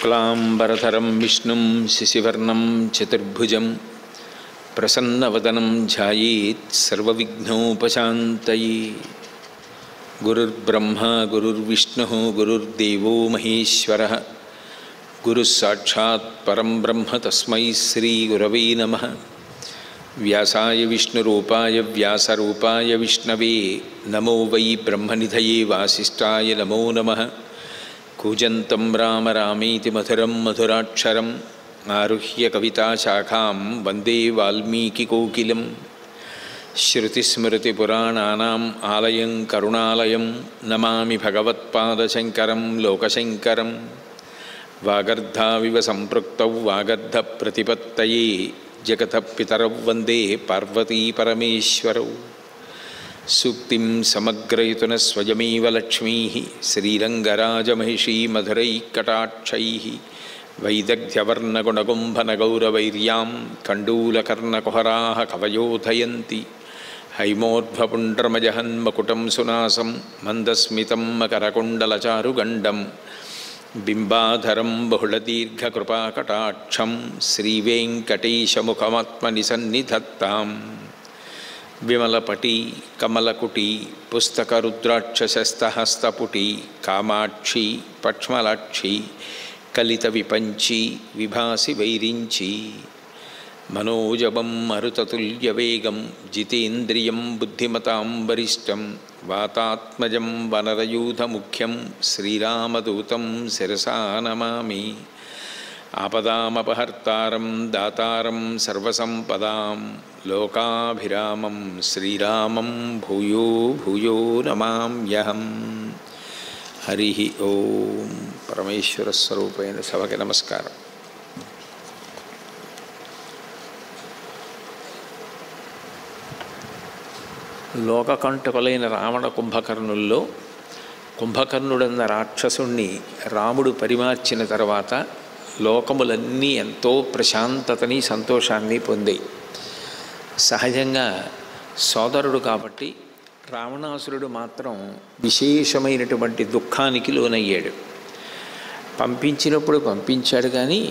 शुक्लांबरधरं विष्णुं शशिवर्णं चतुर्भुजं प्रसन्नवदनं ध्यायेत् सर्वविघ्नोपशान्तये। गुरुर्ब्रह्मा गुरुर्विष्णुः गुरुर्देवो महेश्वरः गुरुस्साक्षात् परं ब्रह्म तस्मै श्रीगुरवे नमः। व्यासाय विष्णुरूपाय व्यासरूपाय विष्णवे नमो वै ब्रह्मनिधये वासिष्ठाय नमो नमः। कूजन्तं राम रामेति मधुरं मधुराक्षरम् आरुह्य कविताशाखां वन्दे वाल्मीकिकोकिलं। श्रुतिस्मृतिपुराणानाम् आलयं करुणालयं नमामि भगवत्पादशङ्करं लोकशङ्करं। वागर्धाविव सम्पृक्तौ वागर्धप्रतिपत्तये जगतः पितरौ वन्दे पार्वतीपरमेश्वरौ। सूक्तिं समग्रयितुनः स्वयमेव लक्ष्मीः श्रीरङ्गराजमहिषी मधुरैकटाक्षैः वैदग्ध्यवर्णगुणगुम्भनगौरवैर्यां कण्डूलकर्णकुहराः कवयोधयन्ति। हैमोर्ध्वपुण्ड्रमजहन्मकुटं सुनासं मन्दस्मितं मकरकुण्डलचारुगण्डं बिम्बाधरं बहुलदीर्घकृपाकटाक्षं श्रीवेङ्कटेशमुखमात्मनिसन्निधत्ताम्। विमलपटी कमलकुटी पुस्तकरुद्राक्षशस्तहस्तपुटी कामाक्षी पक्ष्मलाक्षी कलितविपञ्ची विभासि वैरिञ्ची। मनोजवं मरुततुल्यवेगं जितेन्द्रियं बुद्धिमतां वरिष्ठं वातात्मजं वनरयूथमुख्यं श्रीरामदूतं शिरसा नमामि। आपदामपहर्तारं दातारं सर्वसम्पदां लोकाभिरामं श्रीरामं भूयो भूयो नमाम्यहम्। हरि ओम। परमेश्वर स्वरूपेण सभके नमस्कारं। లోకకంటకులైన రావణ కుంభకర్ణుల్లో కుంభకర్ణుడన్న రాక్షసుణ్ణి రాముడు పరిమార్చిన తర్వాత లోకములన్నీ ఎంతో ప్రశాంతతని సంతోషాన్ని పొందాయి. సహజంగా సోదరుడు కాబట్టి రావణాసురుడు మాత్రం విశేషమైనటువంటి దుఃఖానికి లోనయ్యాడు. పంపించినప్పుడు పంపించాడు, కానీ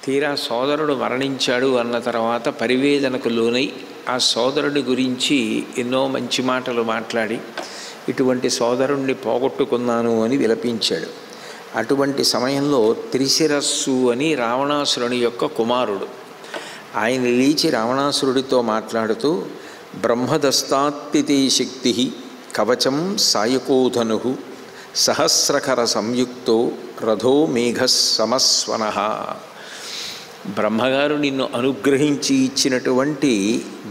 తీరా సోదరుడు మరణించాడు అన్న తర్వాత పరివేదనకు లోనై ఆ సోదరుడి గురించి ఎన్నో మంచి మాటలు మాట్లాడి ఇటువంటి సోదరుణ్ణి పోగొట్టుకున్నాను అని విలపించాడు. అటువంటి సమయంలో త్రిశిరస్సు అని రావణాసురుని యొక్క కుమారుడు ఆయన లేచి రావణాసురుడితో మాట్లాడుతూ, బ్రహ్మదస్తాత్తితే శక్తి కవచం సాయకోధను సహస్రకర సంయుక్తో రథో మేఘ సమస్వనః. బ్రహ్మగారు నిన్ను అనుగ్రహించి ఇచ్చినటువంటి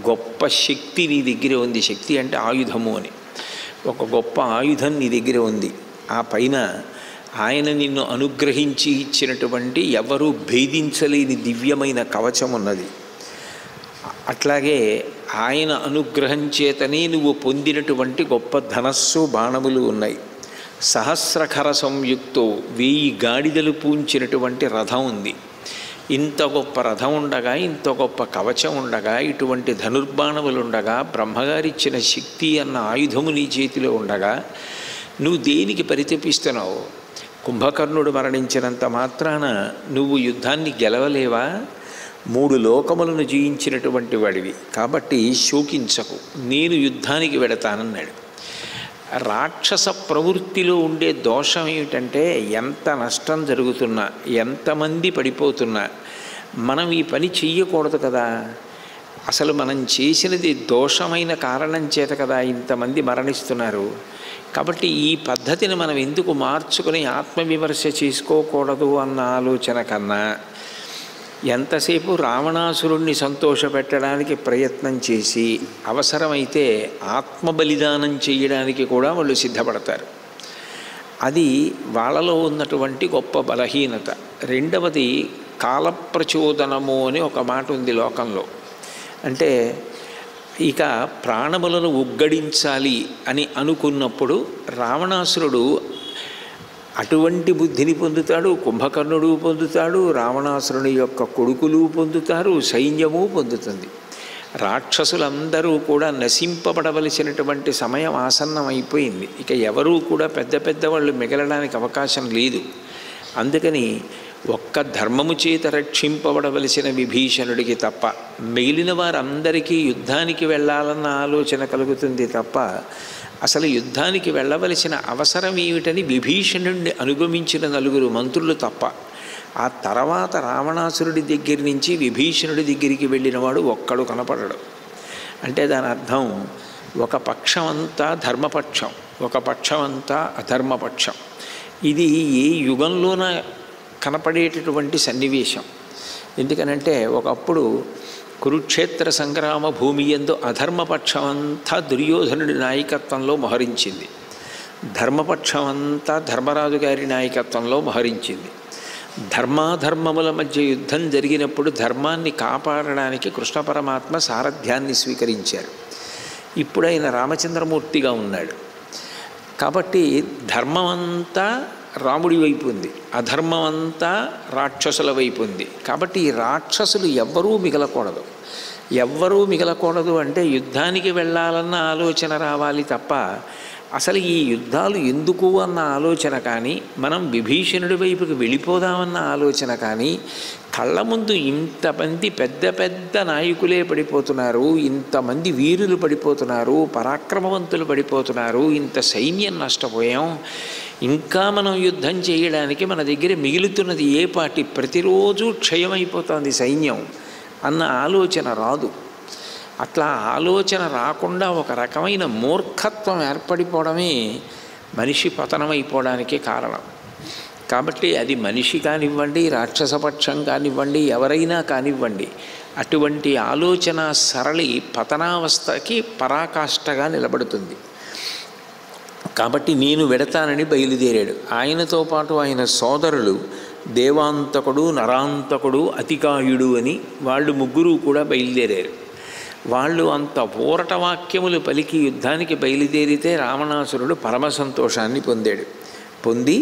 గొప్ప శక్తి నీ దగ్గర ఉంది. శక్తి అంటే ఆయుధము అని, ఒక గొప్ప ఆయుధం నీ దగ్గర ఉంది. ఆ పైన ఆయన నిన్ను అనుగ్రహించి ఇచ్చినటువంటి ఎవరూ భేదించలేని దివ్యమైన కవచం ఉన్నది. అట్లాగే ఆయన అనుగ్రహం చేతనే నువ్వు పొందినటువంటి గొప్ప ధనస్సు బాణములు ఉన్నాయి. సహస్రఖర సంయుక్తో 1000 గాడిదలు పూంచినటువంటి రథం ఉంది. ఇంత గొప్ప రథం ఉండగా, ఇంత గొప్ప కవచం ఉండగా, ఇటువంటి ధనుర్బాణములు ఉండగా, బ్రహ్మగారిచ్చిన శక్తి అన్న ఆయుధము నీ చేతిలో ఉండగా నువ్వు దేనికి పరితపిస్తున్నావు? కుంభకర్ణుడు మరణించినంత మాత్రాన నువ్వు యుద్ధాన్ని గెలవలేవా? 3 లోకములను జయించినటువంటి వాడివి కాబట్టి శోకించకు, నేను యుద్ధానికి వెడతానన్నాడు. రాక్షస ప్రవృత్తిలో ఉండే దోషం ఏమిటంటే, ఎంత నష్టం జరుగుతున్నా, ఎంతమంది పడిపోతున్నా మనం ఈ పని చెయ్యకూడదు కదా. అసలు మనం చేసినది దోషమైన కారణం చేత కదా ఇంతమంది మరణిస్తున్నారు. కాబట్టి ఈ పద్ధతిని మనం ఎందుకు మార్చుకొని ఆత్మవిమర్శ చేసుకోకూడదు అన్న ఆలోచన కన్నా ఎంతసేపు రావణాసురుణ్ణి సంతోషపెట్టడానికి ప్రయత్నం చేసి అవసరమైతే ఆత్మబలిదానం చేయడానికి కూడా వాళ్ళు సిద్ధపడతారు. అది వాళ్ళలో ఉన్నటువంటి గొప్ప బలహీనత. రెండవది కాలప్రచోదనము అని ఒక మాట ఉంది లోకంలో. అంటే ఇక ప్రాణములను ఉగ్గడించాలి అని అనుకున్నప్పుడు రావణాసురుడు అటువంటి బుద్ధిని పొందుతాడు, కుంభకర్ణుడు పొందుతాడు, రావణాసురుని యొక్క కొడుకులు పొందుతారు, సైన్యము పొందుతుంది. రాక్షసులందరూ కూడా నశింపబడవలసినటువంటి సమయం ఆసన్నమైపోయింది. ఇక ఎవరూ కూడా పెద్ద పెద్ద వాళ్ళు మిగలడానికి అవకాశం లేదు. అందుకని ఒక్క ధర్మము చేత రక్షింపబడవలసిన విభీషణుడికి తప్ప మిగిలిన వారందరికీ యుద్ధానికి వెళ్ళాలన్న ఆలోచన కలుగుతుంది తప్ప అసలు యుద్ధానికి వెళ్ళవలసిన అవసరం ఏమిటని విభీషణుడిని అనుగమించిన నలుగురు మంత్రులు తప్ప ఆ తర్వాత రావణాసురుడి దగ్గర నుంచి విభీషణుడి దగ్గరికి వెళ్ళినవాడు ఒక్కడు కనపడడు. అంటే దాని అర్థం ఒక పక్షం అంతా ధర్మపక్షం, ఒక పక్షం అంతా అధర్మపక్షం. ఇది ఏ యుగంలోన కనపడేటటువంటి సన్నివేశం. ఎందుకనంటే ఒకప్పుడు కురుక్షేత్ర సంగ్రామ భూమి యందు అధర్మపక్షం అంతా దుర్యోధనుడి నాయకత్వంలో మోహరించింది, ధర్మపక్షం అంతా ధర్మరాజు గారి నాయకత్వంలో మోహరించింది. ధర్మాధర్మముల మధ్య యుద్ధం జరిగినప్పుడు ధర్మాన్ని కాపాడడానికి కృష్ణ పరమాత్మ సారథ్యాన్ని స్వీకరించారు. ఇప్పుడు ఆయన రామచంద్రమూర్తిగా ఉన్నాడు కాబట్టి ధర్మం అంతా రాముడి వైపు ఉంది, అధర్మం అంతా రాక్షసుల వైపు ఉంది. కాబట్టి ఈ రాక్షసులు ఎవ్వరూ మిగలకూడదు. ఎవ్వరూ మిగలకూడదు అంటే యుద్ధానికి వెళ్ళాలన్న ఆలోచన రావాలి తప్ప అసలు ఈ యుద్ధాలు ఎందుకు అన్న ఆలోచన కానీ, మనం విభీషణుడి వైపుకి వెళ్ళిపోదామన్న ఆలోచన కానీ, కళ్ళ ముందు ఇంతమంది పెద్ద పెద్ద నాయకులే పడిపోతున్నారు, ఇంతమంది వీరులు పడిపోతున్నారు, పరాక్రమవంతులు పడిపోతున్నారు, ఇంత సైన్యం నష్టపోయాం, ఇంకా మనం యుద్ధం చేయడానికి మన దగ్గర మిగులుతున్నది ఏ పాటి, ప్రతిరోజు క్షయమైపోతుంది సైన్యం అన్న ఆలోచన రాదు. అట్లా ఆలోచన రాకుండా ఒక రకమైన మూర్ఖత్వం ఏర్పడిపోవడమే మనిషి పతనమైపోవడానికి కారణం. కాబట్టి అది మనిషి కానివ్వండి, రాక్షసపక్షం కానివ్వండి, ఎవరైనా కానివ్వండి, అటువంటి ఆలోచన సరళి పతనావస్థకి పరాకాష్ఠగా నిలబడుతుంది. కాబట్టి నేను వెడతానని బయలుదేరాడు. ఆయనతో పాటు ఆయన సోదరులు దేవాంతకుడు, నరాంతకుడు, అతికాయుడు అని వాళ్ళు ముగ్గురు కూడా బయలుదేరారు. వాళ్ళు అంత ఊరట వాక్యములు పలికి యుద్ధానికి బయలుదేరితే రావణాసురుడు పరమ సంతోషాన్ని పొంది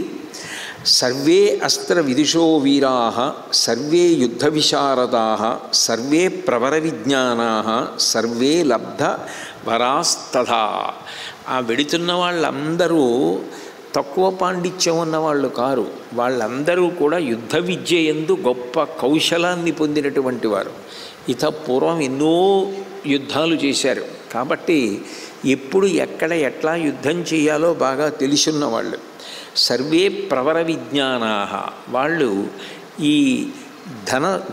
సర్వే అస్త్ర విదుషో వీరా సర్వే యుద్ధ విశారదా సర్వే ప్రవర విజ్ఞానా సర్వే లబ్ధ వరాస్తథా. ఆ వెడుతున్న వాళ్ళందరూ తక్కువ పాండిత్యం ఉన్నవాళ్ళు కారు, వాళ్ళందరూ కూడా యుద్ధ విద్య యందు గొప్ప కౌశలాన్ని పొందినటువంటి వారు. పూర్వం ఎన్నో యుద్ధాలు చేశారు కాబట్టి ఎప్పుడు ఎక్కడ ఎట్లా యుద్ధం చేయాలో బాగా తెలుసున్నవాళ్ళు. సర్వే ప్రవర విజ్ఞానా, వాళ్ళు ఈ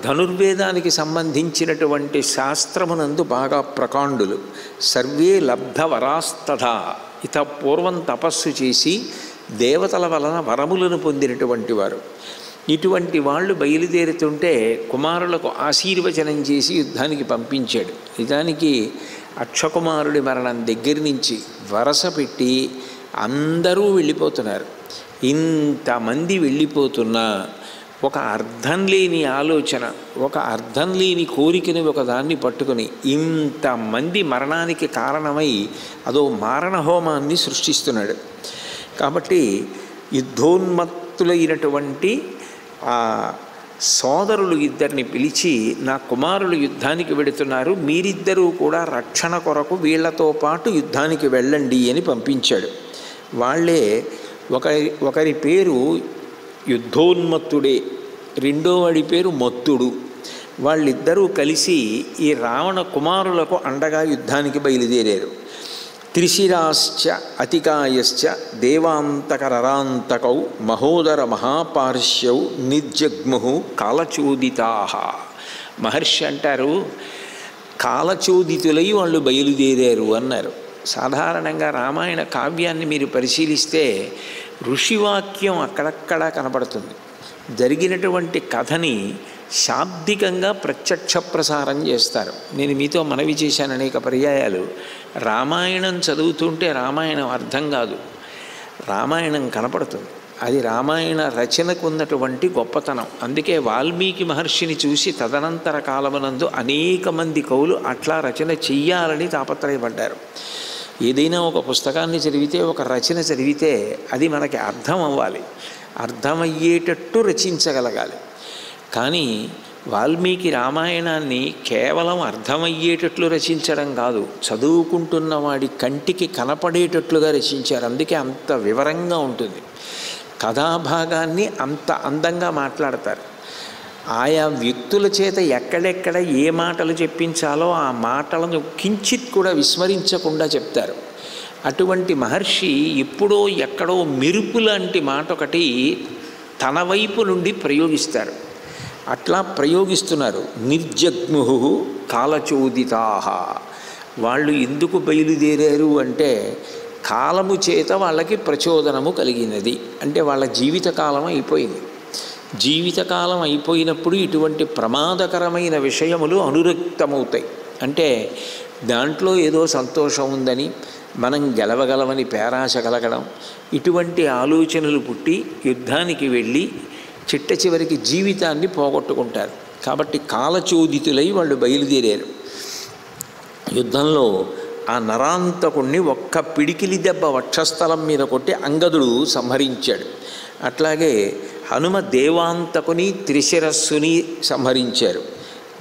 ధనుర్వేదానికి సంబంధించినటువంటి శాస్త్రమునందు బాగా ప్రకాండులు. సర్వే లబ్ధ వరాస్తథా, పూర్వం తపస్సు చేసి దేవతల వలన వరములను పొందినటువంటి వారు. ఇటువంటి వాళ్ళు బయలుదేరుతుంటే కుమారులకు ఆశీర్వచనం చేసి యుద్ధానికి పంపించాడు. నిజానికి అక్షకుమారుడి మరణం దగ్గర నుంచి వరస పెట్టి అందరూ వెళ్ళిపోతున్నారు. ఇంతమంది వెళ్ళిపోతున్నా ఒక అర్థం లేని ఆలోచన, ఒక అర్థం లేని కోరికని ఒకదాన్ని పట్టుకుని ఇంతమంది మరణానికి కారణమై అదో మారణ హోమాన్ని సృష్టిస్తున్నాడు. కాబట్టి యుద్ధోన్మత్తులైనటువంటి ఆ సోదరులు ఇద్దరిని పిలిచి, నా కుమారులు యుద్ధానికి వెడుతున్నారు, మీరిద్దరూ కూడా రక్షణ కొరకు వీళ్లతో పాటు యుద్ధానికి వెళ్ళండి అని పంపించాడు. వాళ్ళే ఒకరి పేరు యుద్ధోన్మత్తుడే, రెండో వాడి పేరు మత్తుడు. వాళ్ళిద్దరూ కలిసి ఈ రావణ కుమారులకు అండగా యుద్ధానికి బయలుదేరారు. త్రిశిరాశ్చ అతికాయశ్చ దేవాంతకరరాంతకౌ మహోదర మహాపార్శ్యౌ నిర్జగ్ముహు కాలచోదితా. మహర్షి అంటారు కాలచోదితులై వాళ్ళు బయలుదేరారు అన్నారు. సాధారణంగా రామాయణ కావ్యాన్ని మీరు పరిశీలిస్తే ఋషివాక్యం అక్కడక్కడా కనపడుతుంది. జరిగినటువంటి కథని శాబ్దికంగా ప్రత్యక్ష ప్రసారం చేస్తారు. నేను మీతో మనవి చేశాను అనేక పర్యాయాలు. రామాయణం చదువుతుంటే రామాయణం అర్థం కాదు, రామాయణం కనపడుతుంది. అది రామాయణ రచనకు ఉన్నటువంటి గొప్పతనం. అందుకే వాల్మీకి మహర్షిని చూసి తదనంతర కాలమునందు అనేక మంది కవులు అట్లా రచన చెయ్యాలని తాపత్రయపడ్డారు. ఏదైనా ఒక పుస్తకాన్ని చదివితే, ఒక రచన చదివితే అది మనకి అర్థం అవ్వాలి, అర్థమయ్యేటట్టు రచించగలగాలి. కానీ వాల్మీకి రామాయణాన్ని కేవలం అర్థమయ్యేటట్లు రచించడం కాదు, చదువుకుంటున్న వాడి కంటికి కనపడేటట్లుగా రచించారు. అందుకే అంత వివరంగా ఉంటుంది. కథాభాగాన్ని అంత అందంగా మాట్లాడతారు. ఆయా వ్యక్తుల చేత ఎక్కడెక్కడ ఏ మాటలు చెప్పించాలో ఆ మాటలను కించిత్ కూడా విస్మరించకుండా చెప్తారు. అటువంటి మహర్షి ఎప్పుడో ఎక్కడో మెరుపు లాంటి మాట ఒకటి తన వైపు నుండి ప్రయోగిస్తారు. అట్లా ప్రయోగిస్తున్నారు. నిర్జగ్ము కాలచోదితాహ. వాళ్ళు ఎందుకు బయలుదేరారు అంటే కాలము చేత వాళ్ళకి ప్రచోదనము కలిగినది. అంటే వాళ్ళ జీవితకాలం అయిపోయింది. జీవితకాలం అయిపోయినప్పుడు ఇటువంటి ప్రమాదకరమైన విషయములు అనురక్తమవుతాయి. అంటే దాంట్లో ఏదో సంతోషం ఉందని, మనం గెలవగలమని పేరాశ కలగడం, ఇటువంటి ఆలోచనలు పుట్టి యుద్ధానికి వెళ్ళి చిట్ట చివరికి జీవితాన్ని పోగొట్టుకుంటారు. కాబట్టి కాలచోదితులై వాళ్ళు బయలుదేరారు. యుద్ధంలో ఆ నరాంతకుణ్ణి ఒక్క పిడికిలి దెబ్బ వక్షస్థలం మీద కొట్టి అంగదుడు సంహరించాడు. అట్లాగే హనుమ దేవాంతకుని త్రిశిరస్సుని సంహరించారు.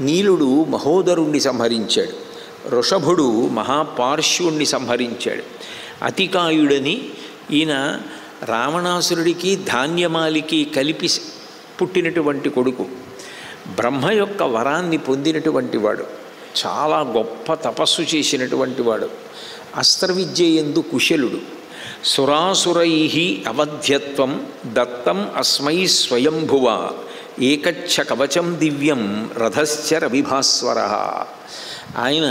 నీలుడు మహోదరుణ్ణి సంహరించాడు. వృషభుడు మహాపార్శ్వుణ్ణి సంహరించాడు. అతికాయుడని ఈయన రావణాసురుడికి ధాన్యమాలికి కలిపి పుట్టినటువంటి కొడుకు, బ్రహ్మ యొక్క వరాన్ని పొందినటువంటి వాడు, చాలా గొప్ప తపస్సు చేసినటువంటి వాడు, అస్త్రవిద్య యందు కుశలుడు. సురాసురై అవధ్యత్వం దత్తం అస్మై స్వయంభువ ఏకచ్చ కవచం దివ్యం రథశ్చ రవిభాస్వర. ఆయన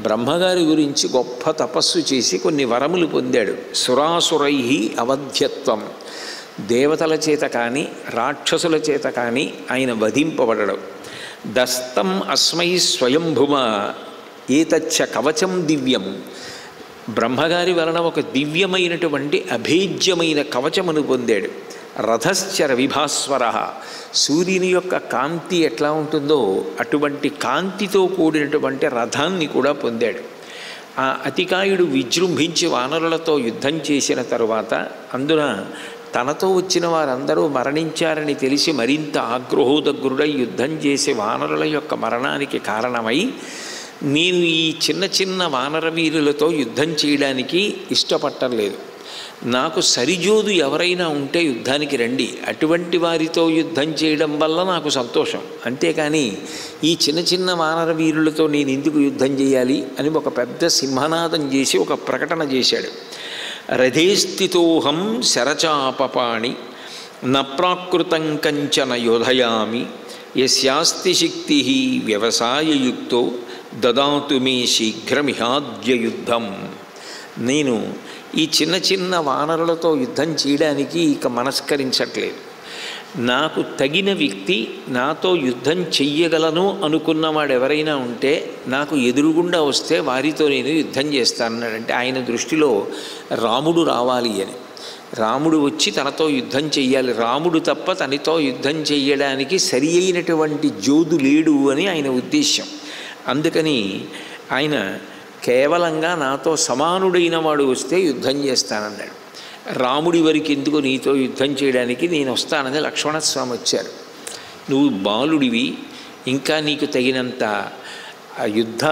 బ్రహ్మగారి గురించి గొప్ప తపస్సు చేసి కొన్ని వరములు పొందాడు. సురాసురై అవధ్యత్వం, దేవతల చేత కానీ రాక్షసుల చేత కానీ ఆయన వధింపబడడం. దస్తం అస్మై స్వయంభువ ఏతచ్చ కవచం దివ్యం, బ్రహ్మగారి వలన ఒక దివ్యమైనటువంటి అభేద్యమైన కవచమును పొందాడు. రథశ్చ రవిభాస్వర, సూర్యుని యొక్క కాంతి ఎట్లా ఉంటుందో అటువంటి కాంతితో కూడినటువంటి రథాన్ని కూడా పొందాడు. ఆ అతికాయుడు విజృంభించి వానరులతో యుద్ధం చేసిన తరువాత అందున తనతో వచ్చిన వారందరూ మరణించారని తెలిసి మరింత ఆగ్రహోదగ్రుడై యుద్ధం చేసి వానరుల యొక్క మరణానికి కారణమై, నేను ఈ చిన్న చిన్న వానర వీరులతో యుద్ధం చేయడానికి ఇష్టపట్టలేదు, నాకు సరిజోదు ఎవరైనా ఉంటే యుద్ధానికి రండి, అటువంటి వారితో యుద్ధం చేయడం వల్ల నాకు సంతోషం, అంతేకాని ఈ చిన్న చిన్న వానర వీరులతో నేను ఎందుకు యుద్ధం చేయాలి అని ఒక పెద్ద సింహనాదం చేసి ఒక ప్రకటన చేశాడు. రథేస్థితోహం శరచాపపాణి నప్రాకృతం కంచన యోధయామి యస్యాస్తి శక్తి వ్యవసాయయుక్తో దదాతు మే శీఘ్రమిహాద్య యుద్ధం. నేను ఈ చిన్న చిన్న వానరులతో యుద్ధం చేయడానికి ఇక మనస్కరించట్లేదు. నాకు తగిన వ్యక్తి, నాతో యుద్ధం చెయ్యగలను అనుకున్నవాడు ఎవరైనా ఉంటే నాకు ఎదురుగుండా వస్తే వారితో నేను యుద్ధం చేస్తానన్నాడంటే ఆయన దృష్టిలో రాముడు రావాలి అని. రాముడు వచ్చి తనతో యుద్ధం చెయ్యాలి, రాముడు తప్ప తనతో యుద్ధం చెయ్యడానికి సరి అయినటువంటి జోదు లేడు అని ఆయన ఉద్దేశ్యం. అందుకని ఆయన కేవలంగా నాతో సమానుడైన వాడు వస్తే యుద్ధం చేస్తానన్నాడు. రాముడి వరకు ఎందుకు నీతో యుద్ధం చేయడానికి, నేను వస్తానని లక్ష్మణస్వామి వచ్చారు. నువ్వు బాలుడివి, ఇంకా నీకు తగినంత యుద్ధ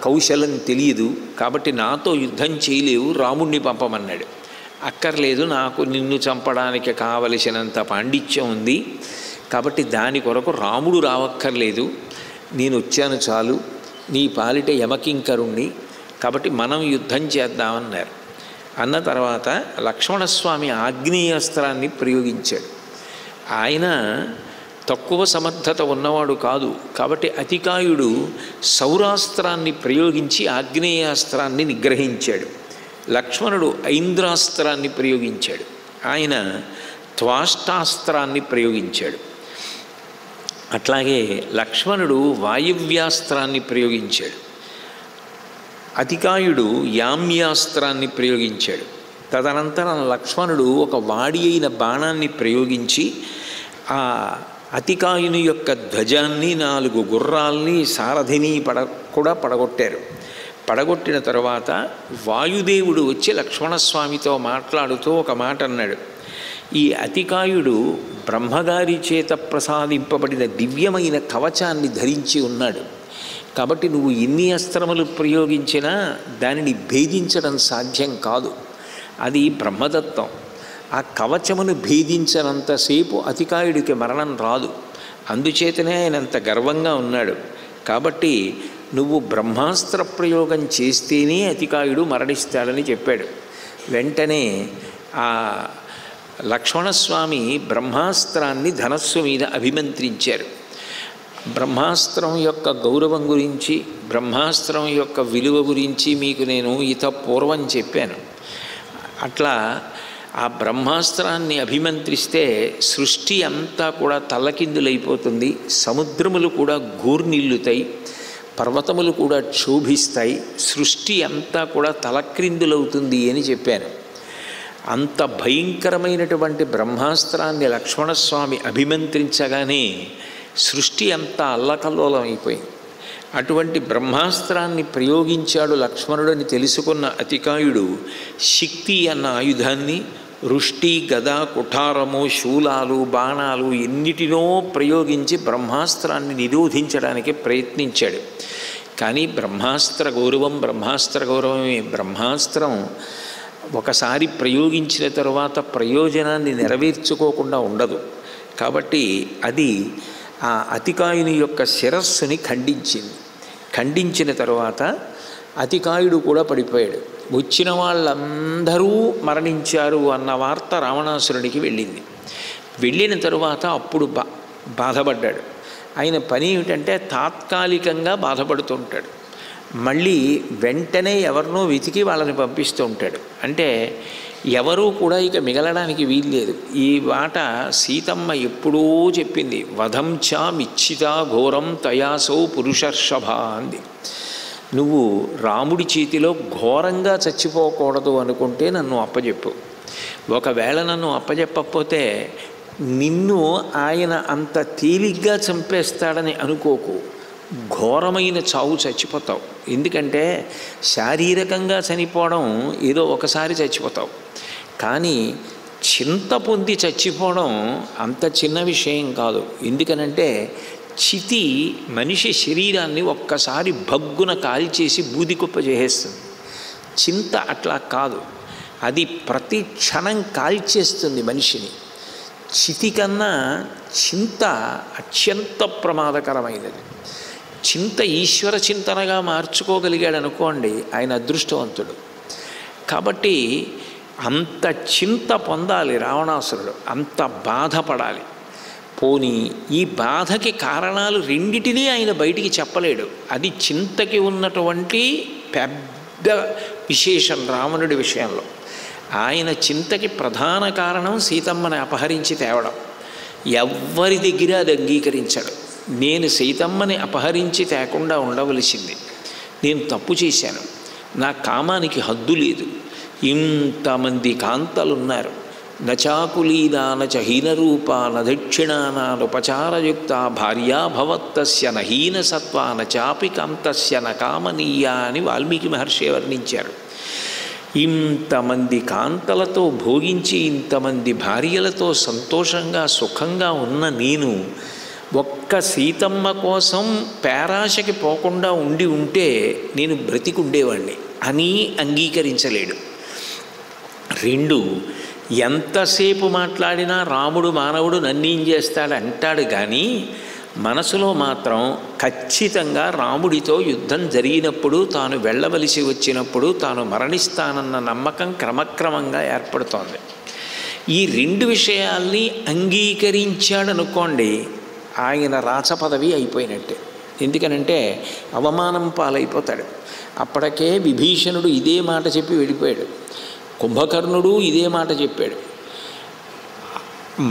కౌశలం తెలియదు, కాబట్టి నాతో యుద్ధం చేయలేవు, రాముడిని పంపమన్నాడు. అక్కర్లేదు, నాకు నిన్ను చంపడానికి కావలసినంత పాండిత్యం ఉంది, కాబట్టి దాని కొరకు రాముడు రావక్కర్లేదు, నేను వచ్చాను చాలు, నీ పాలిట యమకింకరుణ్ణి, కాబట్టి మనం యుద్ధం చేద్దామన్నారు. అన్న తర్వాత లక్ష్మణస్వామి ఆగ్నేయాస్త్రాన్ని ప్రయోగించాడు. ఆయన తక్కువ సమర్థత ఉన్నవాడు కాదు, కాబట్టి అతికాయుడు సౌరాస్త్రాన్ని ప్రయోగించి ఆగ్నేయాస్త్రాన్ని నిగ్రహించాడు. లక్ష్మణుడు ఐంద్రాస్త్రాన్ని ప్రయోగించాడు, ఆయన త్వాష్టాస్త్రాన్ని ప్రయోగించాడు. అట్లాగే లక్ష్మణుడు వాయువ్యాస్త్రాన్ని ప్రయోగించాడు, అతికాయుడు యామ్యాస్త్రాన్ని ప్రయోగించాడు. తదనంతరం లక్ష్మణుడు ఒక వాడి అయిన బాణాన్ని ప్రయోగించి ఆ అతికాయుని యొక్క ధ్వజాన్ని, 4 గుర్రాల్ని, సారథిని కూడా పడగొట్టారు. పడగొట్టిన తర్వాత వాయుదేవుడు వచ్చి లక్ష్మణస్వామితో మాట్లాడుతూ ఒక మాట అన్నాడు. ఈ అతికాయుడు బ్రహ్మగారి చేత ప్రసాదింపబడిన దివ్యమైన కవచాన్ని ధరించి ఉన్నాడు, కాబట్టి నువ్వు ఎన్ని అస్త్రములు ప్రయోగించినా దానిని భేదించడం సాధ్యం కాదు. అది బ్రహ్మదత్తం. ఆ కవచమును భేదించనంతసేపు అతికాయుడికి మరణం రాదు. అందుచేతనే ఆయన అంత గర్వంగా ఉన్నాడు. కాబట్టి నువ్వు బ్రహ్మాస్త్ర ప్రయోగం చేస్తేనే అతికాయుడు మరణిస్తాడని చెప్పాడు. వెంటనే ఆ లక్ష్మణస్వామి బ్రహ్మాస్త్రాన్ని ధనస్సు మీద అభిమంత్రించారు. బ్రహ్మాస్త్రం యొక్క గౌరవం గురించి, బ్రహ్మాస్త్రం యొక్క విలువ గురించి మీకు నేను పూర్వం చెప్పాను. అట్లా ఆ బ్రహ్మాస్త్రాన్ని అభిమంత్రిస్తే సృష్టి అంతా కూడా తల్లకిందులైపోతుంది. సముద్రములు కూడా గూర్నిల్లుతాయి, పర్వతములు కూడా క్షోభిస్తాయి, సృష్టి అంతా కూడా తలక్రిందులవుతుంది అని చెప్పాను. అంత భయంకరమైనటువంటి బ్రహ్మాస్త్రాన్ని లక్ష్మణస్వామి అభిమంత్రించగానే సృష్టి అంతా అల్లకల్లోలం అయిపోయింది. అటువంటి బ్రహ్మాస్త్రాన్ని ప్రయోగించాడు లక్ష్మణుడని తెలుసుకున్న అతికాయుడు శక్తి అన్న ఆయుధాన్ని వృష్టి, గద, కుఠారము, శూలాలు, బాణాలు ఎన్నిటినో ప్రయోగించి బ్రహ్మాస్త్రాన్ని నిరోధించడానికి ప్రయత్నించాడు. కానీ బ్రహ్మాస్త్ర గౌరవమే. బ్రహ్మాస్త్రం ఒకసారి ప్రయోగించిన తరువాత ప్రయోజనాన్ని నెరవేర్చుకోకుండా ఉండదు. కాబట్టి అది ఆ అతికాయుని యొక్క శిరస్సుని ఖండించింది. ఖండించిన తరువాత అతికాయుడు కూడా పడిపోయాడు. వచ్చిన వాళ్ళందరూ మరణించారు అన్న వార్త రావణాసురుడికి వెళ్ళింది. వెళ్ళిన తరువాత అప్పుడు బాధపడ్డాడు. ఆయన పని ఏమిటంటే తాత్కాలికంగా బాధపడుతుంటాడు, మళ్ళీ వెంటనే ఎవరినో వెతికి వాళ్ళని పంపిస్తూ ఉంటాడు. అంటే ఎవరూ కూడా ఇక మిగలడానికి వీల్లేదు. ఈ మాట సీతమ్మ ఎప్పుడూ చెప్పింది. వధంచామిచ్చితా ఘోరం తయాసౌ పురుషర్షభ అంది. నువ్వు రాముడి చేతిలో ఘోరంగా చచ్చిపోకూడదు అనుకుంటే నన్ను అప్పచెప్పు. ఒకవేళ నన్ను అప్పచెప్పకపోతే నిన్ను ఆయన అంత తేలిగ్గా చంపేస్తాడని అనుకోకు. ఘోరమైన చావు చచ్చిపోతావు. ఎందుకంటే శారీరకంగా చనిపోవడం ఏదో ఒకసారి చచ్చిపోతావు, కానీ చింత పొంది చచ్చిపోవడం అంత చిన్న విషయం కాదు. ఎందుకనంటే చితి మనిషి శరీరాన్ని ఒక్కసారి భగ్గున కాల్చేసి బూదికుప్ప చేసేస్తుంది. చింత అట్లా కాదు, అది ప్రతి క్షణం కాల్చేస్తుంది మనిషిని. చితి కన్నా చింత అత్యంత ప్రమాదకరమైనది. చింత ఈశ్వర చింతనగా మార్చుకోగలిగాడు అనుకోండి, ఆయన అదృష్టవంతుడు. కాబట్టి అంత చింత పొందాలి రావణాసురుడు, అంత బాధపడాలి. పోనీ ఈ బాధకి కారణాలు రెండిటినీ ఆయన బయటికి చెప్పలేడు. అది చింతకి ఉన్నటువంటి పెద్ద విశేషం రావణుడి విషయంలో. ఆయన చింతకి ప్రధాన కారణం సీతమ్మని అపహరించి తేవడం. ఎవ్వరి దగ్గర అది అంగీకరించాడు. నేను సీతమ్మని అపహరించి తేకుండా ఉండవలసింది, నేను తప్పు చేశాను, నా కామానికి హద్దు లేదు, ఇంతమంది కాంతలున్నారు, నచాకులీనా నచ హీనరూపా నదక్షిణానానుపచారయుక్త భార్యాభవత్తస్య నహీన సత్వా నచాపి కాంతస్య నకామనీయా అని వాల్మీకి మహర్షి వర్ణించారు. ఇంతమంది కాంతలతో భోగించి ఇంతమంది భార్యలతో సంతోషంగా సుఖంగా ఉన్న నేను ఒక్క సీతమ్మ కోసం పేరాశకి పోకుండా ఉంటే నేను బ్రతికుండేవాడిని అని అంగీకరించలేడు. రెండు, ఎంతసేపు మాట్లాడినా రాముడు మానవుడు నన్నేం చేస్తాడు అంటాడు, కానీ మనసులో మాత్రం ఖచ్చితంగా రాముడితో యుద్ధం జరిగినప్పుడు, తాను వెళ్ళవలసి వచ్చినప్పుడు తాను మరణిస్తానన్న నమ్మకం క్రమక్రమంగా ఏర్పడుతోంది. ఈ రెండు విషయాల్ని అంగీకరించాడనుకోండి, ఆయన రాచపదవి అయిపోయినట్టే. ఎందుకనంటే అవమానం పాలైపోతాడు. అప్పటికే విభీషణుడు ఇదే మాట చెప్పి వెళ్ళిపోయాడు, కుంభకర్ణుడు ఇదే మాట చెప్పాడు,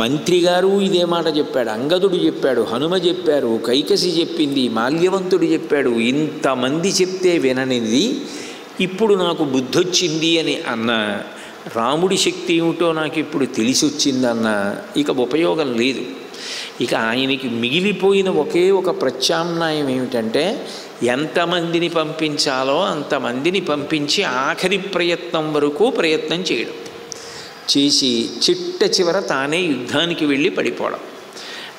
మంత్రి గారు ఇదే మాట చెప్పాడు, అంగదుడు చెప్పాడు, హనుమ చెప్పారు, కైకసి చెప్పింది, మాల్యవంతుడు చెప్పాడు. ఇంతమంది చెప్తే విననిది ఇప్పుడు నాకు బుద్ధొచ్చింది అని అన్న, రాముడి శక్తి ఏమిటో నాకు ఇప్పుడు తెలిసి వచ్చిందన్న ఇక ఉపయోగం లేదు. ఇక ఆయనకి మిగిలిపోయిన ఒకే ఒక ప్రత్యామ్నాయం ఏమిటంటే ఎంతమందిని పంపించాలో అంతమందిని పంపించి ఆఖరి ప్రయత్నం వరకు ప్రయత్నం చేయడం, చేసి చిట్ట చివర తానే యుద్ధానికి వెళ్ళి పడిపోవడం.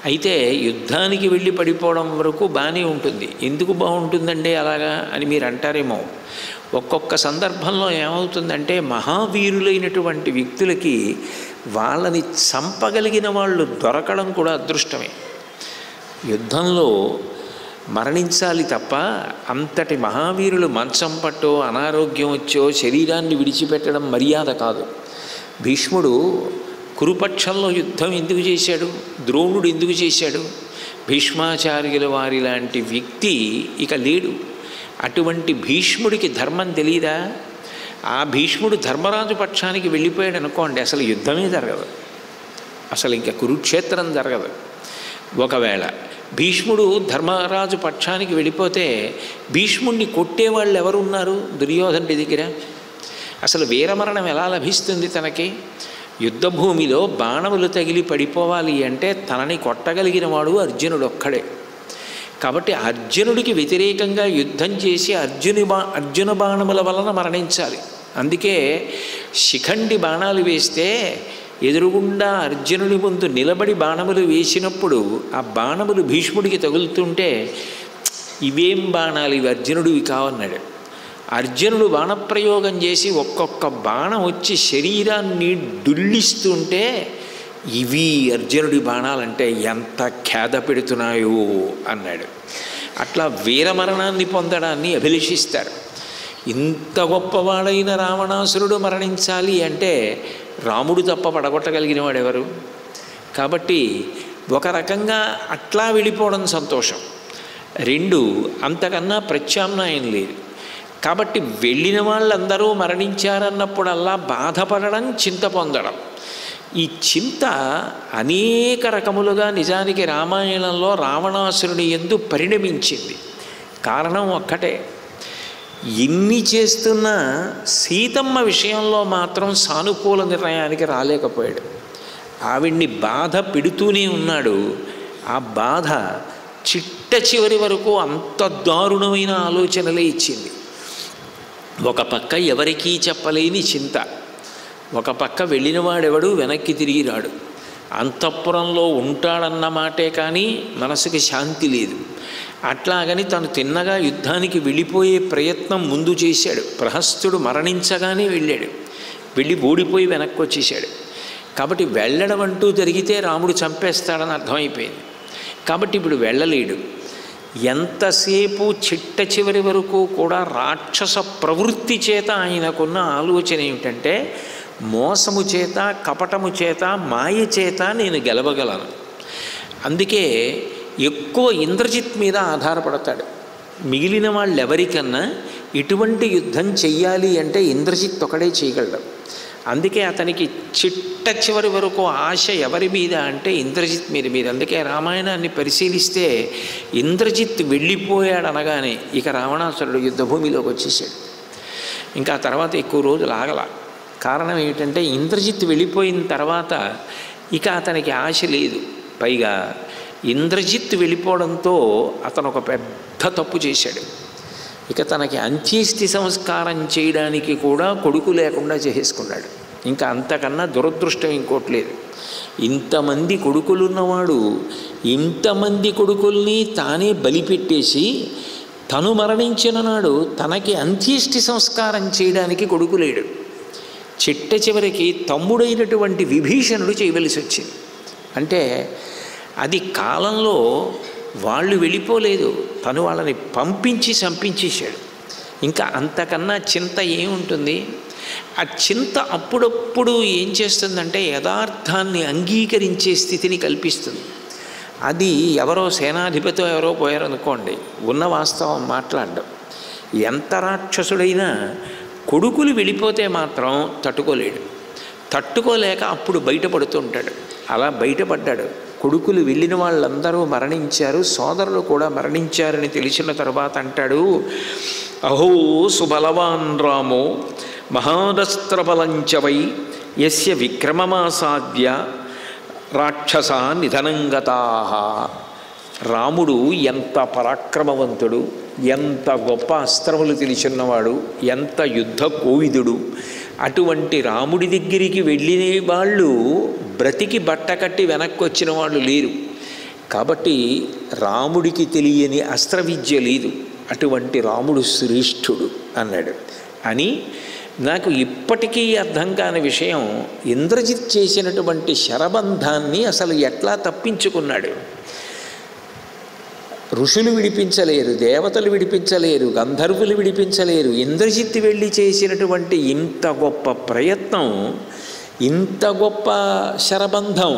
అయితే యుద్ధానికి వెళ్ళి పడిపోవడం వరకు బాగానే ఉంటుంది. ఎందుకు బాగుంటుందండి అలాగా అని మీరు అంటారేమో. ఒక్కొక్క సందర్భంలో ఏమవుతుందంటే మహావీరులైనటువంటి వ్యక్తులకి వాళ్ళని చంపగలిగిన వాళ్ళు దొరకడం కూడా అదృష్టమే. యుద్ధంలో మరణించాలి తప్ప అంతటి మహావీరులు మంచం పట్టో అనారోగ్యం వచ్చో శరీరాన్ని విడిచిపెట్టడం మర్యాద కాదు. భీష్ముడు కురుపక్షంలో యుద్ధం ఎందుకు చేశాడు? ద్రోణుడు ఎందుకు చేశాడు? భీష్మాచార్యుల వారి లాంటి వ్యక్తి ఇక లేడు. అటువంటి భీష్ముడికి ధర్మం తెలీదా? ఆ భీష్ముడు ధర్మరాజు పక్షానికి వెళ్ళిపోయాడు అనుకోండి, అసలు యుద్ధమే జరగదు, అసలు ఇంకా కురుక్షేత్రం జరగదు. ఒకవేళ భీష్ముడు ధర్మరాజు పక్షానికి వెళ్ళిపోతే భీష్ముడిని కొట్టేవాళ్ళు ఎవరున్నారు దుర్యోధనుడి దగ్గర? అసలు వీరమరణం ఎలా లభిస్తుంది తనకి? యుద్ధభూమిలో బాణములు తగిలి పడిపోవాలి అంటే తనని కొట్టగలిగిన వాడు అర్జునుడు ఒక్కడే. కాబట్టి అర్జునుడికి వ్యతిరేకంగా యుద్ధం చేసి అర్జున బాణముల వలన మరణించాలి. అందుకే శిఖండి బాణాలు వేస్తే ఎదురుగుండా అర్జునుడి ముందు నిలబడి బాణములు వేసినప్పుడు ఆ బాణములు భీష్ముడికి తగులుతుంటే ఇవేం బాణాలు, ఇవి అర్జునుడివి కావన్నాడు. అర్జునుడు బాణప్రయోగం చేసి ఒక్కొక్క బాణం వచ్చి శరీరాన్ని దుల్లిస్తుంటే ఇవి అర్జునుడి బాణాలంటే ఎంత ఖేద పెడుతున్నాయో అన్నాడు. అట్లా వీరమరణాన్ని పొందడాన్ని అభిలషిస్తారు. ఇంత గొప్పవాడైన రావణాసురుడు మరణించాలి అంటే రాముడు తప్ప పడగొట్టగలిగిన వాడెవరు? కాబట్టి ఒక రకంగా అట్లా వెళ్ళిపోవడం సంతోషం. రెండు, అంతకన్నా ప్రత్యామ్నాయం లేదు. కాబట్టి వెళ్ళిన వాళ్ళందరూ మరణించారన్నప్పుడల్లా బాధపడడం, చింత పొందడం. ఈ చింత అనేక రకములుగా నిజానికి రామాయణంలో రావణాసురుని యందు పరిణమించింది. కారణం ఒక్కటే, ఎన్ని చేస్తున్నా సీతమ్మ విషయంలో మాత్రం సానుకూల నిర్ణయానికి రాలేకపోయాడు. ఆవిడ్ని బాధ పెడుతూనే ఉన్నాడు. ఆ బాధ చిట్ట చివరి వరకు అంత దారుణమైన ఆలోచనలే ఇచ్చింది. ఒక పక్క ఎవరికీ చెప్పలేని చింత, ఒక పక్క వెళ్ళినవాడెవడు వెనక్కి తిరిగి రాడు. అంతఃపురంలో ఉంటాడన్న మాటే కానీ మనసుకి శాంతి లేదు. అట్లాగని తను తిన్నగా యుద్ధానికి వెళ్ళిపోయే ప్రయత్నం ముందు చేశాడు. ప్రహస్తుడు మరణించగానే వెళ్ళాడు, వెళ్ళి ఓడిపోయి వెనక్కి వచ్చేసాడు. కాబట్టి వెళ్ళడం అంటూ జరిగితే రాముడు చంపేస్తాడని అర్థమైపోయింది. కాబట్టి ఇప్పుడు వెళ్ళలేడు. ఎంతసేపు చిట్ట చివరి వరకు కూడా రాక్షస ప్రవృత్తి చేత ఆయనకున్న ఆలోచన ఏమిటంటే మోసము చేత, కపటము చేత, మాయ చేత నేను గెలవగలను. అందుకే ఎక్కువ ఇంద్రజిత్ మీద ఆధారపడతాడు. మిగిలిన వాళ్ళు ఎవరికన్నా ఇటువంటి యుద్ధం చెయ్యాలి అంటే ఇంద్రజిత్ ఒకడే చేయగలడు. అందుకే అతనికి చిట్ట చివరి వరకు ఆశ ఎవరి మీద అంటే ఇంద్రజిత్ మీద. అందుకే రామాయణాన్ని పరిశీలిస్తే ఇంద్రజిత్ వెళ్ళిపోయాడు అనగానే ఇక రావణాసురుడు యుద్ధభూమిలోకి వచ్చేసాడు. ఇంకా తర్వాత ఎక్కువ రోజులు ఆగల. కారణం ఏమిటంటే ఇంద్రజిత్ వెళ్ళిపోయిన తర్వాత ఇక అతనికి ఆశ లేదు. పైగా ఇంద్రజిత్ వెళ్ళిపోవడంతో అతను ఒక పెద్ద తప్పు చేశాడు. ఇక తనకి అంత్యేష్టి సంస్కారం చేయడానికి కూడా కొడుకు లేకుండా చేసేసుకున్నాడు. ఇంకా అంతకన్నా దురదృష్టం ఇంకోటి లేదు. ఇంతమంది కొడుకులున్నవాడు ఇంతమంది కొడుకుల్ని తానే బలిపెట్టేసి తను మరణించిన నాడు తనకి అంత్యేష్టి సంస్కారం చేయడానికి కొడుకు లేడు. చిట్ట చివరికి తమ్ముడైనటువంటి విభీషణుడు చేయవలసి వచ్చింది. అంటే అది కాలంలో వాళ్ళు వెళ్ళిపోలేదు, తను వాళ్ళని పంపించి చంపించేశాడు. ఇంకా అంతకన్నా చింత ఏముంటుంది? ఆ చింత అప్పుడప్పుడు ఏం చేస్తుందంటే యథార్థాన్ని అంగీకరించే స్థితిని కల్పిస్తుంది. అది ఎవరో సేనాధిపతి ఎవరో పోయారనుకోండి, ఉన్న వాస్తవం మాట్లాడడం. ఎంత రాక్షసుడైనా కొడుకులు వెళ్ళిపోతే మాత్రం తట్టుకోలేడు. తట్టుకోలేక అప్పుడు బయటపడుతుంటాడు. అలా బయటపడ్డాడు. కొడుకులు వెళ్ళిన వాళ్ళందరూ మరణించారు, సోదరులు కూడా మరణించారని తెలిసిన తర్వాత అంటాడు, అహో సుబలవాన్ రామో మహాదస్త్రబలంచవై యస్య విక్రమమాసాద్య రాక్షసా నిధనంగతాః. రాముడు ఎంత పరాక్రమవంతుడు, ఎంత గొప్ప అస్త్రములు తెలిసిన్నవాడు, ఎంత యుద్ధ కోవిదుడు. అటువంటి రాముడి దగ్గరికి వెళ్ళిన వాళ్ళు బ్రతికి బట్టకట్టి వెనక్కి వచ్చిన వాళ్ళు లేరు. కాబట్టి రాముడికి తెలియని అస్త్ర విద్య లేదు. అటువంటి రాముడు శ్రేష్ఠుడు అన్నాడు. అని నాకు ఇప్పటికీ అర్థం కాని విషయం, ఇంద్రజిత్ చేసినటువంటి శరబంధాన్ని అసలు ఎట్లా తప్పించుకున్నాడు? ఋషులు విడిపించలేరు, దేవతలు విడిపించలేరు, గంధర్వులు విడిపించలేరు. ఇంద్రజిత్ వెళ్ళి చేసినటువంటి ఇంత గొప్ప ప్రయత్నం, ఇంత గొప్ప శరబంధం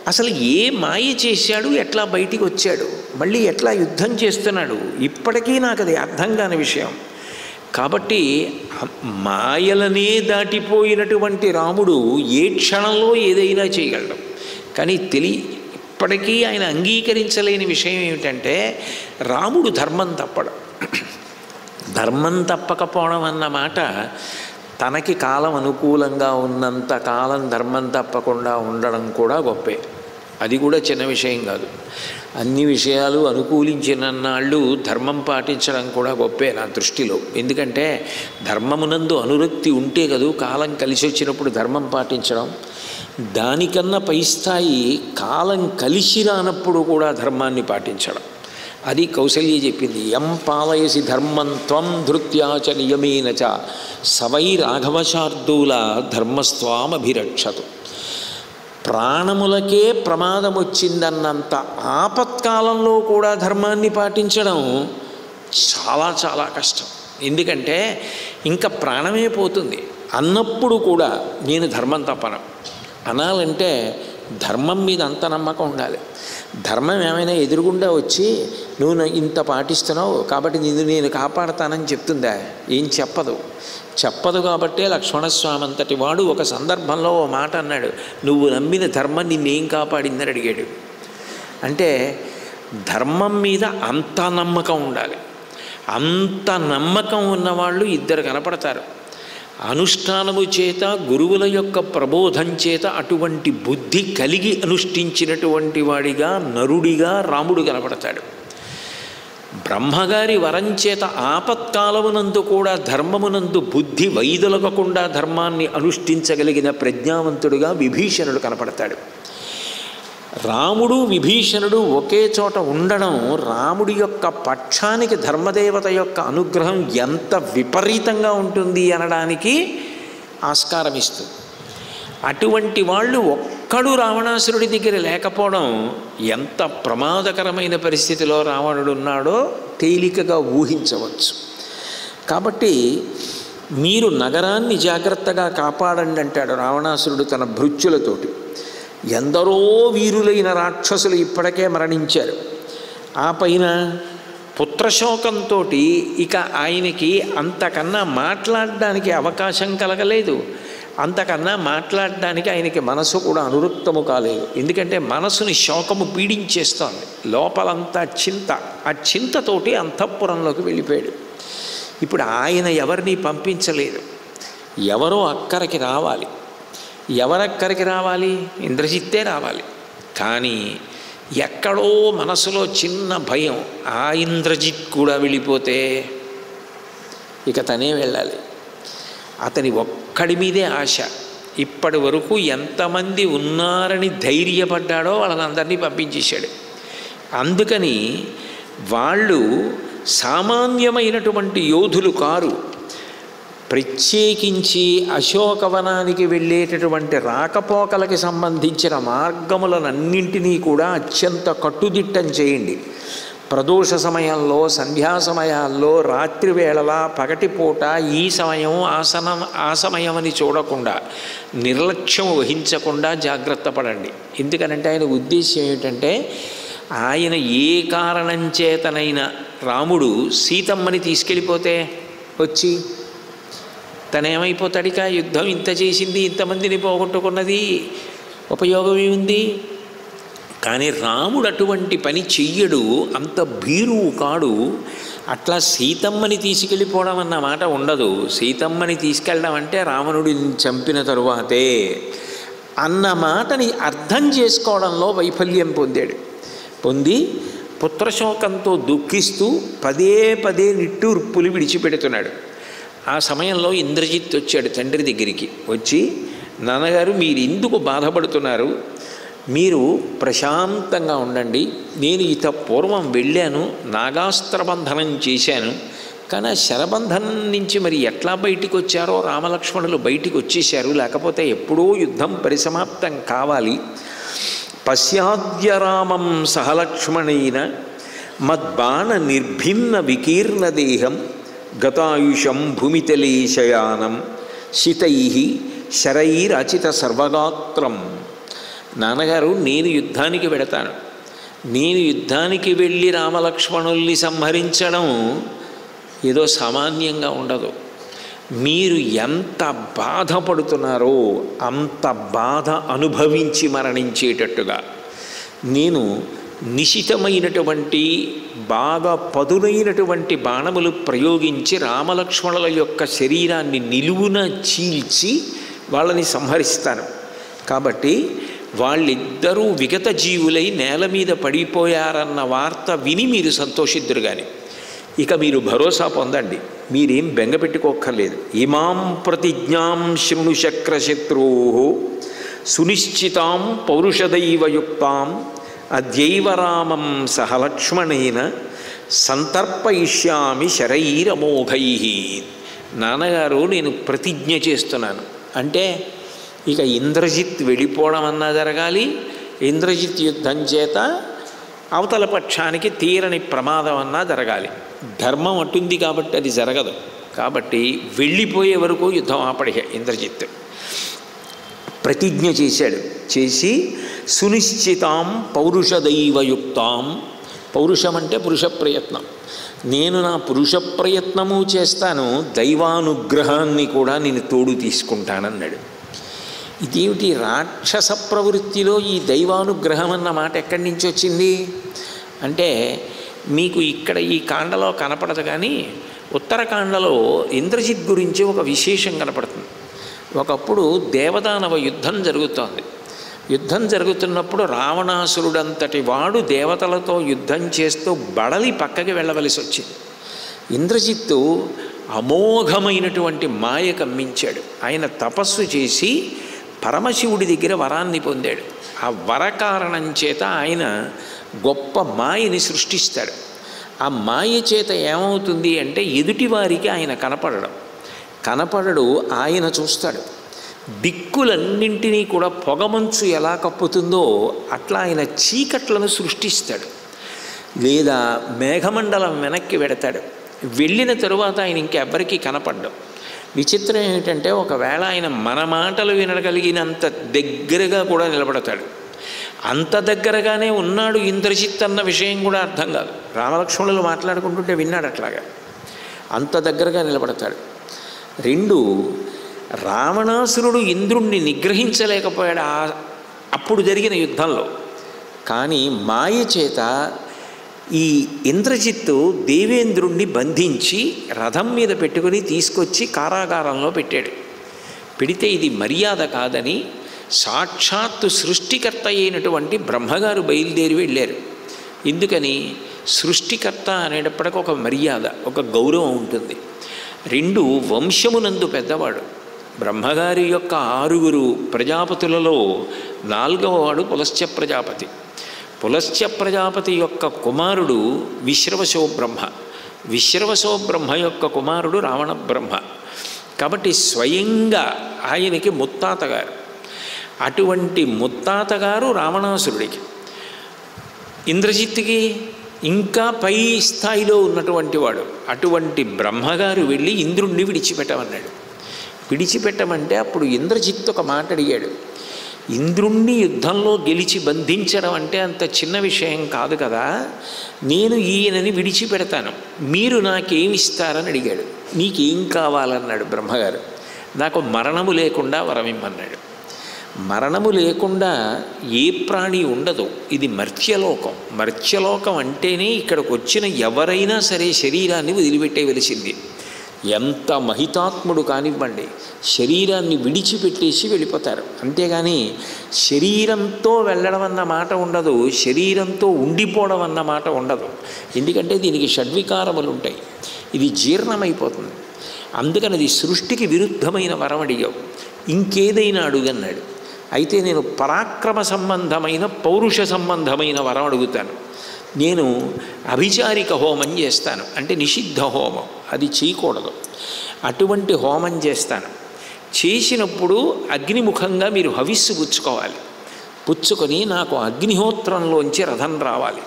అసలు ఏ మాయ చేశాడు? ఎట్లా బయటికి వచ్చాడు? మళ్ళీ ఎట్లా యుద్ధం చేస్తున్నాడు? ఇప్పటికీ నాకు అది అర్థం కాని విషయం. కాబట్టి మాయలనే దాటిపోయినటువంటి రాముడు ఏ క్షణంలో ఏదైనా చేయగలడు. కానీ ఇప్పటికీ ఆయన అంగీకరించలేని విషయం ఏమిటంటే, రాముడు ధర్మం తప్పడం. ధర్మం తప్పకపోవడం అన్న మాట, తనకి కాలం అనుకూలంగా ఉన్నంత కాలం ధర్మం తప్పకుండా ఉండడం కూడా గొప్పే. అది కూడా చిన్న విషయం కాదు. అన్ని విషయాలు అనుకూలించినన్నాళ్ళు ధర్మం పాటించడం కూడా గొప్పే నా దృష్టిలో. ఎందుకంటే ధర్మమునందు అనురక్తి ఉంటే కదూ కాలం కలిసి వచ్చినప్పుడు ధర్మం పాటించడం. దానికన్నా పై స్థాయి కాలం కలిసి రానప్పుడు కూడా ధర్మాన్ని పాటించడం. అది కౌసల్య చెప్పింది. యం పాలయసి ధర్మం త్వం ధృత్యాచ నియమేన చ సవై రాఘవశార్దూల ధర్మస్వామభిరక్షతు. ప్రాణములకే ప్రమాదం వచ్చిందన్నంత ఆపత్కాలంలో కూడా ధర్మాన్ని పాటించడం చాలా చాలా కష్టం. ఎందుకంటే ఇంకా ప్రాణమే పోతుంది అన్నప్పుడు కూడా నేను ధర్మం తప్పను అనాలంటే ధర్మం మీద అంత నమ్మకం ఉండాలి. ధర్మం ఏమైనా ఎదురుగుండా వచ్చి నువ్వు ఇంత పాటిస్తున్నావు కాబట్టి నేను కాపాడతానని చెప్తుందా? ఏం చెప్పదు. కాబట్టే లక్ష్మణస్వామి అంతటి వాడు ఒక సందర్భంలో ఓ మాట అన్నాడు, నువ్వు నమ్మిన ధర్మం నిన్నేం కాపాడిందని అడిగాడు. అంటే ధర్మం మీద అంత నమ్మకం ఉండాలి. అంత నమ్మకం ఉన్నవాళ్ళు ఇద్దరు కనపడతారు. అనుష్ఠానము చేత, గురువుల యొక్క ప్రబోధం చేత అటువంటి బుద్ధి కలిగి అనుష్ఠించినటువంటి వాడిగా, నరుడిగా రాముడు కనపడతాడు. బ్రహ్మగారి వరం చేత ఆపత్కాలమునందు కూడా ధర్మమునందు బుద్ధి వైదొలగకుండా ధర్మాన్ని అనుష్ఠించగలిగిన ప్రజ్ఞావంతుడుగా విభీషణుడు కనపడతాడు. రాముడు విభీషణుడు ఒకే చోట ఉండడం రాముడి యొక్క పక్షానికి ధర్మదేవత యొక్క అనుగ్రహం ఎంత విపరీతంగా ఉంటుంది అనడానికి ఆస్కారం ఇస్తుంది. అటువంటి వాళ్ళు ఒక్కడు రావణాసురుడి దగ్గర లేకపోవడం ఎంత ప్రమాదకరమైన పరిస్థితిలో రావణుడు ఉన్నాడో తేలికగా ఊహించవచ్చు. కాబట్టి మీరు నగరాన్ని జాగ్రత్తగా కాపాడండి అంటాడు రావణాసురుడు తన భృత్యులతోటి. ఎందరో వీరులైన రాక్షసులు ఇప్పటికే మరణించారు. ఆ పైన పుత్రశోకంతో ఇక ఆయనకి అంతకన్నా మాట్లాడడానికి అవకాశం కలగలేదు. అంతకన్నా మాట్లాడడానికి ఆయనకి మనసు కూడా అనురక్తము కాలేదు. ఎందుకంటే మనసుని శోకము పీడించేస్తోంది. లోపలంతా చింత, ఆ చింతతోటి అంతఃపురంలోకి వెళ్ళిపోయాడు. ఇప్పుడు ఆయన ఎవరిని పంపించలేదు. ఎవరో అక్కడికి రావాలి. ఎవరక్కడికి రావాలి? ఇంద్రజిత్తే రావాలి. కానీ ఎక్కడో మనసులో చిన్న భయం, ఆ ఇంద్రజిత్ కూడా వెళ్ళిపోతే ఇక తనే వెళ్ళాలి. అతని ఒక్కడి మీదే ఆశ. ఇప్పటి వరకు ఎంతమంది ఉన్నారని ధైర్యపడ్డాడో వాళ్ళనందరినీ పంపించేశాడు. అందుకని వాళ్ళు సామాన్యమైనటువంటి యోధులు కారు. ప్రత్యేకించి అశోకవనానికి వెళ్ళేటటువంటి రాకపోకలకి సంబంధించిన మార్గములనన్నింటినీ కూడా అత్యంత కట్టుదిట్టం చేయండి. ప్రదోష సమయంలో, సంధ్యా సమయాల్లో, రాత్రి వేళలా, పగటిపూట ఈ సమయం ఆ సమయం అని చూడకుండా, నిర్లక్ష్యం వహించకుండా జాగ్రత్త పడండి. ఎందుకనంటే ఆయన ఉద్దేశ్యం ఏమిటంటే, ఆయన ఏ కారణం చేతనైనా రాముడు సీతమ్మని తీసుకెళ్ళిపోతే వచ్చి తనేమైపోతాడిక? యుద్ధం ఇంత చేసింది, ఇంతమందిని పోగొట్టుకున్నది, ఉపయోగం ఏముంది? కానీ రాముడు అటువంటి పని చెయ్యడు, అంత భీరువు కాడు. అట్లా సీతమ్మని తీసుకెళ్ళిపోవడం అన్న మాట ఉండదు. సీతమ్మని తీసుకెళ్ళడం అంటే రావణుడిని చంపిన తరువాతే అన్న మాటని అర్థం చేసుకోవడంలో వైఫల్యం పొంది పుత్రశోకంతో దుఃఖిస్తూ పదే పదే నిట్టూర్పులు విడిచిపెడుతున్నాడు. ఆ సమయంలో ఇంద్రజిత్ వచ్చాడు తండ్రి దగ్గరికి. వచ్చి, నాన్నగారు మీరు ఎందుకు బాధపడుతున్నారు? మీరు ప్రశాంతంగా ఉండండి. నేను పూర్వం వెళ్ళాను, నాగాస్త్రబంధనం చేశాను. కానీ ఆ శరబంధనం నుంచి మరి ఎట్లా బయటికి వచ్చారో రామలక్ష్మణులు బయటికి వచ్చేశారు, లేకపోతే ఎప్పుడూ యుద్ధం పరిసమాప్తం కావాలి. పశ్యాద్య రామం సహలక్ష్మణైన మద్బాణ నిర్భిన్న వికీర్ణ దేహం గతాయుషం భూమితలేశయానం శితై శరైరచిత సర్వగాత్రం. నాన్నగారు, నేను యుద్ధానికి వెడతాను, నేను యుద్ధానికి వెళ్ళి రామలక్ష్మణుల్ని సంహరించడం ఏదో సామాన్యంగా ఉండదు. మీరు ఎంత బాధపడుతున్నారో అంత బాధ అనుభవించి మరణించేటట్టుగా నేను నిశితమైనటువంటి బాగా పదునైనటువంటి బాణములు ప్రయోగించి రామలక్ష్మణుల యొక్క శరీరాన్ని నిలువున చీల్చి వాళ్ళని సంహరిస్తాను. కాబట్టి వాళ్ళిద్దరూ విగత జీవులై నేల మీద పడిపోయారన్న వార్త విని మీరు సంతోషిద్దురు. కానీ ఇక మీరు భరోసా పొందండి, మీరేం బెంగపెట్టుకోక్కర్లేదు. ఇమాం ప్రతిజ్ఞాం శృణుశక్రశత్రో సునిశ్చితాం పౌరుషదైవయుక్తాం అద్యైవ రామం సహలక్ష్మణేన సంతర్పయిష్యామి శరైరమోఘై. నాన్నగారు, నేను ప్రతిజ్ఞ చేస్తున్నాను అంటే ఇక ఇంద్రజిత్ వెళ్ళిపోవడం అన్నా జరగాలి, ఇంద్రజిత్ యుద్ధం చేత అవతల పక్షానికి తీరని ప్రమాదం అన్నా జరగాలి. ధర్మం అటుంది కాబట్టి అది జరగదు. కాబట్టి వెళ్ళిపోయే వరకు యుద్ధం ఆపడే ఇంద్రజిత్ ప్రతిజ్ఞ చేశాడు. చేసి సునిశ్చితాం పౌరుషదైవయుక్తాం, పౌరుషం అంటే పురుష ప్రయత్నం, నేను నా పురుష ప్రయత్నము చేస్తాను, దైవానుగ్రహాన్ని కూడా నేను తోడు తీసుకుంటానన్నాడు. ఇదేమిటి రాక్షస ప్రవృత్తిలో ఈ దైవానుగ్రహం అన్న మాట ఎక్కడి నుంచి వచ్చింది అంటే మీకు ఇక్కడ ఈ కాండలో కనపడదు, కానీ ఉత్తరకాండలో ఇంద్రజిత్ గురించి ఒక విశేషం కనపడుతుంది. ఒకప్పుడు దేవదానవ యుద్ధం జరుగుతోంది. యుద్ధం జరుగుతున్నప్పుడు రావణాసురుడంతటి వాడు దేవతలతో యుద్ధం చేస్తూ బడలి పక్కకి వెళ్ళవలసి వచ్చింది. ఇంద్రజిత్తు అమోఘమైనటువంటి మాయ కమ్మించాడు. ఆయన తపస్సు చేసి పరమశివుడి దగ్గర వరాన్ని పొందాడు. ఆ వర కారణం చేత ఆయన గొప్ప మాయని సృష్టిస్తాడు. ఆ మాయ చేత ఏమవుతుంది అంటే ఎదుటివారికి ఆయన కనపడడు, ఆయన చూస్తాడు. దిక్కులన్నింటినీ కూడా పొగమంచు ఎలా కప్పుతుందో అట్లా ఆయన చీకట్లను సృష్టిస్తాడు. లేదా మేఘమండలం వెనక్కి వెడతాడు. వెళ్ళిన తరువాత ఆయన ఇంకెవ్వరికీ కనపడ్డం. విచిత్రం ఏమిటంటే ఒకవేళ ఆయన మన మాటలు వినగలిగినంత దగ్గరగా కూడా నిలబడతాడు. అంత దగ్గరగానే ఉన్నాడు ఇంద్రజిత్ అన్న విషయం కూడా అర్థం కాదు. రామలక్ష్మణులు మాట్లాడుకుంటుంటే విన్నాడు అట్లాగా. అంత దగ్గరగా నిలబడతాడు. రెండు, రావణాసురుడు ఇంద్రుణ్ణి నిగ్రహించలేకపోయాడు అప్పుడు జరిగిన యుద్ధంలో. కానీ మాయ చేత ఈ ఇంద్రజిత్తు దేవేంద్రుణ్ణి బంధించి రథం మీద పెట్టుకుని తీసుకొచ్చి కారాగారంలో పెట్టాడు. పెడితే ఇది మర్యాద కాదని సాక్షాత్తు సృష్టికర్త అయినటువంటి బ్రహ్మగారు బయలుదేరి వెళ్ళారు. ఎందుకని? సృష్టికర్త అనేటప్పటికీ ఒక మర్యాద, ఒక గౌరవం ఉంటుంది. రెండు, వంశమునందు పెద్దవాడు. బ్రహ్మగారి యొక్క 6 ప్రజాపతులలో 4వ వాడు పులస్త్య ప్రజాపతి. పులస్త్య ప్రజాపతి యొక్క కుమారుడు విశ్రవసో బ్రహ్మ. విశ్రవసో బ్రహ్మ యొక్క కుమారుడు రావణ బ్రహ్మ. కాబట్టి స్వయంగా ఆయనకి ముత్తాతగారు. అటువంటి ముత్తాతగారు రావణాసురుడికి. ఇంద్రజిత్తుకి ఇంకా పై స్థాయిలో ఉన్నటువంటి వాడు. అటువంటి బ్రహ్మగారు వెళ్ళి ఇంద్రుణ్ణి విడిచిపెట్టమన్నాడు. విడిచిపెట్టమంటే అప్పుడు ఇంద్రజిత్తు ఒక మాట అడిగాడు. ఇంద్రుణ్ణి యుద్ధంలో గెలిచి బంధించడం అంటే అంత చిన్న విషయం కాదు కదా, నేను ఈయనని విడిచిపెడతాను, మీరు నాకేమిస్తారని అడిగాడు. నీకేం కావాలన్నాడు బ్రహ్మగారు. నాకు మరణము లేకుండా వరమిమ్మన్నాడు. మరణము లేకుండా ఏ ప్రాణి ఉండదు. ఇది మర్త్యలోకం. మర్త్యలోకం అంటేనే ఇక్కడికి వచ్చిన ఎవరైనా సరే శరీరాన్ని వదిలిపెట్టేవలసింది. ఎంత మహితాత్ముడు కానివ్వండి, శరీరాన్ని విడిచిపెట్టేసి వెళ్ళిపోతారు. అంతేగాని శరీరంతో వెళ్ళడం అన్న మాట ఉండదు, శరీరంతో ఉండిపోవడం అన్న మాట ఉండదు. ఎందుకంటే దీనికి షడ్వికారములు ఉంటాయి, ఇది జీర్ణమైపోతుంది. అందుకని అది సృష్టికి విరుద్ధమైన వరం అడిగావు, ఇంకేదైనా అడుగన్నాడు. అయితే నేను పరాక్రమ సంబంధమైన పౌరుష సంబంధమైన వరం అడుగుతాను. నేను అభిచారిక హోమం చేస్తాను, అంటే నిషిద్ధ హోమం, అది చేయకూడదు. అటువంటి హోమం చేస్తాను. చేసినప్పుడు అగ్నిముఖంగా మీరు హవిస్సు పుచ్చుకోవాలి. పుచ్చుకొని నాకు అగ్నిహోత్రంలోంచి రథం రావాలి.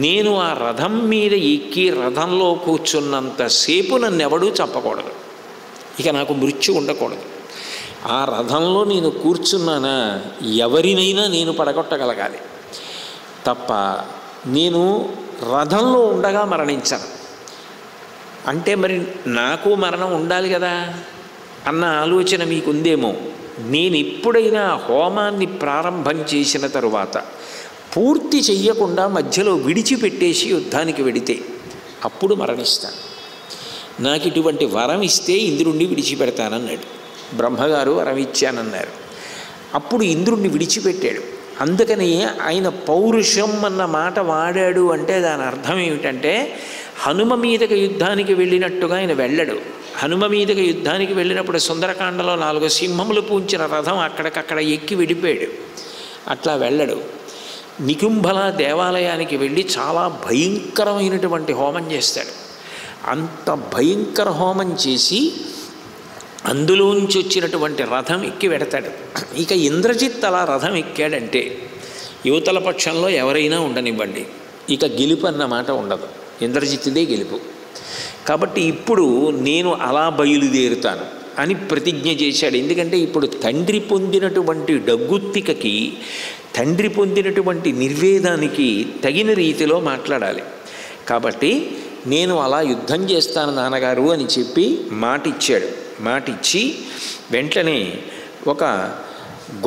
నేను ఆ రథం మీద ఎక్కి రథంలో కూర్చున్నంతసేపు నన్ను ఎవడూ చంపకూడదు. ఇక నాకు మృత్యు ఉండకూడదు. ఆ రథంలో నేను కూర్చున్నానా ఎవరినైనా నేను పడగొట్టగలగాలి తప్ప నేను రథంలో ఉండగా మరణించను. అంటే మరి నాకు మరణం ఉండాలి కదా అన్న ఆలోచన మీకుందేమో. నేను ఎప్పుడైనా హోమాన్ని ప్రారంభం చేసిన తరువాత పూర్తి చెయ్యకుండా మధ్యలో విడిచిపెట్టేసి యుద్ధానికి వెడితే అప్పుడు మరణిస్తాను. నాకు ఇటువంటి వరం ఇస్తే ఇంద్రుణ్ణి విడిచిపెడతానన్నాడు. బ్రహ్మగారు వరం ఇచ్చానన్నారు. అప్పుడు ఇంద్రుణ్ణి విడిచిపెట్టాడు. అందుకని ఆయన పౌరుషం అన్న మాట వాడాడు. అంటే దాని అర్థం ఏమిటంటే హనుమ మీదకి యుద్ధానికి వెళ్ళినట్టుగా ఆయన వెళ్ళడు. హనుమ మీదకి యుద్ధానికి వెళ్ళినప్పుడు సుందరకాండలో 4 సింహములు పూంచిన రథం అక్కడికక్కడ ఎక్కి వెళ్ళిపోయాడు. అట్లా వెళ్ళడు. నికుంభల దేవాలయానికి వెళ్ళి చాలా భయంకరమైనటువంటి హోమం చేస్తాడు. అంత భయంకర హోమం చేసి అందులోంచి వచ్చినటువంటి రథం ఎక్కి వెడతాడు. ఇక ఇంద్రజిత్ అలా రథం ఎక్కాడంటే యువతల పక్షంలో ఎవరైనా ఉండనివ్వండి, ఇక గెలుపు అన్నమాట ఉండదు. ఇంద్రజిత్తుదే గెలుపు. కాబట్టి ఇప్పుడు నేను అలా బయలుదేరుతాను అని ప్రతిజ్ఞ చేశాడు. ఎందుకంటే ఇప్పుడు తండ్రి పొందినటువంటి డగ్గుత్తికకి, తండ్రి పొందినటువంటి నిర్వేదానికి తగిన రీతిలో మాట్లాడాలి. కాబట్టి నేను అలా యుద్ధం చేస్తాను నాన్నగారు అని చెప్పి మాటిచ్చాడు. మాటిచ్చి వెంటనే ఒక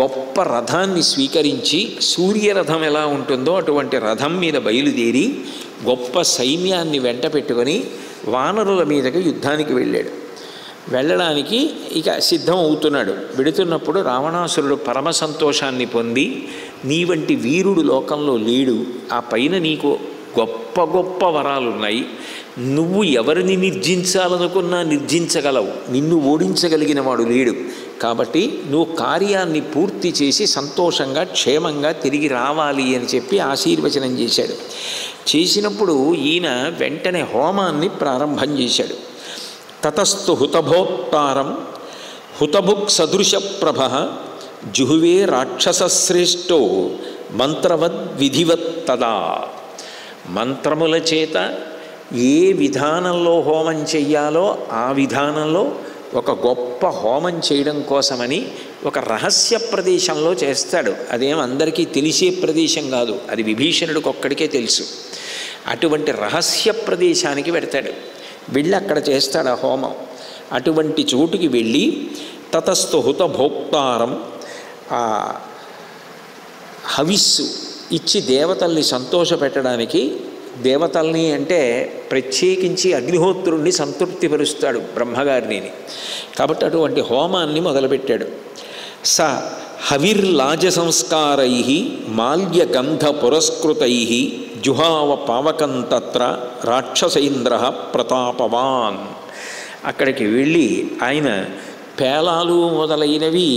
గొప్ప రథాన్ని స్వీకరించి, సూర్యరథం ఎలా ఉంటుందో అటువంటి రథం మీద బయలుదేరి గొప్ప సైన్యాన్ని వెంట పెట్టుకొని వానరుల మీదకి యుద్ధానికి వెళ్ళాడు. వెళ్ళడానికి ఇక సిద్ధం అవుతున్నాడు. వెడుతున్నప్పుడు రావణాసురుడు పరమ సంతోషాన్ని పొంది, నీ వంటి వీరుడు లోకంలో లేడు, ఆ పైన నీకు గొప్ప గొప్ప వరాలున్నాయి, నువ్వు ఎవరిని నిర్జించాలనుకున్నా నిర్జించగలవు, నిన్ను ఓడించగలిగిన వాడు లేడు, కాబట్టి నువ్వు కార్యాన్ని పూర్తి చేసి సంతోషంగా క్షేమంగా తిరిగి రావాలి అని చెప్పి ఆశీర్వచనం చేశాడు. చేసినప్పుడు ఈయన వెంటనే హోమాన్ని ప్రారంభం చేశాడు. తతస్థు హుతభోక్తారం హుతభుక్ సదృశ ప్రభ జుహువే రాక్షసశ్రేష్టో మంత్రవద్ విధివత్ తదా. మంత్రముల చేత ఏ విధానంలో హోమం చెయ్యాలో ఆ విధానంలో ఒక గొప్ప హోమం చేయడం కోసమని ఒక రహస్య ప్రదేశంలో చేస్తాడు. అదేం అందరికీ తెలిసే ప్రదేశం కాదు, అది విభీషణుడికి ఒక్కడికే తెలుసు. అటువంటి రహస్య ప్రదేశానికి వెడతాడు. వెళ్ళి అక్కడ చేస్తాడు ఆ హోమం. అటువంటి చోటుకి వెళ్ళి తతస్థు హుత భోక్తారం ఆ హవిస్సు ఇచ్చి దేవతల్ని సంతోషపెట్టడానికి, దేవతల్ని అంటే ప్రత్యేకించి అగ్నిహోత్రుణ్ణి సంతృప్తిపరుస్తాడు బ్రహ్మగారిని. కాబట్టి అటువంటి హోమాన్ని మొదలుపెట్టాడు. స హవిర్లాజ సంస్కారై మాల్యగంధ పురస్కృతై జుహావ పావకం తత్ర రాక్షసేంద్ర ప్రతాపవాన్. అక్కడికి వెళ్ళి ఆయన పేలాలు మొదలైనవి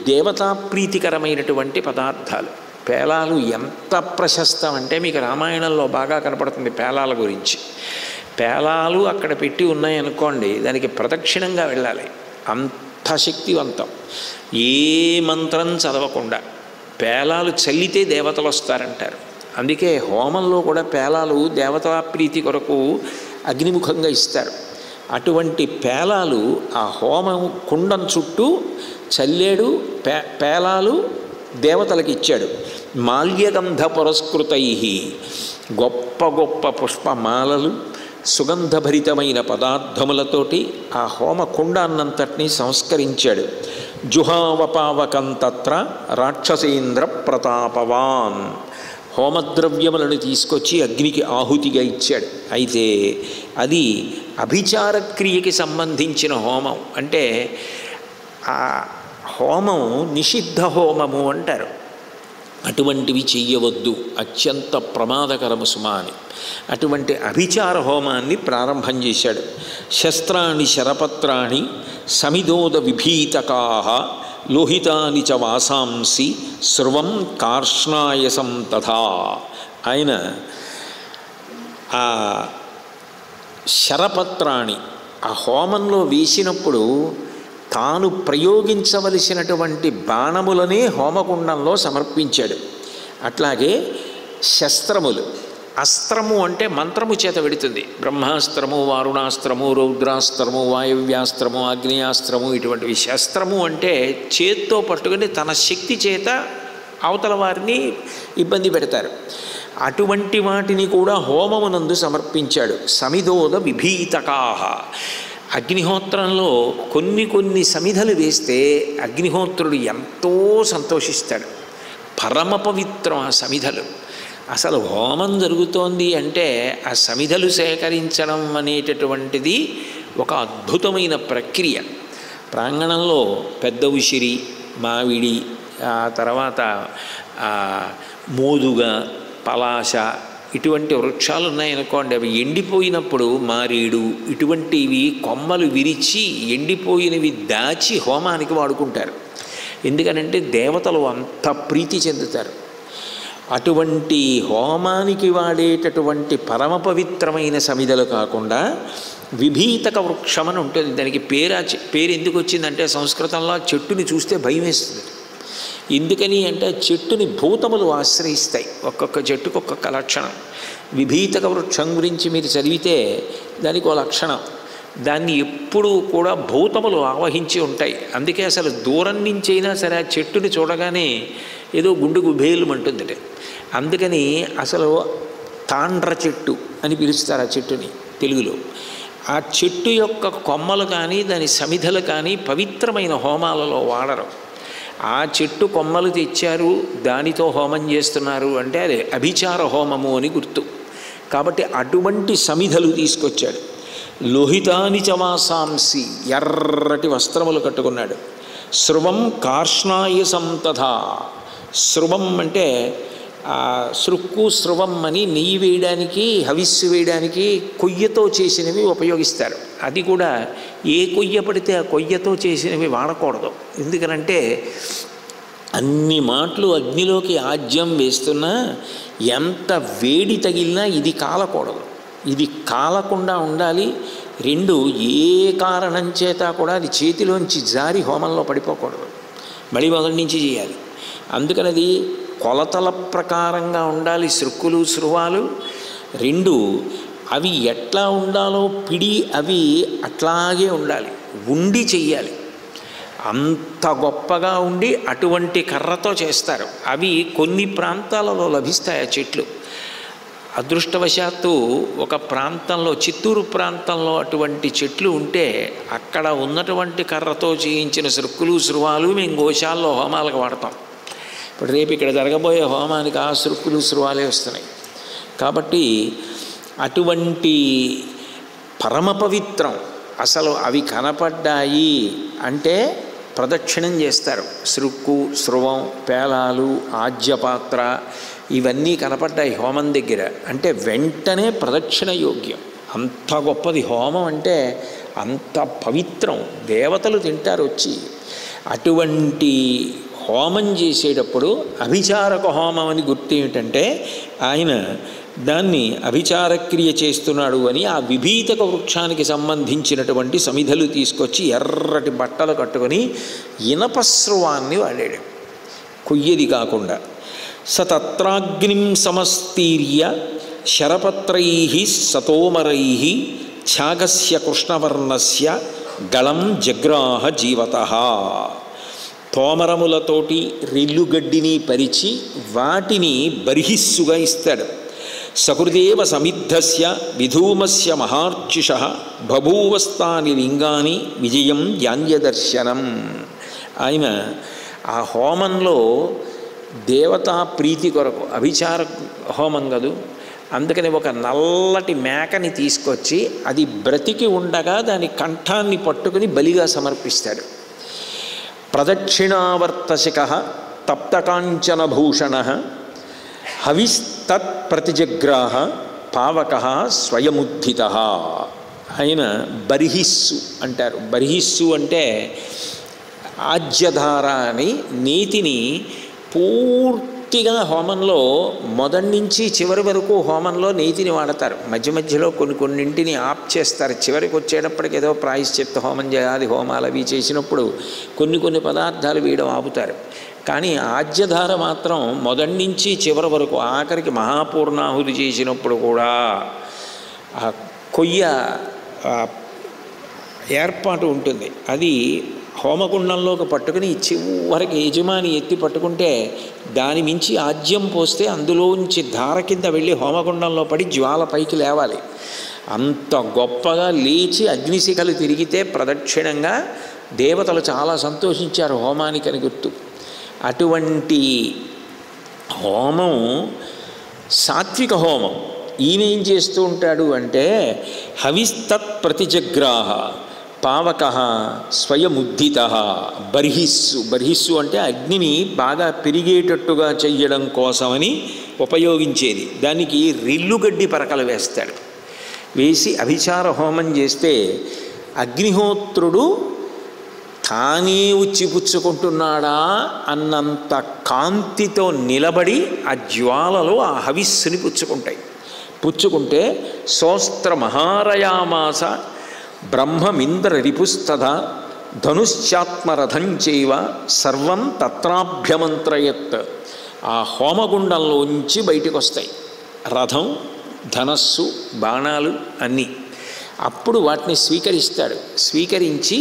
దేవతా ప్రీతికరమైనటువంటి పదార్థాలు. పేలాలు ఎంత ప్రశస్తం అంటే మీకు రామాయణంలో బాగా కనపడుతుంది పేలాల గురించి. పేలాలు అక్కడ పెట్టి ఉన్నాయనుకోండి, దానికి ప్రదక్షిణంగా వెళ్ళాలి, అంత శక్తివంతం. ఏ మంత్రం చదవకుండా పేలాలు చల్లితే దేవతలు వస్తారంటారు. అందుకే హోమంలో కూడా పేలాలు దేవతా ప్రీతి కొరకు అగ్నిముఖంగా ఇస్తారు. అటువంటి పేలాలు ఆ హోమం కుండం చుట్టూ చల్లేడు. పేలాలు దేవతలకు ఇచ్చాడు. మాల్యగంధ పురస్కృతై గొప్ప గొప్ప పుష్పమాలలు సుగంధభరితమైన పదార్థములతోటి ఆ హోమకుండాన్నంతటినీ సంస్కరించాడు. జుహావపావకం తత్ర రాక్షసేంద్ర ప్రతాపవాన్. హోమద్రవ్యములను తీసుకొచ్చి అగ్నికి ఆహుతిగా ఇచ్చాడు. అయితే అది అభిచార క్రియకి సంబంధించిన హోమం. అంటే ఆ హోమం నిషిద్ధ హోమము అంటారు. అటువంటివి చెయ్యవద్దు, అత్యంత ప్రమాదకరము సుమా అని. అటువంటి అభిచార హోమాన్ని ప్రారంభం చేశాడు. శస్త్రాణి శరపత్రాణి సమిదోద విభీతకాః లోహితాని చ వాసాంసి స్రువం కార్ష్ణాయసం తథా. ఆయన ఆ శరపత్రాన్ని ఆ హోమంలో వేసినప్పుడు తాను ప్రయోగించవలసినటువంటి బాణములనే హోమకుండంలో సమర్పించాడు. అట్లాగే శస్త్రములు, అస్త్రము అంటే మంత్రము చేత వెడుతుంది. బ్రహ్మాస్త్రము, వారుణాస్త్రము, రౌద్రాస్త్రము, వాయవ్యాస్త్రము, ఆగ్నేయాస్త్రము, ఇటువంటివి. శస్త్రము అంటే చేత్తో పట్టుకుని తన శక్తి చేత అవతల వారిని ఇబ్బంది పెడతారు. అటువంటి వాటిని కూడా హోమమునందు సమర్పించాడు. సమిధోద విభీతకాహ, అగ్నిహోత్రంలో కొన్ని సమిధలు వేస్తే అగ్నిహోత్రుడు ఎంతో సంతోషిస్తాడు. పరమ పవిత్రం ఆ సమిధలు. అసలు హోమం జరుగుతోంది అంటే ఆ సమిధలు సేకరించడం అనేటటువంటిది ఒక అద్భుతమైన ప్రక్రియ. ప్రాంగణంలో పెద్ద ఉసిరి, మామిడి, ఆ తర్వాత మోదుగ, పలాస ఇటువంటి వృక్షాలు ఉన్నాయనుకోండి, అవి ఎండిపోయినప్పుడు మారేడు ఇటువంటివి కొమ్మలు విరిచి ఎండిపోయినవి దాచి హోమానికి వాడుకుంటారు. ఎందుకనంటే దేవతలు అంత ప్రీతి చెందుతారు. అటువంటి హోమానికి వాడేటటువంటి పరమ పవిత్రమైన సమిధలు కాకుండా విభీతక వృక్షం అని ఉంటుంది. దానికి పేరు ఎందుకు వచ్చిందంటే సంస్కృతంలో చెట్టుని చూస్తే భయం వేస్తుంది. ఎందుకని అంటే చెట్టుని భూతములు ఆశ్రయిస్తాయి. ఒక్కొక్క చెట్టుకు ఒక్కొక్క లక్షణం. విభీతక వృక్షం గురించి మీరు చదివితే దానికి ఒక లక్షణం, దాన్ని ఎప్పుడూ కూడా భూతములు ఆవహించి ఉంటాయి. అందుకే అసలు దూరం నుంచైనా సరే ఆ చెట్టుని చూడగానే ఏదో గుండె గుబేలుమంటుంది. అందుకని అసలు తాండ్ర చెట్టు అని పిలుస్తారు ఆ చెట్టుని తెలుగులో. ఆ చెట్టు యొక్క కొమ్మలు కానీ దాని సమిధలు కానీ పవిత్రమైన హోమాలలో వాడరు. ఆ చెట్టు కొమ్మలు తెచ్చారు, దానితో హోమం చేస్తున్నారు అంటే అదే అభిచార హోమము అని గుర్తు. కాబట్టి అటువంటి సమిధలు తీసుకొచ్చాడు. లోహితాని చవాసాంసి, ఎర్రటి వస్త్రములు కట్టుకున్నాడు. శృవం కార్ష్ణాయసం తథా, శృవం అంటే శృక్కు శృవం అని నెయ్యి వేయడానికి, హవిస్సు వేయడానికి కొయ్యతో చేసినవి ఉపయోగిస్తారు. అది కూడా ఏ కొయ్య పడితే ఆ కొయ్యతో చేసినవి వాడకూడదు. ఎందుకనంటే అన్ని మాటలు అగ్నిలోకి ఆజ్యం వేస్తున్నా ఎంత వేడి తగిలినా ఇది కాలకూడదు. ఇది కాలకుండా ఉండాలి. రెండు, ఏ కారణం చేత కూడా అది చేతిలోంచి జారి హోమంలో పడిపోకూడదు. మళ్ళీ మొదటి నుంచి చేయాలి. అందుకని అది కొలతల ప్రకారంగా ఉండాలి శృక్కులు శృవాలు. రెండు, అవి ఎట్లా ఉండాలో పిడి అవి అట్లాగే ఉండాలి, ఉండి చెయ్యాలి. అంత గొప్పగా ఉండి అటువంటి కర్రతో చేస్తారు. అవి కొన్ని ప్రాంతాలలో లభిస్తాయి ఆ చెట్లు. అదృష్టవశాత్తు ఒక ప్రాంతంలో, చిత్తూరు ప్రాంతంలో అటువంటి చెట్లు ఉంటే అక్కడ ఉన్నటువంటి కర్రతో చేయించిన శృక్కులు శృవాలు మేము గోశాల్లో హోమాలకు వాడతాం. ఇప్పుడు రేపు ఇక్కడ జరగబోయే హోమానికి ఆ శృక్కులు శృవాలే వస్తున్నాయి. కాబట్టి అటువంటి పరమ పవిత్రం. అసలు అవి కనపడ్డాయి అంటే ప్రదక్షిణం చేస్తారు. శృక్కు శృవం, పేలాలు, ఆజ్యపాత్ర ఇవన్నీ కనపడ్డాయి హోమం దగ్గర అంటే వెంటనే ప్రదక్షిణ యోగ్యం. అంత గొప్పది హోమం అంటే, అంత పవిత్రం. దేవతలు తింటారు వచ్చి. అటువంటి హోమం చేసేటప్పుడు అభిచారక హోమం అని గుర్తు ఏమిటంటే ఆయన దాన్ని అభిచారక్రియ చేస్తున్నాడు అని ఆ విభీతక వృక్షానికి సంబంధించినటువంటి సమిధలు తీసుకొచ్చి ఎర్రటి బట్టలు కట్టుకొని ఇనపస్రువాన్ని వాడాడు, కొయ్యది కాకుండా. సతత్రాగ్నిం సమస్తీర్య శరపత్రై సతోమరై ఛాగస్య కృష్ణవర్ణస్య గళం జగ్రాహ జీవతః. తోమరములతోటి రెల్లుగడ్డిని పరిచి వాటిని బర్హిస్సుగా ఇస్తాడు. సహృదేవ సమిద్ధస్య విధూమస్య మహార్చిష బభూవస్తాని లింగాని విజయం యాన్యదర్శనం. ఆయన ఆ హోమంలో దేవతా ప్రీతి కొరకు, అభిచార హోమం కదూ, అందుకని ఒక నల్లటి మేకని తీసుకొచ్చి అది బ్రతికి ఉండగా దాని కంఠాన్ని పట్టుకుని బలిగా సమర్పిస్తాడు. ప్రదక్షిణావర్తశిక తప్తకాంచనభూషణ హవిస్తత్ ప్రతిజగ్రాహ పావక స్వయముద్ధిత. ఆయన బర్హిస్సు అంటారు. బర్హిస్సు అంటే ఆజ్యధార అని నేతిని పూర్తి పూర్తిగా హోమంలో మొదటి నుంచి చివరి వరకు హోమంలో నీతిని వాడతారు. మధ్య మధ్యలో కొన్నింటిని ఆప్ చేస్తారు. చివరికి వచ్చేటప్పటికి ఏదో ప్రాయశ్చిత్త హోమం చేయాలి, హోమాలు అవి చేసినప్పుడు కొన్ని పదార్థాలు వీయడం ఆపుతారు. కానీ ఆజ్యధార మాత్రం మొదటి నుంచి చివరి వరకు, ఆఖరికి మహాపూర్ణాహుతి చేసినప్పుడు కూడా కొయ్య ఏర్పాటు ఉంటుంది. అది హోమకుండంలోకి పట్టుకుని చివరికి యజమాని ఎత్తి పట్టుకుంటే దాని మించి ఆజ్యం పోస్తే అందులోంచి ధార కింద వెళ్ళి హోమకుండంలో పడి జ్వాల పైకి లేవాలి. అంత గొప్పగా లేచి అగ్నిశిఖలు తిరిగితే ప్రదక్షిణంగా దేవతలు చాలా సంతోషించారు హోమానికని గుర్తు. అటువంటి హోమం సాత్విక హోమం. ఈయన ఏం చేస్తూ ఉంటాడు అంటే హవిస్తత్ ప్రతిజగ్రాహ పావక స్వయముద్దిత బర్హిస్సు అంటే అగ్నిని బాగా పెరిగేటట్టుగా చెయ్యడం కోసమని ఉపయోగించేది. దానికి రిల్లుగడ్డి పరకలు వేస్తాడు. వేసి అభిచార హోమం చేస్తే అగ్నిహోత్రుడు తానే ఉచ్చిపుచ్చుకుంటున్నాడా అన్నంత కాంతితో నిలబడి ఆ జ్వాలలో ఆ హవిస్సుని పుచ్చుకుంటే సోస్త్ర మహారయామాస బ్రహ్మమింద్ర రిపుస్తథ ధనుశ్చాత్మరథం చైవ సర్వం తత్రాభ్యమంత్రయత్. ఆ హోమగుండంలోంచి బయటికి వస్తాయి రథం, ధనస్సు, బాణాలు అన్నీ. అప్పుడు వాటిని స్వీకరిస్తాడు. స్వీకరించి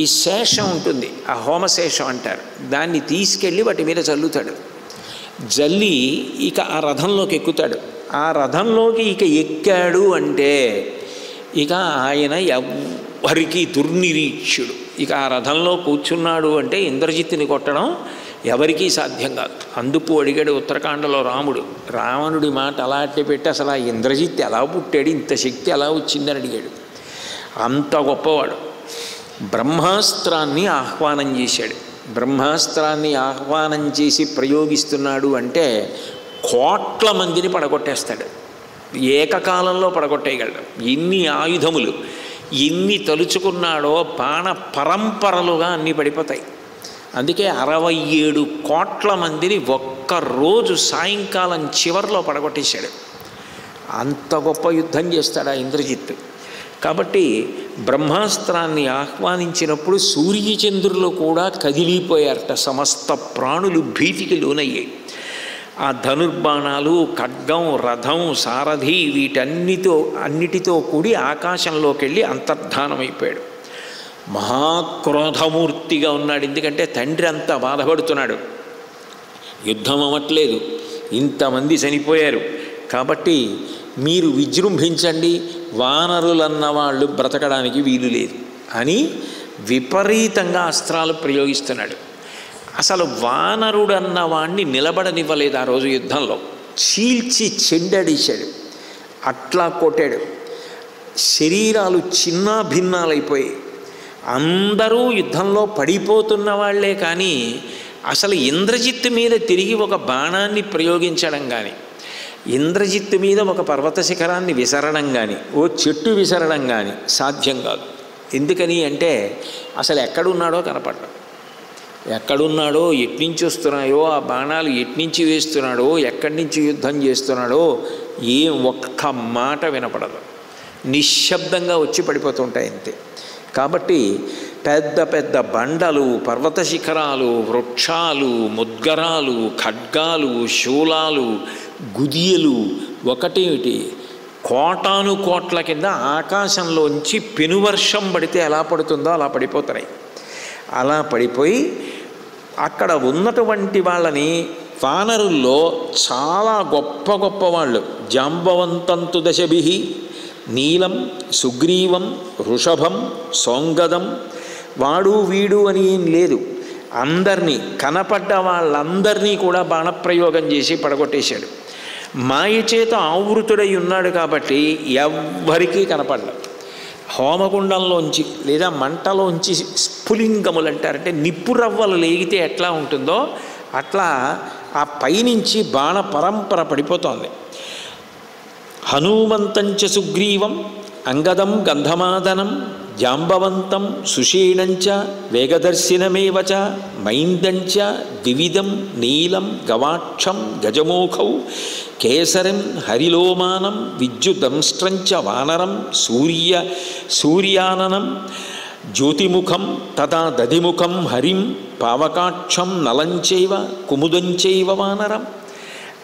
ఈ శేషం ఉంటుంది, ఆ హోమశేషం అంటారు, దాన్ని తీసుకెళ్ళి వాటి మీద చల్లుతాడు. జల్లి ఇక ఆ రథంలోకి ఎక్కుతాడు. ఆ రథంలోకి ఇక ఎక్కాడు అంటే ఇక ఆయన ఎవ్వరికీ దుర్నిరీక్షుడు. ఇక ఆ రథంలో కూర్చున్నాడు అంటే ఇంద్రజిత్తుని కొట్టడం ఎవరికీ సాధ్యం కాదు. అందుకు అడిగాడు ఉత్తరకాండలో రాముడు. రావణుడి మాట అలా అట్టి పెట్టి అసలు ఆ ఇంద్రజిత్ ఎలా పుట్టాడు, ఇంత శక్తి ఎలా వచ్చిందని అడిగాడు. అంత గొప్పవాడు. బ్రహ్మాస్త్రాన్ని ఆహ్వానం చేశాడు. బ్రహ్మాస్త్రాన్ని ఆహ్వానం చేసి ప్రయోగిస్తున్నాడు అంటే కోట్ల మందిని పడగొట్టేస్తాడు. ఏకకాలంలో పడగొట్టేయగలడు. ఎన్ని ఆయుధములు ఎన్ని తలుచుకున్నాడో బాణ పరంపరలుగా అన్నీ పడిపోతాయి. అందుకే 67 కోట్ల మందిని ఒక్కరోజు సాయంకాలం చివరిలో పడగొట్టేశాడు. అంత గొప్ప యుద్ధం చేస్తాడు ఆ ఇంద్రజిత్తు. కాబట్టి బ్రహ్మాస్త్రాన్ని ఆహ్వానించినప్పుడు సూర్యచంద్రులు కూడా కదిలిపోయారట. సమస్త ప్రాణులు భీతికి లోనయ్యాయి. ఆ ధనుర్బాణాలు, ఖడ్గం, రథం, సారథి అన్నిటితో కూడి ఆకాశంలోకి వెళ్ళి అంతర్ధానమైపోయాడు. మహాక్రోధమూర్తిగా ఉన్నాడు. ఎందుకంటే తండ్రి అంతా బాధపడుతున్నాడు. యుద్ధం అవ్వట్లేదు, ఇంతమంది చనిపోయారు, కాబట్టి మీరు విజృంభించండి, వానరులన్న వాళ్ళు బ్రతకడానికి వీలు లేదు అని విపరీతంగా అస్త్రాలు ప్రయోగిస్తున్నాడు. అసలు వానరుడన్న వాణ్ణి నిలబడనివ్వలేదు ఆ రోజు యుద్ధంలో. చీల్చి చెండడిశాడు, అట్లా కొట్టాడు. శరీరాలు చిన్న భిన్నాలైపోయాయి. అందరూ యుద్ధంలో పడిపోతున్న వాళ్లే. కానీ అసలు ఇంద్రజిత్తు మీద తిరిగి ఒక బాణాన్ని ప్రయోగించడం కానీ, ఇంద్రజిత్తు మీద ఒక పర్వత శిఖరాన్ని విసరడం కానీ, ఓ చెట్టు విసరడం కానీ సాధ్యం కాదు. ఎందుకని అంటే అసలు ఎక్కడున్నాడో కనపడ్డా, ఎక్కడున్నాడో, ఎట్నుంచి వస్తున్నాయో ఆ బాణాలు, ఎట్నుంచి వేస్తున్నాడో, ఎక్కడి నుంచి యుద్ధం చేస్తున్నాడో ఒక్క మాట వినపడదు. నిశ్శబ్దంగా వచ్చి పడిపోతుంటాయి అంతే. కాబట్టి పెద్ద పెద్ద బండలు, పర్వత శిఖరాలు, వృక్షాలు, ముద్గరాలు, ఖడ్గాలు, శూలాలు, గుదియలు ఒకటేమిటి కోటాను కోట్ల కింద ఆకాశంలోంచి పెనువర్షం పడితే ఎలా పడుతుందో అలా పడిపోతున్నాయి. అలా పడిపోయి అక్కడ ఉన్నటువంటి వాళ్ళని, వానరుల్లో చాలా గొప్ప గొప్ప వాళ్ళు, జాంబవంతంతు దశభిహి నీలం సుగ్రీవం వృషభం సోంగదం, వాడు వీడు అని ఏం లేదు, అందరినీ కనపడ్డ వాళ్ళందరినీ కూడా బాణప్రయోగం చేసి పడగొట్టేశాడు. మాయ చేత ఆవృతుడై ఉన్నాడు కాబట్టి ఎవ్వరికీ కనపడలేదు. హోమగుండంలోంచి లేదా మంటలోంచి స్ఫులింగములు అంటారంటే నిప్పు రవ్వలు లేగితే ఎట్లా ఉంటుందో అట్లా ఆ పైనుంచి బాణ పరంపర పడిపోతోంది. హనుమంతంచ సుగ్రీవం అంగదం గంధమాదనం జాంబవంతం సుషీణంచ వేగదర్శినమేవ చ మైందంచ ద్వివిధం నీలం గవాక్షం గజమోఖౌ కేసరం హరిలోమానం విద్యుదంష్ట్రంచ వానరం సూర్యాననం జ్యోతిముఖం తదా దధిముఖం హరిం పావకాక్షం నలంచైవ కుముదంచైవ వానరం.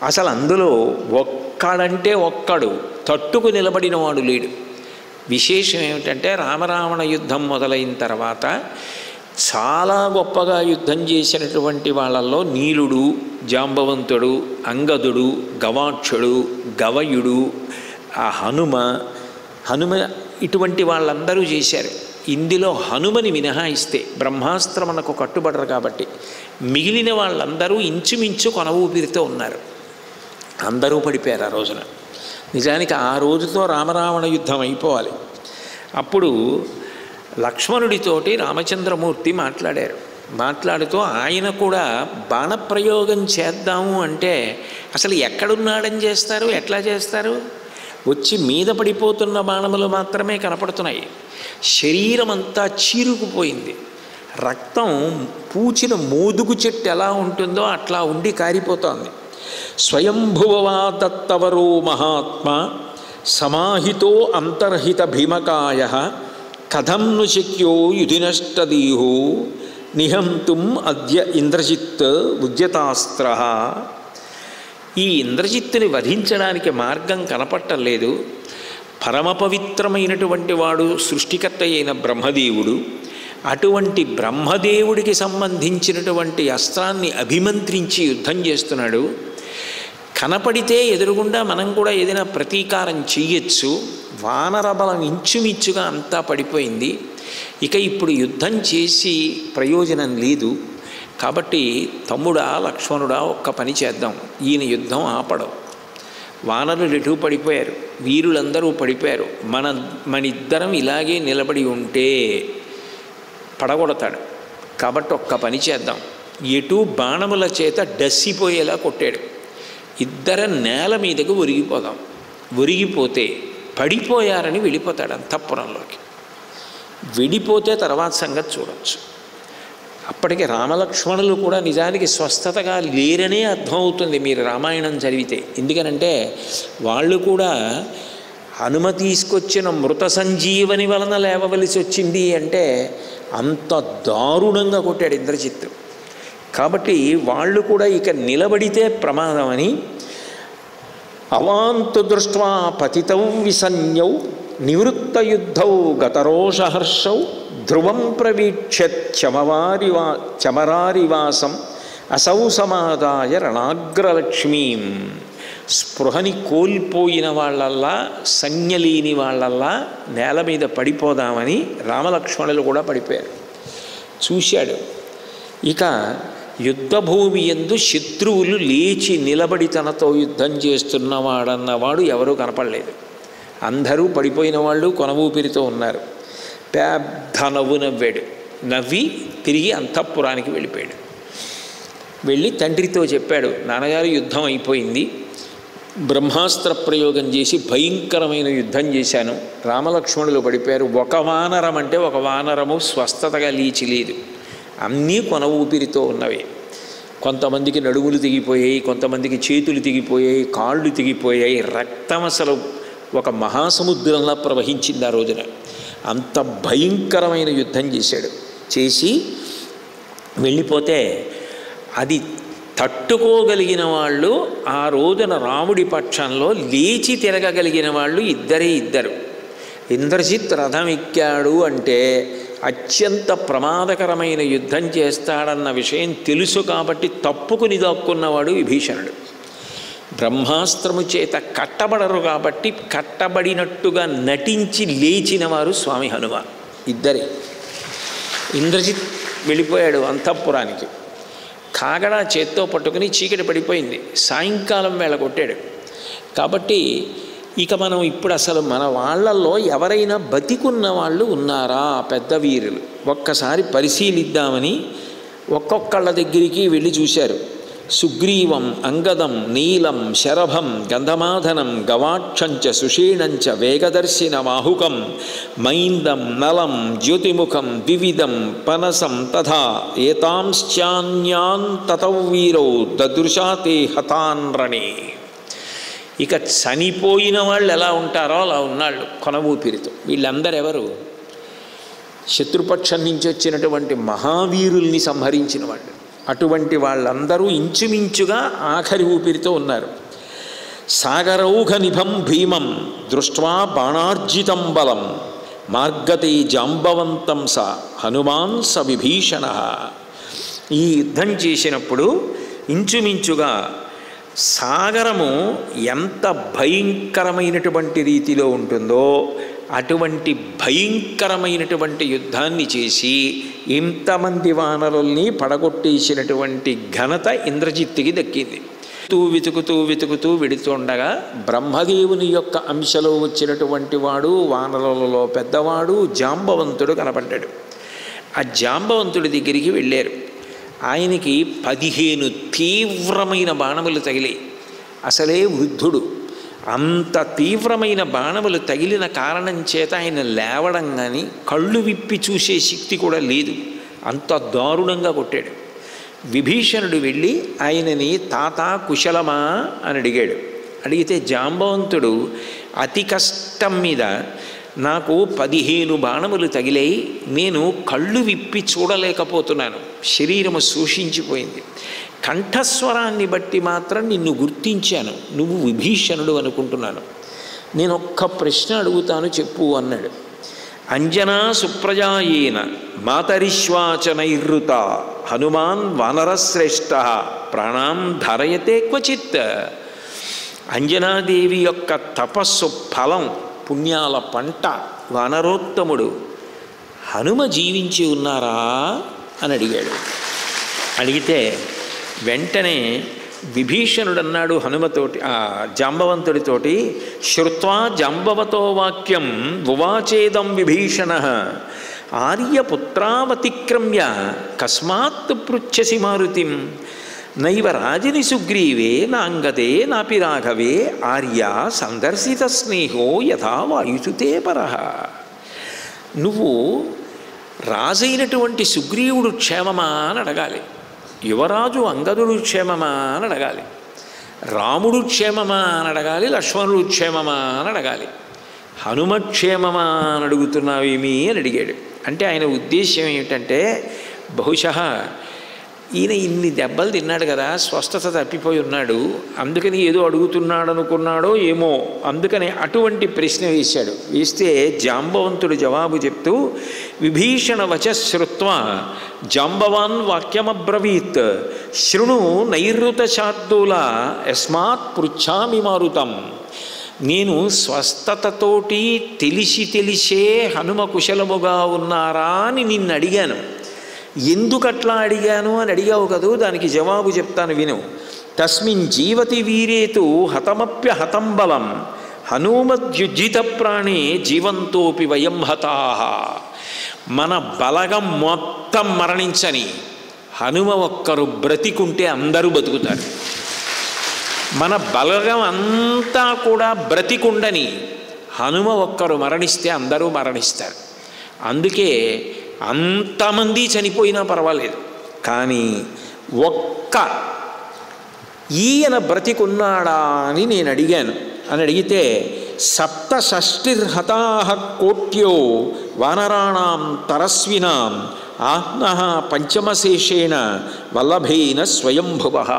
అసలు అందులో ఒక్కడంటే ఒక్కడు తట్టుకు నిలబడినవాడు లేడు. విశేషం ఏమిటంటే రామరావణ యుద్ధం మొదలైన తర్వాత చాలా గొప్పగా యుద్ధం చేసినటువంటి వాళ్ళల్లో నీలుడు, జాంబవంతుడు, అంగదుడు, గవాక్షుడు, గవయుడు, ఆ హనుమ ఇటువంటి వాళ్ళందరూ చేశారు. ఇందులో హనుమని మినహాయిస్తే బ్రహ్మాస్త్రమునకు కట్టుబడరు కాబట్టి మిగిలిన వాళ్ళందరూ ఇంచుమించు కొన ఊపిరితో ఉన్నారు. అందరూ పడిపోయారు ఆ రోజున. నిజానికి ఆ రోజుతో రామరావణ యుద్ధం అయిపోవాలి. అప్పుడు లక్ష్మణుడితోటి రామచంద్రమూర్తి మాట్లాడుతూ ఆయన కూడా బాణప్రయోగం చేద్దాము అంటే అసలు ఎక్కడున్నాడని చేస్తారు, ఎట్లా చేస్తారు? వచ్చి మీద పడిపోతున్న బాణములు మాత్రమే కనపడుతున్నాయి. శరీరం అంతా చీరుకుపోయింది. రక్తం పూచిన మోదుగు చెట్టు ఎలా ఉంటుందో అట్లా ఉండి కారిపోతోంది. స్వయంభువవా దత్తవరో మహాత్మా సమాహితో అంతర్హిత భీమకాయ కథం ను శక్యో యుధినష్టదీహో నిహంతుం అద్య ఇంద్రజిత్ ఉద్యతాస్త్ర. ఈ ఇంద్రజిత్తుని వధించడానికి మార్గం కనపట్టలేదు. పరమ పవిత్రమైనటువంటి వాడు సృష్టికర్త అయిన బ్రహ్మదేవుడు. అటువంటి బ్రహ్మదేవుడికి సంబంధించినటువంటి అస్త్రాన్ని అభిమంత్రించి యుద్ధం చేస్తున్నాడు. కనపడితే ఎదురుగుండా మనం కూడా ఏదైనా ప్రతీకారం చెయ్యొచ్చు. వానర బలం ఇంచుమించుగా అంతా పడిపోయింది. ఇక ఇప్పుడు యుద్ధం చేసి ప్రయోజనం లేదు. కాబట్టి తమ్ముడా లక్ష్మణుడా ఒక్క పని చేద్దాం, ఈయన యుద్ధం ఆపడం. వానరులు ఎటు పడిపోయారు, వీరులందరూ పడిపోయారు. మనిద్దరం ఇలాగే నిలబడి ఉంటే పడగొడతాడు. కాబట్టి ఒక్క పని చేద్దాం, ఎటు బాణముల చేత డస్సిపోయేలా కొట్టాడు. ఇద్దరం నేల మీదకు ఒరిగిపోదాం. ఒరిగిపోతే పడిపోయారని వెళ్ళిపోతాడు అంతఃపురంలోకి. వెళ్ళిపోతే తర్వాత సంగతి చూడవచ్చు. అప్పటికి రామలక్ష్మణులు కూడా నిజానికి స్వస్థతగా లేరనే అర్థమవుతుంది మీరు రామాయణం చదివితే. ఎందుకనంటే వాళ్ళు కూడా హనుమ తీసుకొచ్చిన మృత సంజీవని వలన లేవవలసి వచ్చింది అంటే అంత దారుణంగా కొట్టాడు ఇంద్రజిత్తు. కాబట్టి వాళ్ళు కూడా ఇక నిలబడితే ప్రమాదమని అవాంతు దృష్ట్వా పతితౌ విసన్యౌ నివృత్తయుద్ధౌ గతరోషహర్షౌ ధ్రువం ప్రవీక్షత్ చమరారివాసం అసౌ సమాదాయ రణాగ్రలక్ష్మీం. స్పృహని కోల్పోయిన వాళ్ళల్లా, సంజ్ఞలేని వాళ్ళల్లా నేల మీద పడిపోదామని రామలక్ష్మణులు కూడా పడిపోయారు. చూశాడు. ఇక యుద్ధభూమి యందు శత్రువులు లేచి నిలబడి తనతో యుద్ధం చేస్తున్నవాడన్నవాడు ఎవరూ కనపడలేదు. అందరూ పడిపోయిన వాళ్ళు కొన ఊపిరితో ఉన్నారు. పెద్ద నవ్వు నవ్వాడు. నవ్వి తిరిగి అంతఃపురానికి వెళ్ళిపోయాడు. వెళ్ళి తండ్రితో చెప్పాడు, నాన్నగారు యుద్ధం అయిపోయింది, బ్రహ్మాస్త్ర ప్రయోగం చేసి భయంకరమైన యుద్ధం చేశాను, రామలక్ష్మణులు పడిపోయారు. ఒక వానరం అంటే ఒక వానరము స్వస్థతగా లేచి లేదు, అన్నీ కొన ఊపిరితో ఉన్నవే. కొంతమందికి నడుములు తెగిపోయాయి, కొంతమందికి చేతులు తెగిపోయాయి, కాళ్ళు తెగిపోయాయి. రక్తం అసలు ఒక మహాసముద్రంలా ప్రవహించింది ఆ రోజున. అంత భయంకరమైన యుద్ధం చేసి వెళ్ళిపోతే అది తట్టుకోగలిగిన వాళ్ళు ఆ రోజున రాముడి పక్షంలో లేచి తిరగగలిగిన వాళ్ళు ఇద్దరు. ఇంద్రజిత్ రథం ఎక్కాడు అంటే అత్యంత ప్రమాదకరమైన యుద్ధం చేస్తాడన్న విషయం తెలుసు కాబట్టి తప్పుకుని దాక్కున్నవాడు విభీషణుడు. బ్రహ్మాస్త్రము చేత కట్టబడరు కాబట్టి కట్టబడినట్టుగా నటించి లేచినవారు స్వామి హనుమ. ఇద్దరే. ఇంద్రజిత్ వెళ్ళిపోయాడు అంతఃపురానికి. కాగడా చేత్తో పట్టుకుని చీకటి పడిపోయింది. సాయంకాలం వేళ కొట్టాడు. కాబట్టి ఇక మనం ఇప్పుడు అసలు మన వాళ్ళల్లో ఎవరైనా బతికున్న వాళ్ళు ఉన్నారా పెద్ద వీరులు ఒక్కసారి పరిశీలిద్దామని ఒక్కొక్కళ్ళ దగ్గరికి వెళ్ళి చూశారు. సుగ్రీవం అంగదం నీలం శరభం గంధమాధనం గవాక్షంచ సుషీణంచ వేగదర్శినమాహుకం మైందం నలం జ్యోతిముఖం ద్వివిధం పనసం తథా ఏతాంశ్చాన్యాన్ తతౌ వీరౌ దదృశాతే హతాన్ రణే. ఇక చనిపోయిన వాళ్ళు ఎలా ఉంటారో అలా ఉన్నాళ్ళు కొన ఊపిరితో. వీళ్ళందరూ ఎవరు? శత్రుపక్షం నుంచి వచ్చినటువంటి మహావీరుల్ని సంహరించిన వాళ్ళు. అటువంటి వాళ్ళందరూ ఇంచుమించుగా ఆఖరి ఊపిరితో ఉన్నారు. సాగరౌఘ నిభం భీమం దృష్ట్వా బాణార్జితం బలం మార్గతే జాంబవంతం స హనుమాన్ స విభీషణ. ఈ యుద్ధం చేసినప్పుడు ఇంచుమించుగా సాగరము ఎంత భయంకరమైనటువంటి రీతిలో ఉంటుందో అటువంటి భయంకరమైనటువంటి యుద్ధాన్ని చేసి ఇంతమంది వానరుల్ని పడగొట్టేసినటువంటి ఘనత ఇంద్రజిత్తుకి దక్కింది. వెతుకుతూ వెడుతుండగా బ్రహ్మదేవుని యొక్క అంశలో వచ్చినటువంటి వాడు, వానరులలో పెద్దవాడు జాంబవంతుడు కనపడ్డాడు. ఆ జాంబవంతుడి దగ్గరికి వెళ్ళారు. ఆయనకి 15 తీవ్రమైన బాణములు తగిలాయి. అసలే వృద్ధుడు. అంత తీవ్రమైన బాణములు తగిలిన కారణం చేత ఆయన లేవడం కానీ కళ్ళు విప్పి చూసే శక్తి కూడా లేదు. అంత దారుణంగా కొట్టాడు. విభీషణుడు వెళ్ళి ఆయనని తాత కుశలమా అని అడిగాడు. అడిగితే జాంబవంతుడు అతి కష్టం మీద నాకు 15 బాణములు తగిలాయి, నేను కళ్ళు విప్పి చూడలేకపోతున్నాను, శరీరము శోషించిపోయింది, కంఠస్వరాన్ని బట్టి మాత్రం నిన్ను గుర్తించాను, నువ్వు విభీషణుడు అనుకుంటున్నాను, నేను ఒక్క ప్రశ్న అడుగుతాను చెప్పు అన్నాడు. అంజనా సుప్రజాయేన మాతరిశ్వాచనైర్రుత హనుమాన్ వానరశ్రేష్ఠ ప్రాణాం ధారయతే క్వచిత్. అంజనాదేవి యొక్క తపస్సు ఫలం, పుణ్యాల పంట వానరోత్తముడు హనుమ జీవించి ఉన్నారా అని అడిగాడు. అడిగితే వెంటనే విభీషణుడు అన్నాడు హనుమతోటి, జాంబవంతుడితోటి, శ్రుత్వా జాంబవతో వాక్యం ఉవాచేదం విభీషణ ఆర్యపుత్రావతిక్రమ్య కస్మాత్ పృచ్ఛసి మారుతిం నైవ రాజని సుగ్రీవే నాంగదే నాపి రాఘవే ఆర్య సందర్శిత స్నేహో యథా వాయుసుతే పరః. నువ్వు రాజైనటువంటి సుగ్రీవుడు క్షేమమా అని అడగాలి, యువరాజు అంగదుడు క్షేమమా అని అడగాలి, రాముడు క్షేమమా అని అడగాలి, లక్ష్మణుడు క్షేమమా అని అడగాలి. హనుమక్షేమమా అని అడుగుతున్నావేమి అని అడిగాడు. అంటే ఆయన ఉద్దేశ్యం ఏమిటంటే, బహుశः ఈయన ఇన్ని దెబ్బలు తిన్నాడు కదా, స్వస్థత తప్పిపోయి ఉన్నాడు, అందుకని ఏదో అడుగుతున్నాడు అనుకున్నాడో ఏమో, అందుకని అటువంటి ప్రశ్న వేశాడు. వేస్తే జాంబవంతుడు జవాబు చెప్తూ, విభీషణ వచశ్రుత్వా జాంబవాన్ వాక్యమబ్రవీత్ శృణు నైరుత శార్దూల యస్మాత్ పృచ్ఛామి మారుతం. నేను స్వస్థతతోటి తెలిసే హనుమ కుశలముగా ఉన్నారా అని నిన్ను అడిగాను. ఎందుకట్లా అడిగాను అని అడిగావు కదూ, దానికి జవాబు చెప్తాను విను. తస్మిన్ జీవతి వీరేతు హతమప్య హతం బలం హనుమద్యుజిత ప్రాణే జీవంతోపి వయం హతాః. మన బలగం మొత్తం మరణించని హనుమ ఒక్కరు బ్రతికుంటే అందరూ బతుకుతారు. మన బలగం అంతా కూడా బ్రతికుండని హనుమ ఒక్కరు మరణిస్తే అందరూ మరణిస్తారు. అందుకే అంతమంది చనిపోయినా పర్వాలేదు, కానీ ఒక్క ఈయన బ్రతికున్నాడా అని నేను అడిగాను. అని అడిగితే సప్తషష్టిర్హతాః కోట్యో వానరాణాం తరస్వినాం ఆత్మః పంచమశేషేణ వల్లభేన స్వయంభువః.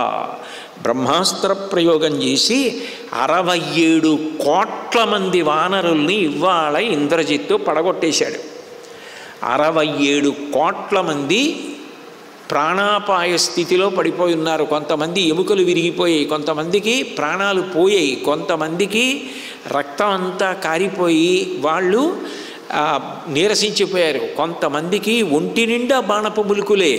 బ్రహ్మాస్త్ర ప్రయోగం చేసి 67 కోట్ల మంది వానరుల్ని ఇవాళ ఇంద్రజిత్తు పడగొట్టేశాడు. 67 కోట్ల మంది ప్రాణాపాయ స్థితిలో పడిపోయి ఉన్నారు. కొంతమంది ఎముకలు విరిగిపోయాయి, కొంతమందికి ప్రాణాలు పోయాయి, కొంతమందికి రక్తం అంతా కారిపోయి వాళ్ళు నీరసించిపోయారు, కొంతమందికి ఒంటి నిండా బాణపు ములుకులే.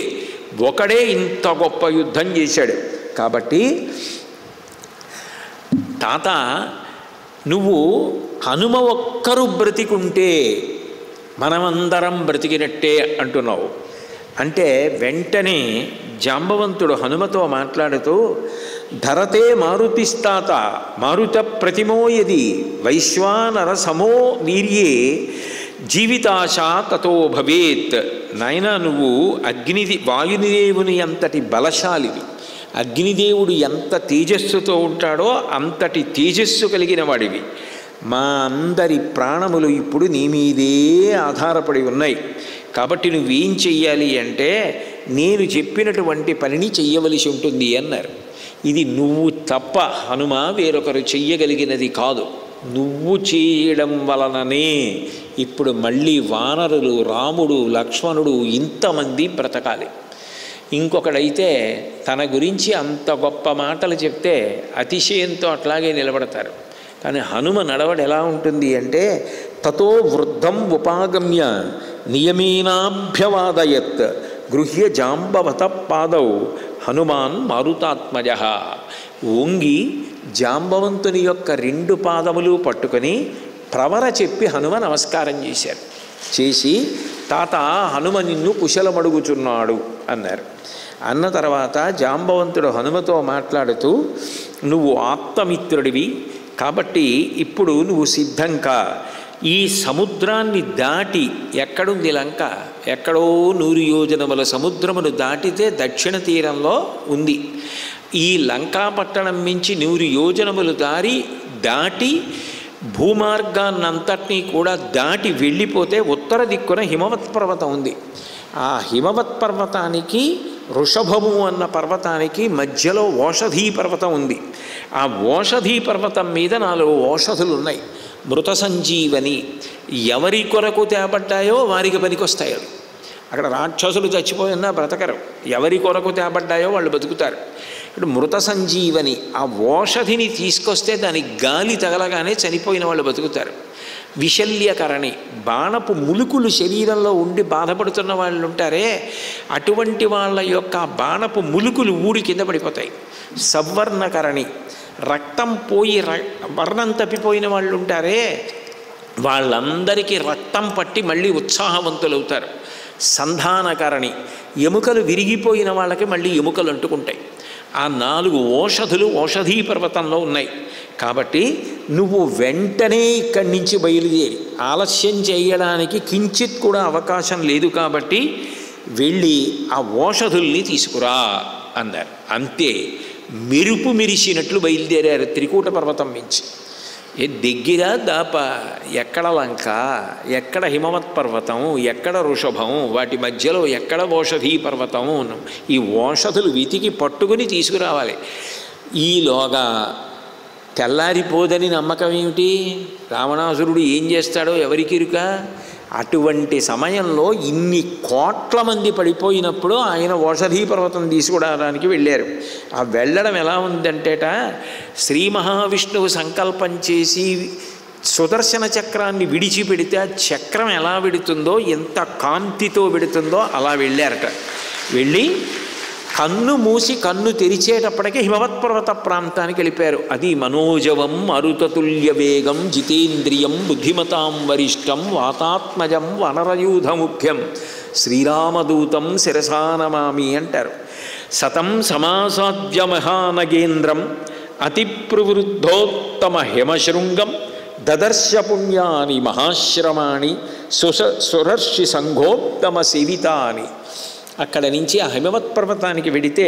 ఒకడే ఇంత గొప్ప యుద్ధం చేశాడు. కాబట్టి తాత, నువ్వు హనుమ ఒక్కరు బ్రతికుంటే మనమందరం బ్రతికినట్టే అంటున్నావు. అంటే వెంటనే జాంబవంతుడు హనుమతో మాట్లాడుతూ, ధరతే మారుతిస్తాత మారుత ప్రతిమోయది వైశ్వానర సమో వీర్యే జీవితాశ తతో భవేత్. నాయన, నువ్వు వాయుదేవుని అంతటి బలశాలివి. అగ్నిదేవుడు ఎంత తేజస్సుతో ఉంటాడో అంతటి తేజస్సు కలిగిన వాడివి. మా అందరి ప్రాణములు ఇప్పుడు నీ మీదే ఆధారపడి ఉన్నాయి. కాబట్టి నువ్వేం చెయ్యాలి అంటే నేను చెప్పినటువంటి పనిని చెయ్యవలసి ఉంటుంది అన్నారు. ఇది నువ్వు తప్ప హనుమ వేరొకరు చెయ్యగలిగినది కాదు. నువ్వు చేయడం వలననే ఇప్పుడు మళ్ళీ వానరులు, రాముడు, లక్ష్మణుడు ఇంతమంది బ్రతకాలి. ఇంకొకడైతే తన గురించి అంత గొప్ప మాటలు చెప్తే అతిశయంతో అట్లాగే నిలబడతారు. కానీ హనుమ నడవడ ఎలా ఉంటుంది అంటే, తతో వృద్ధం ఉపాగమ్య నియమేనాభ్యవాదయత్ గృహ్య జాంబవత పాదౌ హనుమాన్ మారుతాత్మజ. వంగి జాంబవంతుని యొక్క 2 పాదములు పట్టుకొని ప్రవర చెప్పి హనుమ నమస్కారం చేశారు. చేసి, తాత హనుమ నిన్ను కుశలమడుగుచున్నాడు అన్నారు. అన్న తర్వాత జాంబవంతుడు హనుమతో మాట్లాడుతూ, నువ్వు ఆప్తమిత్రుడివి కాబట్టి ఇప్పుడు నువ్వు సిద్ధంకా. ఈ సముద్రాన్ని దాటి, ఎక్కడుంది లంక, ఎక్కడో 100 యోజనముల సముద్రమును దాటితే దక్షిణ తీరంలో ఉంది. ఈ లంకాపట్టణం నుంచి 100 యోజనములు దాటి భూమార్గాన్నంతటినీ కూడా దాటి వెళ్ళిపోతే ఉత్తర దిక్కున హిమవత్ పర్వతం ఉంది. ఆ హిమవత్ పర్వతానికి, వృషభము అన్న పర్వతానికి మధ్యలో ఓషధీ పర్వతం ఉంది. ఆ ఓషధీ పర్వతం మీద 4 ఓషధులు ఉన్నాయి. మృత సంజీవని, ఎవరి కొరకు తేబడ్డాయో వారికి పనికొస్తాయి. అక్కడ రాక్షసులు చచ్చిపోయినా బ్రతకరు, ఎవరి కొరకు తేబడ్డాయో వాళ్ళు బతుకుతారు. ఇప్పుడు మృత సంజీవని, ఆ ఓషధిని తీసుకొస్తే దానికి గాలి తగలగానే చనిపోయిన వాళ్ళు బతుకుతారు. విశల్యకరణి, బాణపు ములుకులు శరీరంలో ఉండి బాధపడుతున్న వాళ్ళు ఉంటారే, అటువంటి వాళ్ళ యొక్క బాణపు ములుకులు ఊడి కింద పడిపోతాయి. సవర్ణకరణి, రక్తం పోయి వర్ణం తప్పిపోయిన వాళ్ళు ఉంటారే, వాళ్ళందరికీ రక్తం పట్టి మళ్ళీ ఉత్సాహవంతులవుతారు. సంధానకరణి, ఎముకలు విరిగిపోయిన వాళ్ళకి మళ్ళీ ఎముకలు అంటుకుంటాయి. ఆ 4 ఓషధులు ఓషధీ పర్వతంలో ఉన్నాయి. కాబట్టి నువ్వు వెంటనే ఇక్కడి నుంచి బయలుదేరి, ఆలస్యం చేయడానికి కించిత్ కూడా అవకాశం లేదు కాబట్టి వెళ్ళి ఆ ఓషధుల్ని తీసుకురా అన్నారు. అంతే, మెరుపు మెరిసినట్లు బయలుదేరారు త్రికూట పర్వతం నుంచి. దగ్గర దాప, ఎక్కడ లంక, ఎక్కడ హిమవత్ పర్వతం, ఎక్కడ వృషభం, వాటి మధ్యలో ఎక్కడ ఓషధీ పర్వతం, ఈ ఓషధులు వెతికి పట్టుకుని తీసుకురావాలి. ఈలోగా తెల్లారిపోదని నమ్మకం ఏమిటి? రావణాసురుడు ఏం చేస్తాడో ఎవరికిరుక? అటువంటి సమయంలో ఇన్ని కోట్ల మంది పడిపోయినప్పుడు ఆయన ఓషధీ పర్వతం తీసుకురావడానికి వెళ్ళారు. ఆ వెళ్ళడం ఎలా ఉందంటేట, శ్రీ మహావిష్ణువు సంకల్పం చేసి సుదర్శన చక్రాన్ని విడిచిపెడితే ఆ చక్రం ఎలా విడుతుందో, ఎంత కాంతితో విడుతుందో అలా వెళ్ళారట. వెళ్ళి కన్ను మూసి కన్ను తెరిచేటప్పటికే హిమవత్ పర్వత ప్రాంతానికి వెళ్ళిపోయారు. అది మనోజవం అరుతతుల్య వేగం జితేంద్రియం బుద్ధిమతాం వరిష్టం వాతాత్మజం వనరయూధ ముఖ్యం శ్రీరామదూతం శిరసానమామి అంటారు. సతం సమాసాద్య మహానగేంద్రం అతిప్రవృద్ధోత్తమ హిమశృంగం దదర్శ పుణ్యాని మహాశ్రమాణి సురర్షి సంఘోత్తమ సేవితాని. అక్కడ నుంచి ఆ హిమవత్ పర్వతానికి వెడితే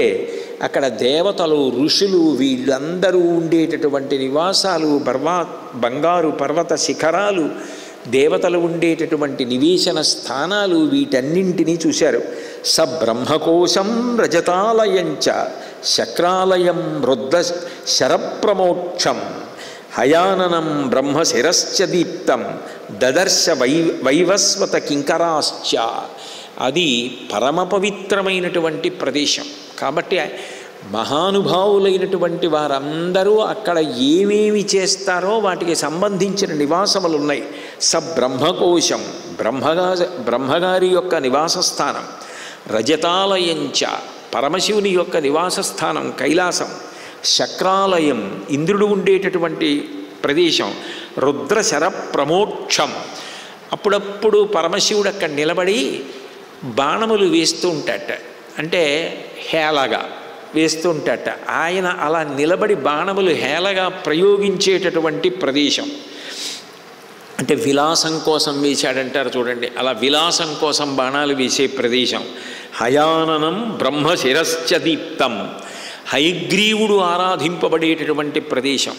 అక్కడ దేవతలు, ఋషులు, వీళ్ళందరూ ఉండేటటువంటి నివాసాలు, బంగారు పర్వత శిఖరాలు, దేవతలు ఉండేటటువంటి నివేశన స్థానాలు, వీటన్నింటినీ చూశారు. స బ్రహ్మకోశం రజతాలయంచ శక్రాలయం రుద్ర శరప్రమోక్షం హయాననం బ్రహ్మశిరశ్చ దీప్తం దదర్శ వైవస్వత కింకరాశ్చ. అది పరమ పవిత్రమైనటువంటి ప్రదేశం. కాబట్టి మహానుభావులైనటువంటి వారందరూ అక్కడ ఏమేమి చేస్తారో వాటికి సంబంధించిన నివాసములు ఉన్నాయి. స బ్రహ్మకోశం, బ్రహ్మగారి యొక్క నివాస స్థానం. రజతాలయంచ, పరమశివుని యొక్క నివాస స్థానం కైలాసం. శక్రాలయం, ఇంద్రుడు ఉండేటటువంటి ప్రదేశం. రుద్రశర ప్రమోక్షం, అప్పుడప్పుడు పరమశివుడు అక్కడ నిలబడి బాణములు వేస్తూ ఉంటాట. అంటే హేళగా వేస్తుంటట. ఆయన అలా నిలబడి బాణములు హేళగా ప్రయోగించేటటువంటి ప్రదేశం. అంటే విలాసం కోసం వేశాడంటారు చూడండి, అలా విలాసం కోసం బాణాలు వేసే ప్రదేశం. హయాననం బ్రహ్మశిరశ్చ దీప్తం, హయగ్రీవుడు ఆరాధింపబడేటటువంటి ప్రదేశం.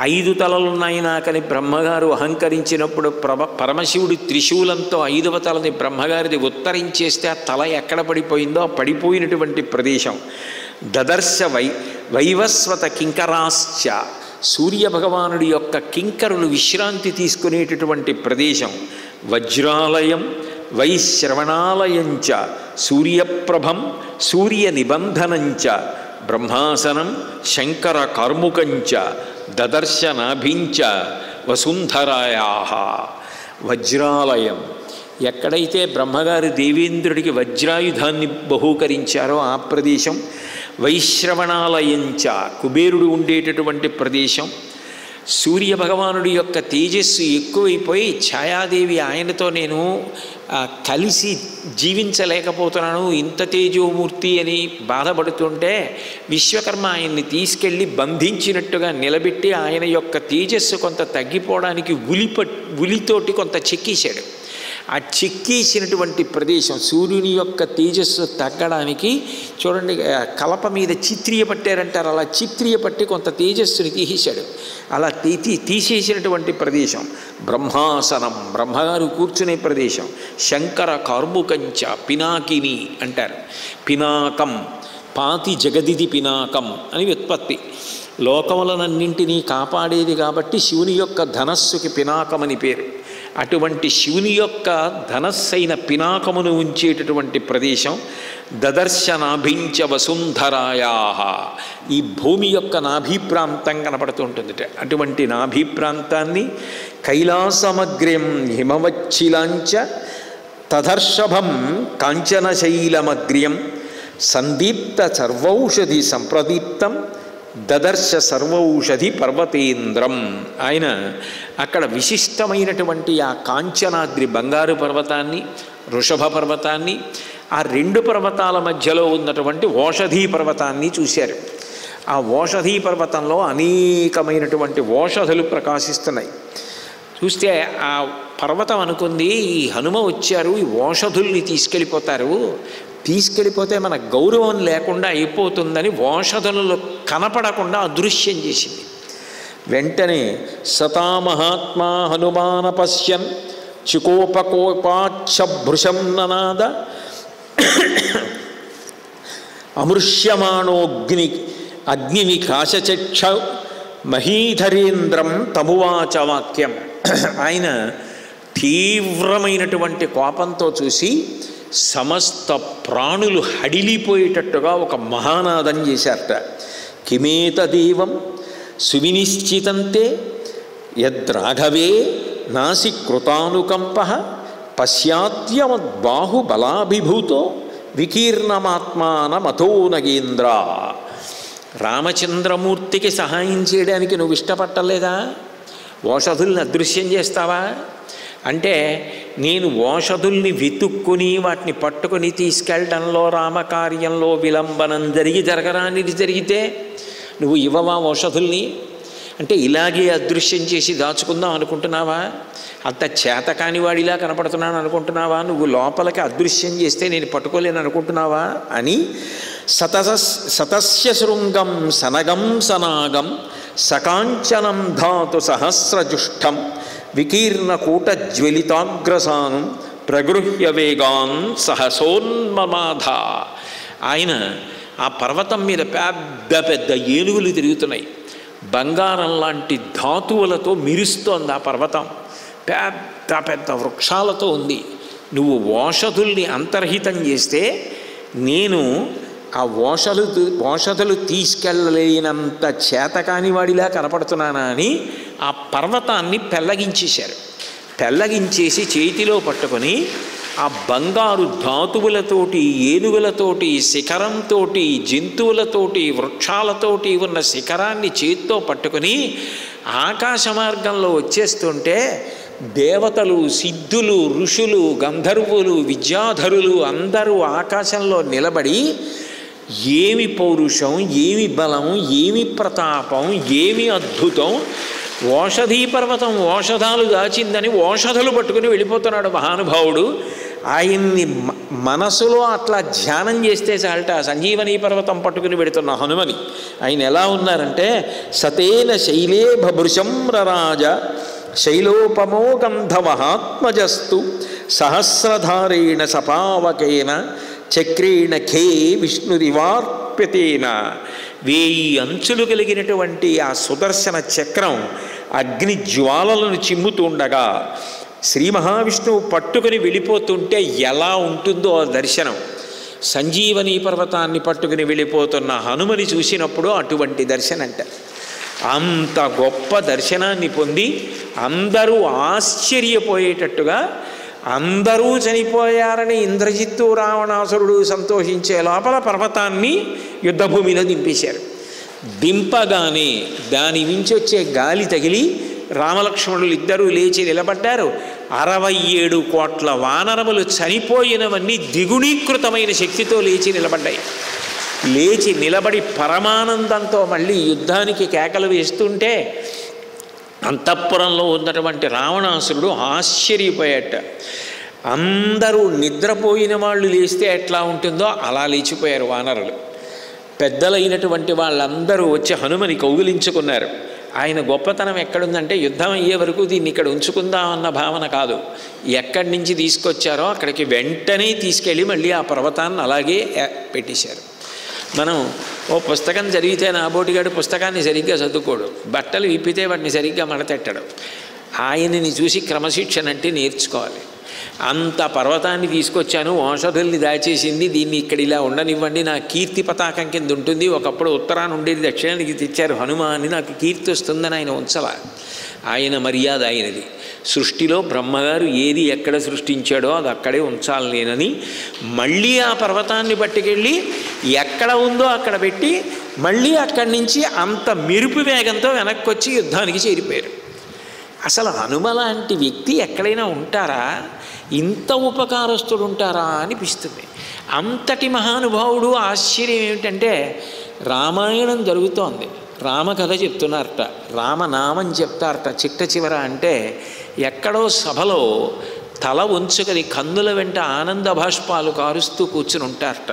5 తలలున్నాయి నాకని బ్రహ్మగారు అహంకరించినప్పుడు పరమశివుడి త్రిశూలంతో 5వ తలని బ్రహ్మగారిది ఉత్తరించేస్తే ఆ తల ఎక్కడ పడిపోయిందో ఆ పడిపోయినటువంటి ప్రదేశం. దదర్శ వైవస్వత కింకరాశ్చ, సూర్యభగవానుడి యొక్క కింకరులు విశ్రాంతి తీసుకునేటటువంటి ప్రదేశం. వజ్రాలయం వైశ్రవణాలయంచ, సూర్యప్రభం సూర్య నిబంధనంచ, బ్రహ్మాసనం శంకర కార్ముకంచ, దదర్శనాభించ వసుంధరాయా. వజ్రాలయం, ఎక్కడైతే బ్రహ్మగారు దేవేంద్రుడికి వజ్రాయుధాన్ని బహూకరించారో ఆ ప్రదేశం. వైశ్రవణాలయంచ, కుబేరుడు ఉండేటటువంటి ప్రదేశం. సూర్యభగవానుడి యొక్క తేజస్సు ఎక్కువైపోయి ఛాయాదేవి ఆయనతో నేను కలిసి జీవించలేకపోతున్నాను, ఇంత తేజోమూర్తి అని బాధపడుతుంటే విశ్వకర్మ ఆయన్ని తీసుకెళ్ళి బంధించినట్టుగా నిలబెట్టి ఆయన యొక్క తేజస్సు కొంత తగ్గిపోవడానికి ఉలితోటి కొంత చెక్కేశాడు. ఆ చెక్కేసినటువంటి ప్రదేశం సూర్యుని యొక్క తేజస్సు తగ్గడానికి చూడండి, కలప మీద చిత్రియ పట్టారంటారు, అలా చిత్రియ పట్టి కొంత తేజస్సుని తీసేశాడు. అలా తీసేసినటువంటి ప్రదేశం. బ్రహ్మాసనం, బ్రహ్మగారు కూర్చునే ప్రదేశం. శంకర కార్ముకంచ, పినాకిని అంటారు. పినాకం, పాతి జగదిది పినాకం అని వ్యుత్పత్తి. లోకములనన్నింటినీ కాపాడేది కాబట్టి శివుని యొక్క ధనస్సుకి పినాకమని పేరు. అటువంటి శివుని యొక్క ధనస్సైన పినాకమును ఉంచేటటువంటి ప్రదేశం. దదర్శనాభించ వసుంధరాయా, ఈ భూమి యొక్క నాభి ప్రాంతం కనపడుతూ ఉంటుంది. అటువంటి నాభి ప్రాంతాన్ని కైలాసమగ్ర్యం హిమవచ్చిలాంచ, తదర్షభం కాంచనశైలమగ్ర్యం, సందీప్త సర్వౌషధి సంప్రదీప్తం, దదర్శ సర్వౌషధి పర్వతేంద్రం. ఆయన అక్కడ విశిష్టమైనటువంటి ఆ కాంచనాద్రి బంగారు పర్వతాన్ని, వృషభ పర్వతాన్ని, ఆ 2 పర్వతాల మధ్యలో ఉన్నటువంటి ఓషధీ పర్వతాన్ని చూశారు. ఆ ఓషధీ పర్వతంలో అనేకమైనటువంటి ఓషధులు ప్రకాశిస్తున్నాయి. చూస్తే ఆ పర్వతం అనుకుంది, ఈ హనుమ వచ్చారు, ఈ ఓషధుల్ని తీసుకెళ్ళిపోతే మన గౌరవం లేకుండా అయిపోతుందని ఓషధులలో కనపడకుండా అదృశ్యం చేసింది. వెంటనే సతామహాత్మా హనుమాన పశ్యన్ చికోపకోపాక్షభృశం ననాద, అమృష్యమాణోగ్ని అగ్నివికాశచక్ష మహీధరేంద్రం తమువాచ వాక్యం. ఆయన తీవ్రమైనటువంటి కోపంతో చూసి సమస్త ప్రాణులు హడిలిపోయేటట్టుగా ఒక మహానాదం చేశారట. కిమేతదేవం సువినిశ్చితంతే యద్రాఘవే నాసి కృతానుకంప, పశ్యాద్యమద్బాహుబలాభిభూతో వికీర్ణమాత్మానమథో నగేంద్ర. రామచంద్రమూర్తికి సహాయం చేయడానికి నువ్వు ఇష్టపట్టలేదా? ఓషధుల్ని అదృశ్యం చేస్తావా అంటే, నేను ఓషధుల్ని వెతుక్కుని వాటిని పట్టుకుని తీసుకెళ్ళడంలో రామకార్యంలో విలంబనం జరగరానిది జరిగితే నువ్వు ఇవ్వవా ఓషధుల్ని? అంటే ఇలాగే అదృశ్యం చేసి దాచుకుందాం అనుకుంటున్నావా? అంత చేతకాని వాడిలా కనపడుతున్నాను అనుకుంటున్నావా? నువ్వు లోపలికి అదృశ్యం చేస్తే నేను పట్టుకోలేను అనుకుంటున్నావా అని సతస్య శృంగం సనగం సనాగం సకాంచనం ధాతు సహస్రజుష్టం, వికీర్ణకూటజ్వలితాగ్రసానం ప్రగృహ్య వేగాన్ సహసోన్మమాధ. ఆయన ఆ పర్వతం మీద పెద్ద పెద్ద ఏనుగులు తిరుగుతున్నాయి. బంగారం లాంటి ధాతువులతో మెరుస్తోంది ఆ పర్వతం. పెద్ద పెద్ద వృక్షాలతో ఉంది. నువ్వు ఓషధుల్ని అంతర్హితం చేస్తే నేను ఆ ఓషధులు తీసుకెళ్ళలేనంత చేతకాని వాడిలా కనపడుతున్నానా అని ఆ పర్వతాన్ని పెళ్ళగించేశారు. పెళ్ళగించేసి చేతిలో పట్టుకొని ఆ బంగారు ధాతువులతోటి, ఏనుగులతోటి, శిఖరంతో, జంతువులతోటి, వృక్షాలతోటి ఉన్న శిఖరాన్ని చేత్తో పట్టుకొని ఆకాశ మార్గంలో వచ్చేస్తుంటే దేవతలు, సిద్ధులు, ఋషులు, గంధర్వులు, విద్యాధరులు అందరూ ఆకాశంలో నిలబడి ఏమి పౌరుషం, ఏమి బలం, ఏమి ప్రతాపం, ఏమి అద్భుతం, ఓషధీ పర్వతం ఓషధాలు దాచిందని ఓషధులు పట్టుకుని వెళ్ళిపోతున్నాడు మహానుభావుడు. ఆయన్ని మనసులో అట్లా ధ్యానం చేస్తే చాలట సంజీవనీ పర్వతం పట్టుకుని పెడుతున్న హనుమని. ఆయన ఎలా ఉన్నారంటే సతేన శైలే భభృశంరరాజ శైలోపమో గంధవహాత్మజస్తు సహస్రధారేణ సపావకేన చక్రేణ ఖే విష్ణురివార్ప్యతేన. 1000 అంచులు కలిగినటువంటి ఆ సుదర్శన చక్రం అగ్ని జ్వాలలను చిమ్ముతుండగా శ్రీ మహావిష్ణువు పట్టుకుని వెళ్ళిపోతుంటే ఎలా ఉంటుందో ఆ దర్శనం. సంజీవనీ పర్వతాన్ని పట్టుకుని వెళ్ళిపోతున్న హనుమని చూసినప్పుడు అటువంటి దర్శనం అంట. అంత గొప్ప దర్శనాన్ని పొంది అందరూ ఆశ్చర్యపోయేటట్టుగా, అందరూ చనిపోయారని ఇంద్రజిత్తు రావణాసురుడు సంతోషించే లోపల పర్వతాన్ని యుద్ధభూమిలో దింపేశారు. దింపగానే దాని నుంచి వచ్చే గాలి తగిలి రామలక్ష్మణులు ఇద్దరూ లేచి నిలబడ్డారు. 67 కోట్ల వానరములు చనిపోయినవన్నీ ద్విగుణీకృతమైన శక్తితో లేచి నిలబడ్డాయి. లేచి నిలబడి పరమానందంతో మళ్ళీ యుద్ధానికి కేకలు వేస్తుంటే అంతఃపురంలో ఉన్నటువంటి రావణాసురుడు ఆశ్చర్యపోయాట. అందరూ నిద్రపోయిన వాళ్ళు లేస్తే ఎట్లా ఉంటుందో అలా లేచిపోయారు వానరులు. పెద్దలైనటువంటి వాళ్ళందరూ వచ్చి హనుమని కౌగిలించుకున్నారు. ఆయన గొప్పతనం ఎక్కడుందంటే యుద్ధం అయ్యే వరకు దీన్ని ఇక్కడ ఉంచుకుందామన్న భావన కాదు. ఎక్కడి నుంచి తీసుకొచ్చారో అక్కడికి వెంటనే తీసుకెళ్ళి మళ్ళీ ఆ పర్వతాన్ని అలాగే పెట్టేశారు. మనం ఓ పుస్తకం చదివితే నాబోటిగాడు పుస్తకాన్ని సరిగ్గా చదువుకోడు, బట్టలు విప్పితే వాటిని సరిగ్గా మడతెట్టడు. ఆయనని చూసి క్రమశిక్షణ అంటే నేర్చుకోవాలి. అంత పర్వతాన్ని తీసుకొచ్చాను, ఔషధుల్ని దాచేసింది, దీన్ని ఇక్కడ ఇలా ఉండనివ్వండి, నా కీర్తి పతాకం కింద ఉంటుంది. ఒకప్పుడు ఉత్తరాన్ని ఉండేది, దక్షిణానికి తెచ్చారు హనుమ అని నాకు కీర్తి వస్తుందని ఆయన ఉంచల. ఆయన మర్యాద ఆయనది. సృష్టిలో బ్రహ్మగారు ఏది ఎక్కడ సృష్టించాడో అది అక్కడే ఉంచాలి నేనని మళ్ళీ ఆ పర్వతాన్ని పట్టుకెళ్ళి ఎక్కడ ఉందో అక్కడ పెట్టి మళ్ళీ అక్కడి నుంచి అంత మెరుపు వేగంతో వెనక్కి వచ్చి యుద్ధానికి చేరిపోయారు. అసలు హనుమ లాంటి వ్యక్తి ఎక్కడైనా ఉంటారా? ఇంత ఉపకారస్తుడు ఉంటారా అనిపిస్తుంది. అంతటి మహానుభావుడు. ఆశ్చర్యం ఏమిటంటే రామాయణం జరుగుతోంది, రామకథ చెప్తున్నారట, రామనామం చెప్తారట. చిట్ట చివర అంటే ఎక్కడో సభలో తల ఉంచుకొని కన్నుల వెంట ఆనంద భాష్పాలు కారుస్తూ కూర్చుని ఉంటారట.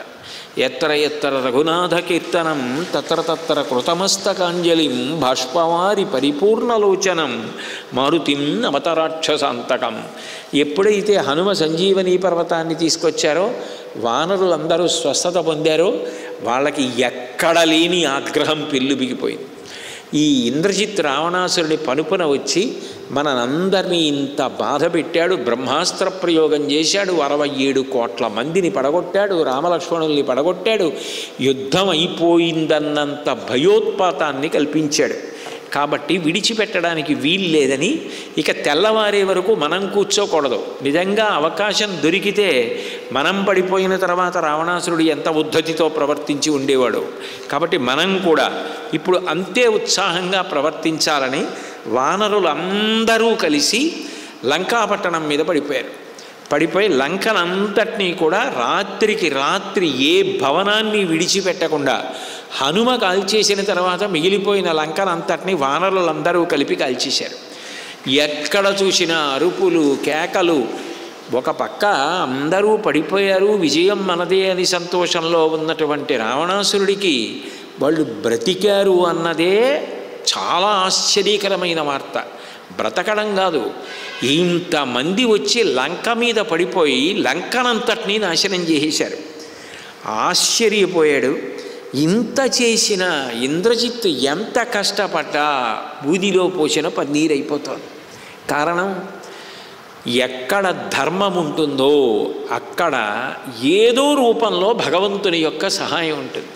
ఎత్తర ఎత్తర రఘునాథ కీర్తనం తత్ర తత్ర కృతమస్తకాంజలిం బాష్పవారి పరిపూర్ణలోచనం మారుతిం అవతరాక్షసాంతకం. ఎప్పుడైతే హనుమ సంజీవనీ పర్వతాన్ని తీసుకొచ్చారో వానరులందరూ స్వస్థత పొందారో వాళ్ళకి ఎక్కడ లేని ఆగ్రహం పెళ్ళు బిగిపోయింది. ఈ ఇంద్రజిత్ రావణాసురుడి పనుపున వచ్చి మనందరినీ ఇంత బాధ పెట్టాడు, బ్రహ్మాస్త్ర ప్రయోగం చేశాడు, 67 కోట్ల మందిని పడగొట్టాడు, రామలక్ష్మణుల్ని పడగొట్టాడు, యుద్ధం అయిపోయిందన్నంత భయోత్పాతాన్ని కల్పించాడు. కాబట్టి విడిచిపెట్టడానికి వీల్లేదని ఇక తెల్లవారే వరకు మనం కూర్చోకూడదు. నిజంగా అవకాశం దొరికితే మనం పడిపోయిన తర్వాత రావణాసురుడు ఎంత ఉద్ధతితో ప్రవర్తించి ఉండేవాడు. కాబట్టి మనం కూడా ఇప్పుడు అంతే ఉత్సాహంగా ప్రవర్తించాలని వానరులందరూ కలిసి లంకాపట్టణం మీద పడిపోయారు. పడిపోయి లంకనంతటినీ కూడా రాత్రికి రాత్రి ఏ భవనాన్ని విడిచిపెట్టకుండా హనుమ కాల్చేసిన తర్వాత మిగిలిపోయిన లంకనంతటినీ వానరులందరూ కలిపి కాల్చేశారు. ఎక్కడ చూసినా అరుపులు, కేకలు. ఒక పక్క అందరూ పడిపోయారు, విజయం మనదే అని సంతోషంలో ఉన్నటువంటి రావణాసురుడికి వాళ్ళు బ్రతికారు అన్నదే చాలా ఆశ్చర్యకరమైన వార్త. బ్రతకడం కాదు, ఇంతమంది వచ్చి లంక మీద పడిపోయి లంకనంతటినీ నాశనం చేసేశారు. ఆశ్చర్యపోయాడు. ఇంత చేసిన ఇంద్రజిత్తు ఎంత కష్టపడ్డా బూదిలో పోసిన పన్నీరైపోతుంది. కారణం, ఎక్కడ ధర్మం ఉంటుందో అక్కడ ఏదో రూపంలో భగవంతుని యొక్క సహాయం ఉంటుంది.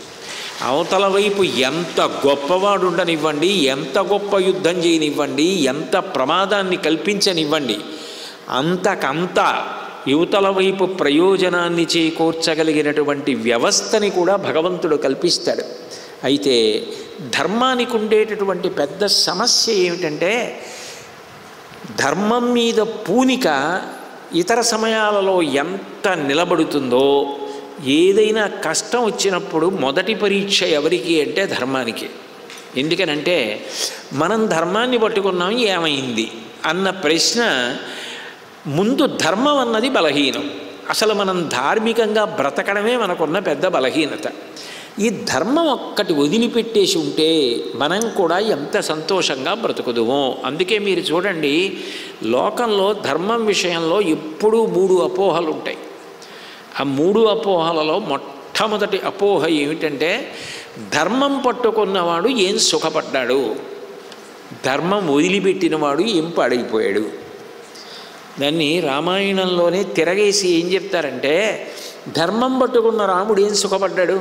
అవతల వైపు ఎంత గొప్పవాడు ఉండనివ్వండి, ఎంత గొప్ప యుద్ధం చేయనివ్వండి, ఎంత ప్రమాదాన్ని కల్పించనివ్వండి, అంతకంత యువతల వైపు ప్రయోజనాన్ని చేకూర్చగలిగినటువంటి వ్యవస్థని కూడా భగవంతుడు కల్పిస్తాడు. అయితే ధర్మానికి ఉండేటటువంటి పెద్ద సమస్య ఏమిటంటే ధర్మం మీద పూనిక ఇతర సమయాలలో ఎంత నిలబడుతుందో, ఏదైనా కష్టం వచ్చినప్పుడు మొదటి పరీక్ష ఎవరికి అంటే ధర్మానికి. ఎందుకనంటే మనం ధర్మాన్ని పట్టుకున్నాం, ఏమైంది అన్న ప్రశ్న ముందు. ధర్మం అన్నది బలహీనం. అసలు మనం ధార్మికంగా బ్రతకడమే మనకున్న పెద్ద బలహీనత. ఈ ధర్మం ఒక్కటి వదిలిపెట్టేసి ఉంటే మనం కూడా ఎంత సంతోషంగా బ్రతుకుదుమో. అందుకే మీరు చూడండి, లోకంలో ధర్మం విషయంలో ఎప్పుడూ 3 అపోహలు ఉంటాయి. ఆ 3 అపోహలలో మొట్టమొదటి అపోహ ఏమిటంటే, ధర్మం పట్టుకున్నవాడు ఏం సుఖపడ్డాడు, ధర్మం వదిలిపెట్టినవాడు ఏం పాడైపోయాడు. దాన్ని రామాయణంలోనే తిరగేసి ఏం చెప్తారంటే, ధర్మం పట్టుకున్న రాముడు ఏం సుఖపడ్డాడు,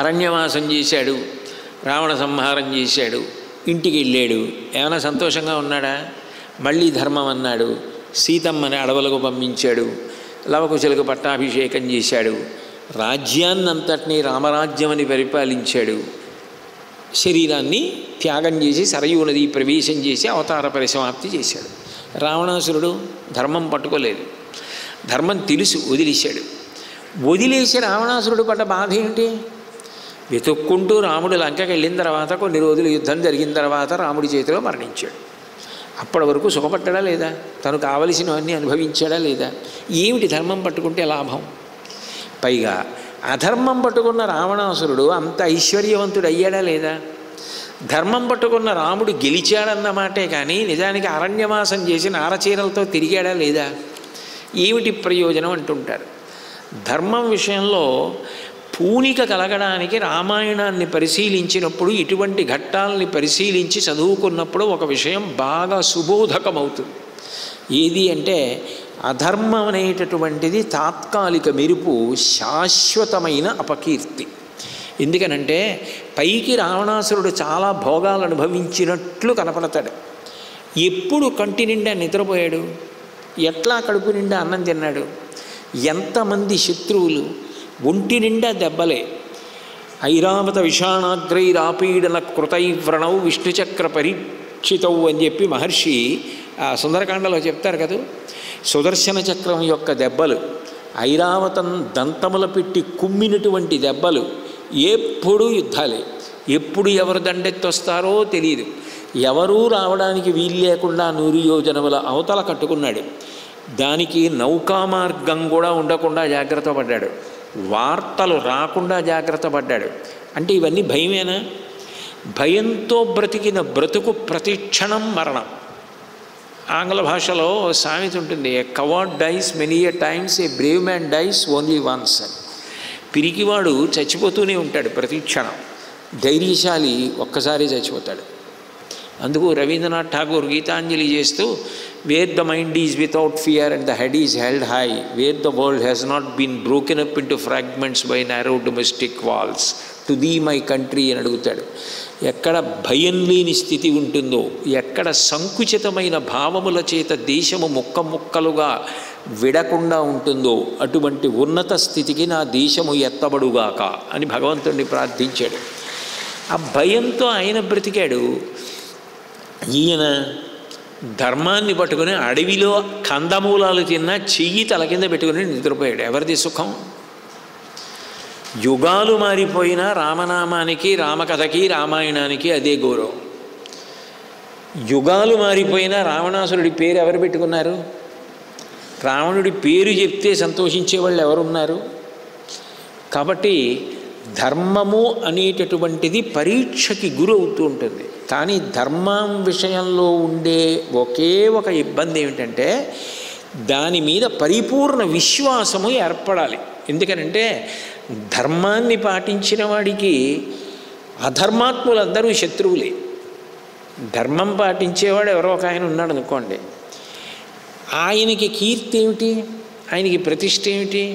అరణ్యవాసం చేశాడు, రావణ సంహారం చేశాడు, ఇంటికి వెళ్ళాడు, ఏమైనా సంతోషంగా ఉన్నాడా? మళ్ళీ ధర్మం అన్నాడు, సీతమ్మని అడవులకు పంపించాడు, లవకుశలకు పట్టాభిషేకం చేశాడు, రాజ్యాన్నంతటినీ రామరాజ్యమని పరిపాలించాడు, శరీరాన్ని త్యాగం చేసి సరయూ నది ప్రవేశం చేసి అవతార పరిసమాప్తి చేశాడు. రావణాసురుడు ధర్మం పట్టుకోలేదు, ధర్మం తెలుసు, వదిలేశాడు. వదిలేసి రావణాసురుడు పడ్డ బాధ ఏమిటి? వెతుక్కుంటూ రాముడు లంకకి వెళ్ళిన తర్వాత కొన్ని రోజులు యుద్ధం జరిగిన తర్వాత రాముడి చేతిలో మరణించాడు. అప్పటి వరకు సుఖపడ్డా లేదా? తను కావలసినవన్నీ అనుభవించాడా లేదా? ఏమిటి ధర్మం పట్టుకుంటే లాభం? పైగా అధర్మం పట్టుకున్న రావణాసురుడు అంత ఐశ్వర్యవంతుడు అయ్యాడా లేదా? ధర్మం పట్టుకున్న రాముడు గెలిచాడన్నమాటే కానీ నిజానికి అరణ్యవాసం చేసి నారచీరలతో తిరిగాడా లేదా? ఏమిటి ప్రయోజనం అంటుంటారు. ధర్మం విషయంలో పూనిక కలగడానికి రామాయణాన్ని పరిశీలించినప్పుడు, ఇటువంటి ఘట్టాలని పరిశీలించి చదువుకున్నప్పుడు ఒక విషయం బాగా సుబోధకమవుతుంది. ఏది అంటే, అధర్మం అనేటటువంటిది తాత్కాలిక మెరుపు, శాశ్వతమైన అపకీర్తి. ఎందుకనంటే పైకి రావణాసురుడు చాలా భోగాలు అనుభవించినట్లు కనపడతాడు. ఎప్పుడు కంటి నిండా నిద్రపోయాడు? ఎట్లా కడుపు నిండా అన్నం తిన్నాడు? ఎంతమంది శత్రువులు, ఒంటి నిండా దెబ్బలే. ఐరావత విషాణాగ్రైరాపీడన కృతైవ్రణౌ విష్ణుచక్ర పరీక్షితౌ అని చెప్పి మహర్షి సుందరకాండలో చెప్తారు కదా. సుదర్శన చక్రం యొక్క దెబ్బలు, ఐరావతం దంతముల పెట్టి కుమ్మినటువంటి దెబ్బలు, ఎప్పుడు యుద్ధాలే. ఎప్పుడు ఎవరు దండెత్తొస్తారో తెలియదు. ఎవరూ రావడానికి వీలు లేకుండా 100 యోజనముల అవతల కట్టుకున్నాడు. దానికి నౌకా మార్గం కూడా ఉండకుండా జాగ్రత్త పడ్డాడు, వార్తలు రాకుండా జాగ్రత్త పడ్డాడు. అంటే ఇవన్నీ భయమేనా? భయంతో బ్రతికిన బ్రతుకు ప్రతి క్షణం మరణం. ఆంగ్ల భాషలో సామెత ఉంటుంది, a coward dies many a times, a brave man dies only once. పిరికివాడు చచ్చిపోతూనే ఉంటాడు ప్రతి క్షణం, ధైర్యశాలి ఒక్కసారి చచ్చిపోతాడు. అందుకు రవీంద్రనాథ్ ఠాగూర్ గీతాంజలి చేస్తూ, where the mind is without fear and the head is held high, where the world has not been broken up into fragments by narrow domestic walls, to thee my country అని అడుగుతాడు. ఎక్కడ భయం లేని స్థితి ఉంటుందో, ఎక్కడ సంకుచితమైన భావముల చేత దేశము ముక్క ముక్కలుగా విడకుండా ఉంటుందో, అటువంటి ఉన్నత స్థితికి నా దేశము ఎత్తబడుగాక అని భగవంతుడిని ప్రార్థించాడు. ఆ భయంతో ఆయన బ్రతికాడు. ఈయన ధర్మాన్ని పట్టుకుని అడవిలో కందమూలాలు తిన్నా చెయ్యి తల కింద పెట్టుకుని నిద్రపోయాడు. ఎవరిది సుఖం? యుగాలు మారిపోయినా రామనామానికి, రామకథకి, రామాయణానికి అదే గౌరవం. యుగాలు మారిపోయినా రావణాసురుడి పేరు ఎవరు పెట్టుకున్నారు? రావణుడి పేరు చెప్తే సంతోషించే వాళ్ళు ఎవరున్నారు? కాబట్టి ధర్మము అనేటటువంటిది పరీక్షకి గురవుతూ ఉంటుంది. కానీ ధర్మం విషయంలో ఉండే ఒకే ఒక ఇబ్బంది ఏమిటంటే, దాని మీద పరిపూర్ణ విశ్వాసము ఏర్పడాలి. ఎందుకనంటే ధర్మాన్ని పాటించిన వాడికి అధర్మాత్ములందరూ శత్రువులే. ధర్మం పాటించేవాడు ఎవరో ఒక ఆయన ఉన్నాడు అనుకోండి, ఆయనకి కీర్తి ఏమిటి, ఆయనకి ప్రతిష్ఠ ఏమిటి?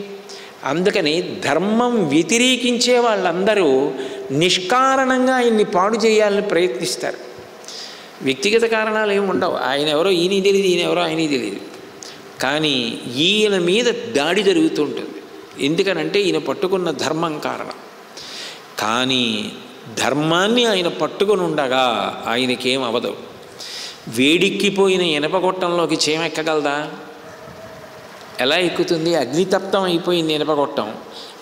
అందుకని ధర్మం వ్యతిరేకించే వాళ్ళందరూ నిష్కారణంగా ఆయన్ని పాడు చేయాలని ప్రయత్నిస్తారు. వ్యక్తిగత కారణాలు ఏమి ఉండవు. ఆయన ఎవరో ఈయన తెలియదు, ఈయన ఎవరో ఆయనకి తెలియదు. కానీ ఈయన మీద దాడి జరుగుతుంటుంది. ఎందుకనంటే ఈయన పట్టుకున్న ధర్మం కారణం. కానీ ధర్మాన్ని ఆయన పట్టుకుని ఉండగా ఆయనకేం అవదు. వేడెక్కిపోయిన ఇనపగొట్టంలోకి చీమ ఎక్కగలదా? ఎలా ఎక్కుతుంది? అగ్నితప్తం అయిపోయింది ఇనపగొట్టం,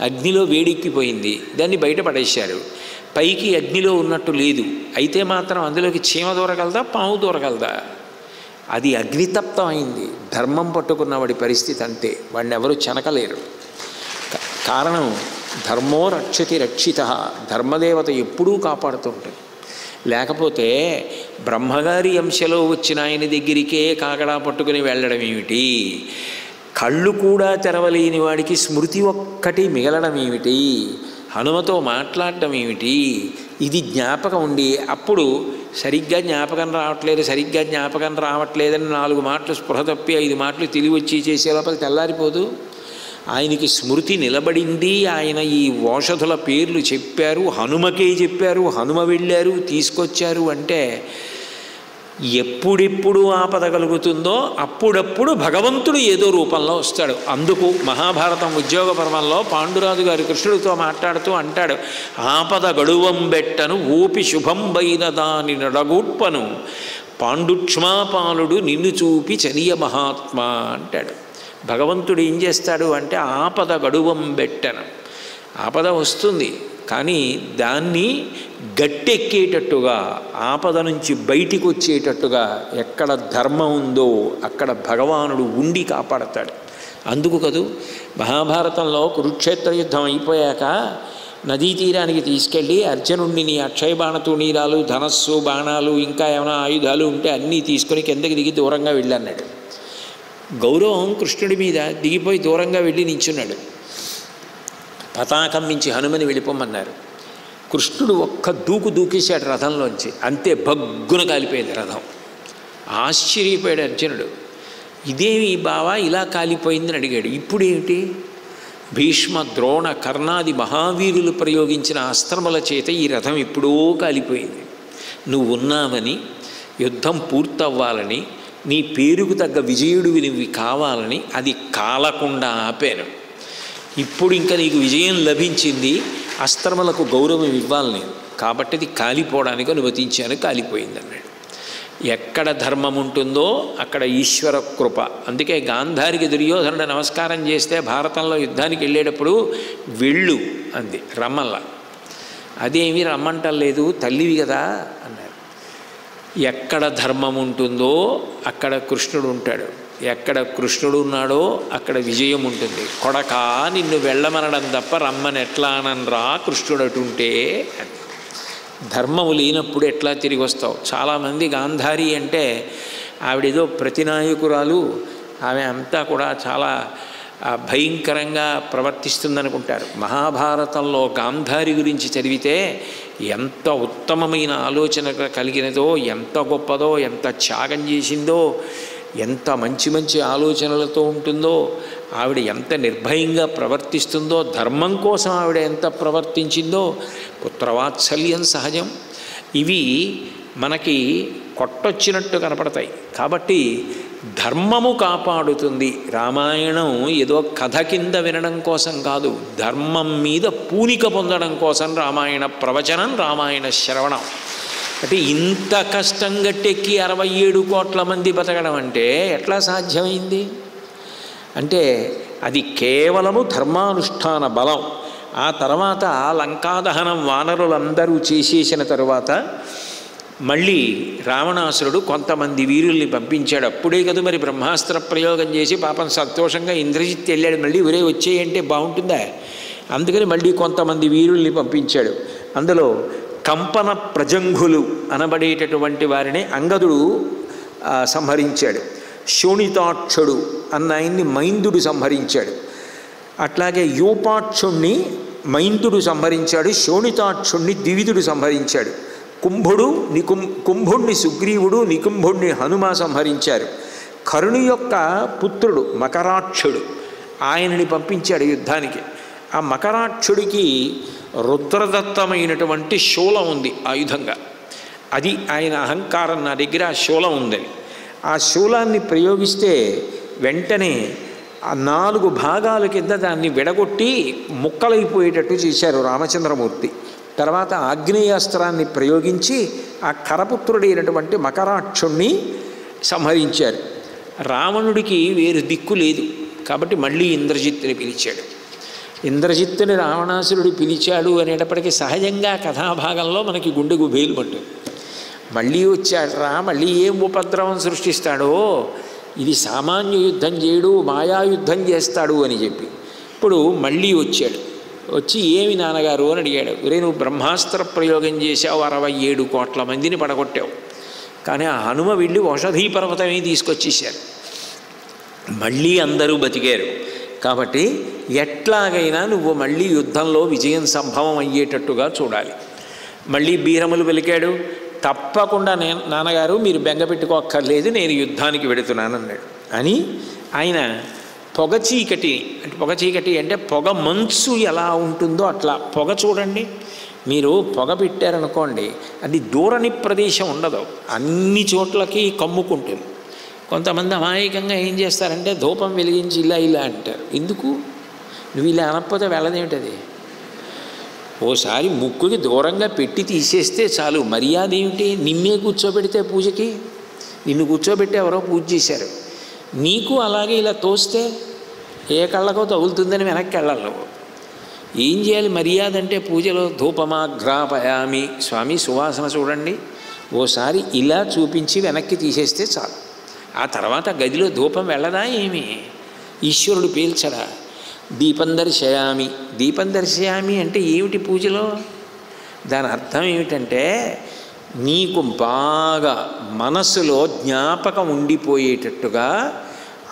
అగ్నిలో వేడెక్కిపోయింది, దాన్ని బయట పడేశారు. పైకి అగ్నిలో ఉన్నట్టు లేదు, అయితే మాత్రం అందులోకి చీమ దూరగలదా, పాము దూరగలదా? అది అగ్నితప్తం అయింది. ధర్మం పట్టుకున్నవాడి పరిస్థితి అంతే, వాడిని ఎవరు చెనకలేరు. కారణం ధర్మో రక్షతి రక్షిత, ధర్మదేవత ఎప్పుడూ కాపాడుతుంటుంది. లేకపోతే బ్రహ్మగారి అంశలో వచ్చిన ఆయన దగ్గరికే కాకడా పట్టుకుని వెళ్ళడం ఏమిటి? కళ్ళు కూడా తెరవలేని వాడికి స్మృతి ఒక్కటి మిగలడం ఏమిటి? హనుమతో మాట్లాడటం ఏమిటి? ఇది జ్ఞాపకం ఉండి అప్పుడు సరిగ్గా జ్ఞాపకం రావట్లేదని 4 మాటలు స్పృహ తప్పి 5 మాటలు తెలివి వచ్చి చేసే లోపల తెల్లారిపోదు. ఆయనకి స్మృతి నిలబడింది. ఆయన ఈ ఓషధుల పేర్లు చెప్పారు, హనుమకే చెప్పారు, హనుమ వెళ్ళారు తీసుకొచ్చారు అంటే ఎప్పుడెప్పుడు ఆపద కలుగుతుందో అప్పుడప్పుడు భగవంతుడు ఏదో రూపంలో వస్తాడు. అందుకు మహాభారతం ఉద్యోగ పర్వంలో పాండురాజు గారు కృష్ణుడితో మాట్లాడుతూ అంటాడు, ఆపద గడువం బెట్టను ఊపి శుభంబైన దాని నడగూట్పను పాండుక్ష్మాపాలుడు నిన్ను చూపి చనియ మహాత్మా అంటాడు. భగవంతుడు ఏం చేస్తాడు అంటే ఆపద గడువం బెట్టను, ఆపద వస్తుంది కానీ దాన్ని గట్టెక్కేటట్టుగా, ఆపద నుంచి బయటికి వచ్చేటట్టుగా ఎక్కడ ధర్మం ఉందో అక్కడ భగవానుడు ఉండి కాపాడతాడు. అందుకు కదూ మహాభారతంలో కురుక్షేత్ర యుద్ధం అయిపోయాక నదీ తీరానికి తీసుకెళ్ళి అర్జునుడిని అక్షయ బాణతూణీరాలు, ధనస్సు, బాణాలు, ఇంకా ఏమైనా ఆయుధాలు ఉంటే అన్నీ తీసుకొని కిందకి దిగి దూరంగా వెళ్ళన్నాడు. గౌరవం కృష్ణుడి మీద దిగిపోయి దూరంగా వెళ్ళి నించున్నాడు. పతాకం మించి హనుమని వెళ్ళిపోమన్నారు. కృష్ణుడు ఒక్క దూకేశాడు రథంలోంచి, అంతే భగ్గున కాలిపోయింది రథం. ఆశ్చర్యపోయాడు అర్జునుడు, ఇదేమి బావా ఇలా కాలిపోయిందని అడిగాడు. ఇప్పుడేమిటి? భీష్మ, ద్రోణ, కర్ణాది మహావీరులు ప్రయోగించిన అస్త్రముల చేత ఈ రథం ఎప్పుడో కాలిపోయింది. నువ్వు ఉన్నావని, యుద్ధం పూర్తవ్వాలని, నీ పేరుకు తగ్గ విజయుడివి నువ్వు కావాలని అది కాలకుండా ఆపాను. ఇప్పుడు ఇంకా నీకు విజయం లభించింది, అస్త్రములకు గౌరవం ఇవ్వాలి నేను, కాబట్టి అది కాలిపోవడానికి అనుమతించాను, కాలిపోయింది అన్నాడు. ఎక్కడ ధర్మం ఉంటుందో అక్కడ ఈశ్వర కృప. అందుకే గాంధారికి దుర్యోధనుడు నమస్కారం చేస్తే భారతంలో యుద్ధానికి వెళ్ళేటప్పుడు వెళ్ళు అంది, రమ్మల్లా. అదేమీ రమ్మంటలేదు, తల్లివి కదా అన్నారు. ఎక్కడ ధర్మం ఉంటుందో అక్కడ కృష్ణుడు ఉంటాడు, ఎక్కడ కృష్ణుడు ఉన్నాడో అక్కడ విజయం ఉంటుంది. కొడకా నిన్ను వెళ్ళమనడం తప్ప రమ్మని ఎట్లా అనరా కృష్ణుడు అటుంటే అని. ధర్మము లేనప్పుడు ఎట్లా తిరిగి వస్తావు? చాలామంది గాంధారి అంటే ఆవిడేదో ప్రతినాయకురాలు, ఆమె అంతా కూడా చాలా భయంకరంగా ప్రవర్తిస్తుందనుకుంటారు. మహాభారతంలో గాంధారి గురించి చదివితే ఎంత ఉత్తమమైన ఆలోచన కలిగినదో, ఎంత గొప్పదో, ఎంత త్యాగం చేసిందో, ఎంత మంచి మంచి ఆలోచనలతో ఉంటుందో, ఆవిడ ఎంత నిర్భయంగా ప్రవర్తిస్తుందో, ధర్మం కోసం ఆవిడ ఎంత ప్రవర్తించిందో. పుత్రవాత్సల్యం సహజం. ఇవి మనకి కొట్టొచ్చినట్టు కనపడతాయి. కాబట్టి ధర్మము కాపాడుతుంది. రామాయణం ఏదో కథ కింద వినడం కోసం కాదు, ధర్మం మీద పూనిక పొందడం కోసం రామాయణ ప్రవచనం, రామాయణ శ్రవణం. అంటే ఇంత కష్టం గట్టెక్కి 67 కోట్ల మంది బతకడం అంటే ఎట్లా సాధ్యమైంది అంటే అది కేవలము ధర్మానుష్ఠాన బలం. ఆ తర్వాత లంకాదహనం వానరులందరూ చేసేసిన తరువాత మళ్ళీ రావణాసురుడు కొంతమంది వీరుల్ని పంపించాడు. అప్పుడే కదా మరి బ్రహ్మాస్త్ర ప్రయోగం చేసి పాపం సంతోషంగా ఇంద్రజిత్ వెళ్ళాడు. మళ్ళీ ఒరే వచ్చేయంటే బాగుంటుందా? అందుకని మళ్ళీ కొంతమంది వీరుల్ని పంపించాడు. అందులో కంపన ప్రజంఘులు అనబడేటటువంటి వారిని అంగదుడు సంహరించాడు. శోణితాక్షుడు అన్న ఆయన్ని మైందుడు సంహరించాడు. అట్లాగే యూపాక్షుణ్ణి మైందుడు సంహరించాడు. శోణితాక్షుణ్ణి ద్వివిధుడు సంహరించాడు. కుంభుణ్ణి సుగ్రీవుడు, నికుంభుణ్ణి హనుమ సంహరించారు. కరుణి యొక్క పుత్రుడు మకరాక్షుడు, ఆయనని పంపించాడు యుద్ధానికి. ఆ మకరాక్షుడికి రుద్రదత్తమైనటువంటి శూలం ఉంది ఆయుధంగా. అది ఆయన అహంకారం, నా దగ్గర ఆ శూలం ఉందని. ఆ శూలాన్ని ప్రయోగిస్తే వెంటనే ఆ 4 భాగాల కింద దాన్ని విడగొట్టి ముక్కలైపోయేటట్టు చేశారు రామచంద్రమూర్తి. తర్వాత ఆగ్నేయాస్త్రాన్ని ప్రయోగించి ఆ కరపుత్రుడైనటువంటి మకరాక్షుణ్ణి సంహరించారు. రావణుడికి వేరు దిక్కు లేదు కాబట్టి మళ్ళీ ఇంద్రజిత్తుని పిలిచాడు. ఇంద్రజిత్తుని రావణాసురుడు పిలిచాడు అనేటప్పటికీ సహజంగా కథాభాగంలో మనకి గుండె గుబేలు పట్టింది. మళ్ళీ వచ్చాడరా, మళ్ళీ ఏం ఉపద్రవం సృష్టిస్తాడో, ఇది సామాన్య యుద్ధం చేయడు, మాయాయుద్ధం చేస్తాడు అని చెప్పి ఇప్పుడు మళ్ళీ వచ్చాడు. వచ్చి ఏమి నాన్నగారు అని అడిగాడు. ఒరే, నువ్వు బ్రహ్మాస్త్ర ప్రయోగం చేశావు, 67 కోట్ల మందిని పడగొట్టావు, కానీ ఆ హనుమ వెళ్ళి ఔషధీ పర్వతమే తీసుకొచ్చేసారు, మళ్ళీ అందరూ బతికారు. కాబట్టి ఎట్లాగైనా నువ్వు మళ్ళీ యుద్ధంలో విజయం సంభవం అయ్యేటట్టుగా చూడాలి. మళ్ళీ బీరములు వెలికాడు. తప్పకుండా నాన్నగారు మీరు బెంగ పెట్టుకోక్కర్లేదు, నేను యుద్ధానికి వెడుతున్నాను అన్నాడు. అని ఆయన పొగ చీకటి అంటే పొగ మంచు ఎలా ఉంటుందో అట్లా పొగ చూడండి. మీరు పొగ పెట్టారనుకోండి, అది దూరని ప్రదేశం ఉండదు, అన్ని చోట్లకి కమ్ముకుంటుంది. కొంతమంది అమాయకంగా ఏం చేస్తారంటే ధూపం వెలిగించి ఇలా అంటారు. ఎందుకు? నువ్వు ఇలా అనకపోతే వెళ్ళదేమిటది? ఓసారి ముక్కుకి దూరంగా పెట్టి తీసేస్తే చాలు. మర్యాద ఏమిటి? నిన్నే కూర్చోబెడితే పూజకి, నిన్ను కూర్చోబెట్టి ఎవరో పూజ చేశారు, నీకు అలాగే ఇలా తోస్తే ఏ కళ్ళకో తగులుతుందని వెనక్కి వెళ్ళాలి. నువ్వు ఏం చేయాలి? మర్యాద అంటే పూజలో ధూపమాఘ్రాపయామి, స్వామి సువాసన చూడండి, ఓసారి ఇలా చూపించి వెనక్కి తీసేస్తే చాలు. ఆ తర్వాత గదిలో ధూపం వెళ్ళదా ఏమి? ఈశ్వరుడు పీల్చడా? దీపం దర్శయామి అంటే ఏమిటి పూజలో? దాని అర్థం ఏమిటంటే నీకు బాగా మనసులో జ్ఞాపకం ఉండిపోయేటట్టుగా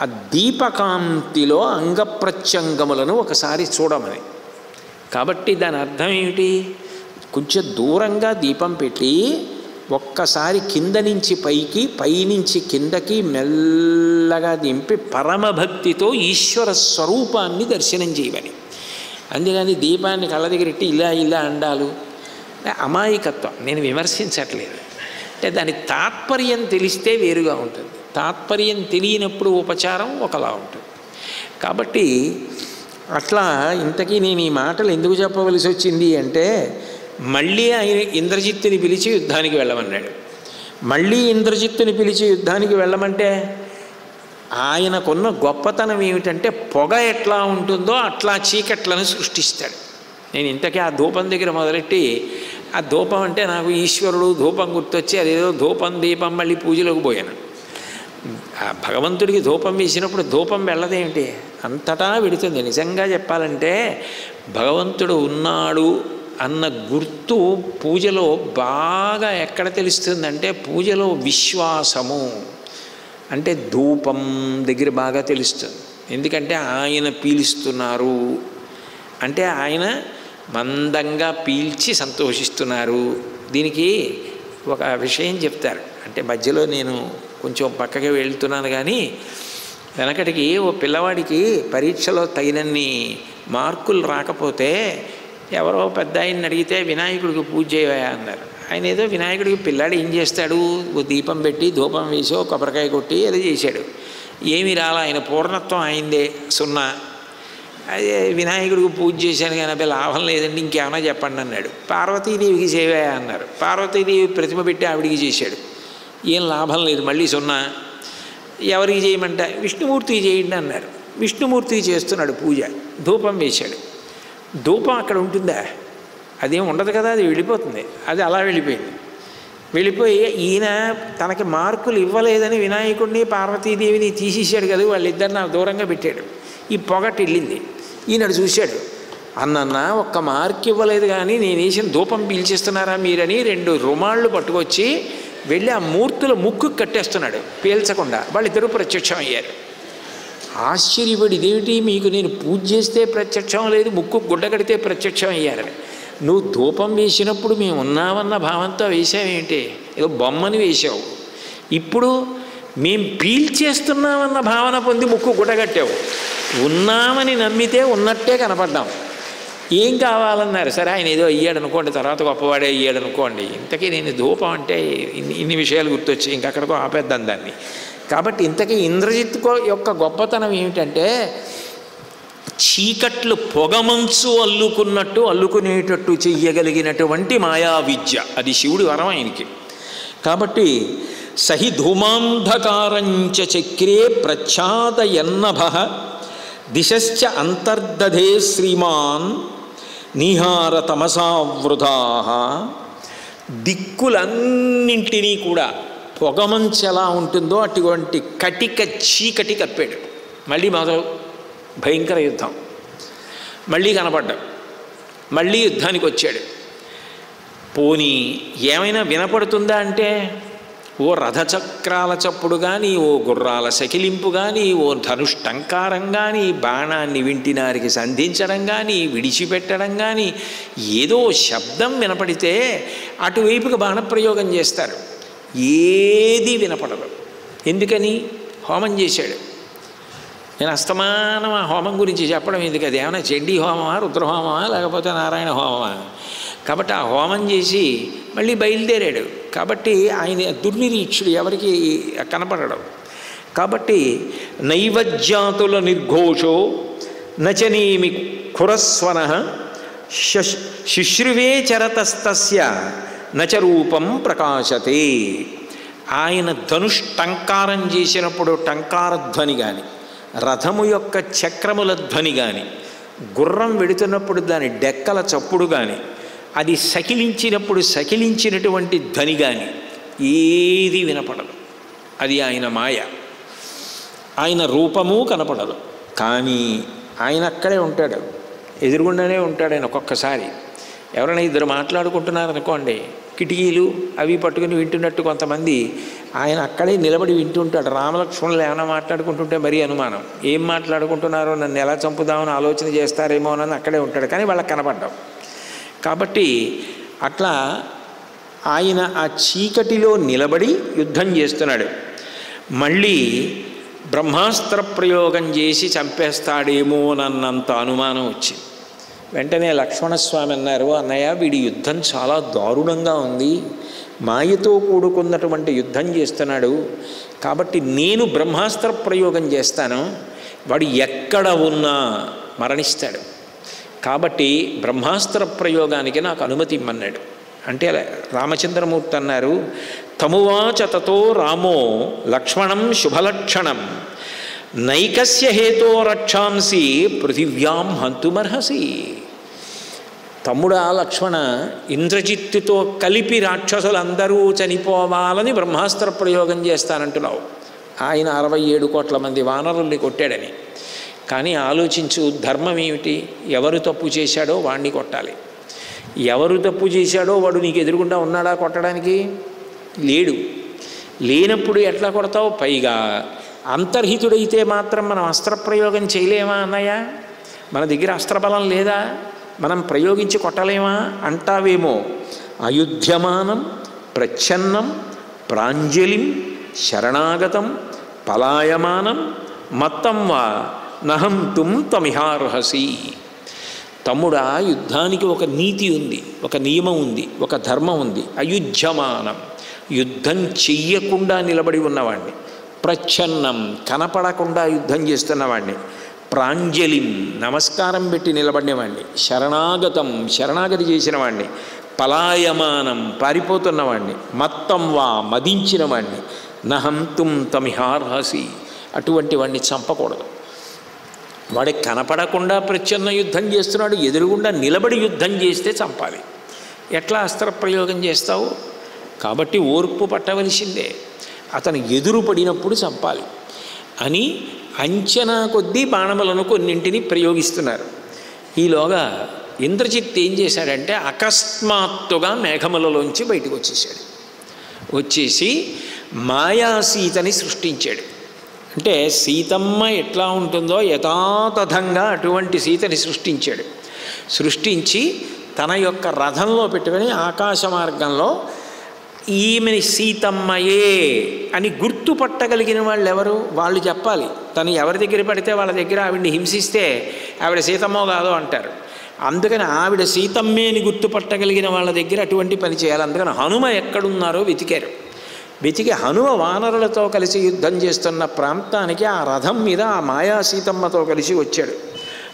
ఆ దీపకాంతిలో అంగప్రత్యంగములను ఒకసారి చూడమని. కాబట్టి దాని అర్థం ఏమిటి? కొంచెం దూరంగా దీపం పెట్టి ఒక్కసారి కింద నుంచి పైకి, పైనుంచి కిందకి మెల్లగా దింపి పరమభక్తితో ఈశ్వర స్వరూపాన్ని దర్శనం చేయమని. అందుకని దీపాన్ని కళ్ళ దగ్గరెట్టి ఇలా అండాలు అమాయకత్వం. నేను విమర్శించట్లేదు, అంటే దాని తాత్పర్యం తెలిస్తే వేరుగా ఉంటుంది, తాత్పర్యం తెలియనప్పుడు ఉపచారం ఒకలా ఉంటుంది. కాబట్టి అట్లా ఇంతకీ నేను ఈ మాటలు ఎందుకు చెప్పవలసి వచ్చింది అంటే, మళ్ళీ ఆయన ఇంద్రజిత్తుని పిలిచి యుద్ధానికి వెళ్ళమన్నాడు. మళ్ళీ ఇంద్రజిత్తుని పిలిచి యుద్ధానికి వెళ్ళమంటే ఆయనకున్న గొప్పతనం ఏమిటంటే పొగ ఎట్లా ఉంటుందో అట్లా చీకట్లను సృష్టిస్తాడు. నేను ఇంతకీ ఆ ధూపం దగ్గర మొదలెట్టి, ఆ ధూపం అంటే నాకు ఈశ్వరుడు ధూపం గుర్తొచ్చి అదేదో ధూపం దీపం మళ్ళీ పూజలోకి పోయాను. ఆ భగవంతుడికి ధూపం వేసినప్పుడు ధూపం వెళ్ళదేమిటి? అంతటా వెడుతుంది. నిజంగా చెప్పాలంటే భగవంతుడు ఉన్నాడు అన్న గుర్తు పూజలో బాగా ఎక్కడ తెలుస్తుందంటే, పూజలో విశ్వాసము అంటే ధూపం దగ్గర బాగా తెలుస్తుంది. ఎందుకంటే ఆయన పీలుస్తున్నారు అంటే ఆయన మందంగా పీల్చి సంతోషిస్తున్నారు. దీనికి ఒక విషయం చెప్తారు, అంటే మధ్యలో నేను కొంచెం పక్కకి వెళ్తున్నాను కానీ, వెనకటికి ఓ పిల్లవాడికి పరీక్షలో తగినన్ని మార్కులు రాకపోతే ఎవరో పెద్ద ఆయన్ని అడిగితే వినాయకుడికి పూజ చేయవా అన్నారు. ఆయన ఏదో వినాయకుడికి పిల్లాడు ఏం చేస్తాడు, ఓ దీపం పెట్టి ధూపం వేసి కొబ్బరికాయ కొట్టి అది చేశాడు. ఏమీ రాలా, ఆయన పూర్ణత్వం అయిందే 0. అదే వినాయకుడికి పూజ చేశాను కానీ అబ్బాయి లాభం లేదండి, ఇంకేమైనా చెప్పండి అన్నాడు. పార్వతీదేవికి చేయవా అన్నారు. పార్వతీదేవి ప్రతిమ పెట్టి ఆవిడికి చేశాడు, ఏం లాభం లేదు, మళ్ళీ 0. ఎవరికి చేయమంట? విష్ణుమూర్తికి చేయండి అన్నారు. విష్ణుమూర్తికి చేస్తున్నాడు పూజ, ధూపం వేశాడు. ధూపం అక్కడ ఉంటుందా? అదేం ఉండదు కదా, అది వెళ్ళిపోతుంది. అది అలా వెళ్ళిపోయి ఈయన తనకి మార్కులు ఇవ్వలేదని వినాయకుడిని పార్వతీదేవిని తీసేసాడు కదా, వాళ్ళిద్దరిని దూరంగా పెట్టాడు. ఈ పొగటి వెళ్ళింది. ఈయనడు చూశాడు, అన్న ఒక్క మార్క్ ఇవ్వలేదు కానీ నేను వేసిన ధూపం పీల్చేస్తున్నారా మీరని 2 రుమాళ్ళు పట్టుకొచ్చి వెళ్ళి ఆ మూర్తుల ముక్కు కట్టేస్తున్నాడు పీల్చకుండా. వాళ్ళిద్దరూ ప్రత్యక్షం అయ్యారు. ఆశ్చర్యపడి, ఇదేమిటి మీకు నేను పూజ చేస్తే ప్రత్యక్షం లేదు, ముక్కు గుడ్డ కడితే ప్రత్యక్షం అయ్యారని. నువ్వు ధూపం వేసినప్పుడు మేము ఉన్నామన్న భావంతో వేసావేంటి? ఏదో బొమ్మని వేసావు. ఇప్పుడు మేము పీల్చేస్తున్నామన్న భావన పొంది ముక్కు గుడ్డగట్టావు. ఉన్నామని నమ్మితే ఉన్నట్టే కనపడ్డాం. ఏం కావాలన్నారు? సరే ఆయన ఏదో అయ్యాడు అనుకోండి, తర్వాత గొప్పవాడే అయ్యాడు అనుకోండి. ఇంతకీ నేను ధూపం అంటే ఇన్ని విషయాలు గుర్తొచ్చి ఇంకక్కడికో ఆపేద్దాం దాన్ని. కాబట్టి ఇంతకీ ఇంద్రజిత్ యొక్క గొప్పతనం ఏమిటంటే, చీకట్లు పొగమంచు అల్లుకున్నట్టు అల్లుకునేటట్టు చెయ్యగలిగినటువంటి మాయా విద్య, అది శివుడి వరం ఆయనకి. కాబట్టి సహి ధూమాంధకారంచ చక్రే ప్రచ్ఛాదయన్నభ దిశశ్చ అంతర్దధే శ్రీమాన్ నిహార తమసావృధా. దిక్కులన్నింటినీ కూడా పొగమంచు ఎలా ఉంటుందో అటువంటి కటిక చీకటి కప్పాడు. మళ్ళీ మొదలు భయంకర యుద్ధం. మళ్ళీ కనపడ్డాడు, మళ్ళీ యుద్ధానికి వచ్చాడు. పోనీ ఏమైనా వినపడుతుందా అంటే ఓ రథచక్రాల చప్పుడు కానీ, ఓ గుర్రాల సకిలింపు కానీ, ఓ ధనుష్టంకారం కానీ, బాణాన్ని వింటినారికి సంధించడం కానీ, విడిచిపెట్టడం కానీ, ఏదో శబ్దం వినపడితే అటువైపుకి బాణప్రయోగం చేస్తారు. ఏది వినపడదు. ఎందుకని? హోమం చేశాడు. నేను అస్తమానం ఆ హోమం గురించి చెప్పడం ఎందుకు? అది ఏమైనా చండీ హోమమా, రుద్రహోమమా, లేకపోతే నారాయణ హోమమా? కాబట్టి ఆ హోమం చేసి మళ్ళీ బయలుదేరాడు. కాబట్టి ఆయన దుర్నిరీక్షుడు, ఎవరికి కనపడడం. కాబట్టి నైవజ్జాతుల నిర్ఘోషో నచనేమి ఖురస్వన శుశ్రువే చరతస్తస్య నచ రూపం ప్రకాశతే. ఆయన ధనుష్టంకారం చేసినప్పుడు టంకారధ్వని కానీ, రథము యొక్క చక్రముల ధ్వని కానీ, గుర్రం వెడుతున్నప్పుడు దాని డెక్కల చప్పుడు కానీ, అది సకిలించినప్పుడు సకిలించినటువంటి ధ్వని కానీ ఏది వినపడదు. అది ఆయన మాయ. ఆయన రూపము కనపడదు, కానీ ఆయన అక్కడే ఉంటాడు, ఎదురుగుండానే ఉంటాడు. ఆయన ఒక్కొక్కసారి ఎవరైనా ఇద్దరు మాట్లాడుకుంటున్నారనుకోండి, కిటికీలు అవి పట్టుకుని వింటున్నట్టు కొంతమంది, ఆయన అక్కడే నిలబడి వింటుంటాడు. రామలక్ష్మణులు ఏమైనా మాట్లాడుకుంటుంటే మరీ అనుమానం, ఏం మాట్లాడుకుంటున్నారో, నన్ను ఎలా చంపుదామని ఆలోచన చేస్తారేమో అని అక్కడే ఉంటాడు, కానీ వాళ్ళకి కనపడ్డాం. కాబట్టి అట్లా ఆయన ఆ చీకటిలో నిలబడి యుద్ధం చేస్తున్నాడు. మళ్ళీ బ్రహ్మాస్త్ర ప్రయోగం చేసి చంపేస్తాడేమోనన్నంత అనుమానం వచ్చింది. వెంటనే లక్ష్మణస్వామి అన్నారు, అన్నయ్య వీడి యుద్ధం చాలా దారుణంగా ఉంది, మాయతో కూడుకున్నటువంటి యుద్ధం చేస్తున్నాడు, కాబట్టి నేను బ్రహ్మాస్త్ర ప్రయోగం చేస్తాను, వాడు ఎక్కడ ఉన్నా మరణిస్తాడు, కాబట్టి బ్రహ్మాస్త్ర ప్రయోగానికి నాకు అనుమతి ఇమ్మన్నాడు. అంటే రామచంద్రమూర్తి అన్నారు, తమువాచ తతో రామో లక్ష్మణం శుభలక్షణం నైకస్య హేతో రక్షాంసి పృథివ్యాం హంతుమర్హసి. తమ్ముడా లక్ష్మణ, ఇంద్రజిత్తుతో కలిపి రాక్షసులందరూ చనిపోవాలని బ్రహ్మాస్త్ర ప్రయోగం చేస్తానంటున్నావు. ఆయన 67 కోట్ల మంది వానరుల్ని కొట్టాడని. కానీ ఆలోచించు, ధర్మం ఏమిటి? ఎవరు తప్పు చేశాడో వాడిని కొట్టాలి. ఎవరు తప్పు చేశాడో వాడు నీకు ఎదురుగుండా ఉన్నాడా కొట్టడానికి? లేడు. లేనప్పుడు ఎట్లా కొడతావు? పైగా అంతర్హితుడైతే మాత్రం మనం అస్త్రప్రయోగం చేయలేమా అన్నయ్య? మన దగ్గర అస్త్రబలం లేదా? మనం ప్రయోగించి కొట్టలేమా అంటావేమో. అయుధ్యమానం ప్రచ్ఛన్నం ప్రాంజలిం శరణాగతం పలాయమానం మత్తం వా నహంతుం తమిహార్హసి. తమ్ముడా, యుద్ధానికి ఒక నీతి ఉంది, ఒక నియమం ఉంది, ఒక ధర్మం ఉంది. అయుధ్యమానం, యుద్ధం చెయ్యకుండా నిలబడి ఉన్నవాడిని. ప్రచ్ఛన్నం, కనపడకుండా యుద్ధం చేస్తున్నవాడిని. ప్రాంజలిం, నమస్కారం పెట్టి నిలబడినవాడిని. శరణాగతం, శరణాగతి చేసిన వాడిని. పలాయమానం, పారిపోతున్నవాడిని. మత్తం వా, మదించిన వాడిని. నహంతుం తమిహార్హసి, అటువంటి వాడిని చంపకూడదు. వాడికి కనపడకుండా ప్రచ్ఛన్న యుద్ధం చేస్తున్నాడు, ఎదురుగుండా నిలబడి యుద్ధం చేస్తే చంపాలి. ఎట్లా అస్త్రప్రయోగం చేస్తావు? కాబట్టి ఓర్పు పట్టవలసిందే. అతను ఎదురు పడినప్పుడు చంపాలి అని అంచనా కొద్దీ బాణములను కొన్నింటిని ప్రయోగిస్తున్నారు. ఈలోగా ఇంద్రజిత్ ఏం చేశాడంటే అకస్మాత్తుగా మేఘములలోంచి బయటకు వచ్చేసాడు. వచ్చేసి మాయాసీతని సృష్టించాడు. అంటే సీతమ్మ ఎట్లా ఉంటుందో యథాతథంగా అటువంటి సీతని సృష్టించాడు. సృష్టించి తన యొక్క రథంలో పెట్టుకొని ఆకాశ మార్గంలో ఈమెని సీతమ్మయే అని గుర్తుపట్టగలిగిన వాళ్ళు ఎవరు? వాళ్ళు చెప్పాలి. తను ఎవరి దగ్గర పడితే వాళ్ళ దగ్గర ఆవిడ్ని హింసిస్తే ఆవిడ సీతమ్మో కాదో అంటారు. అందుకని ఆవిడ సీతమ్మే అని గుర్తుపట్టగలిగిన వాళ్ళ దగ్గర అటువంటి పని చేయాలి. అందుకని హనుమ ఎక్కడున్నారో వెతికారు. వెతికి హనుమ వానరులతో కలిసి యుద్ధం చేస్తున్న ప్రాంతానికి ఆ రథం మీద ఆ మాయా సీతమ్మతో కలిసి వచ్చాడు.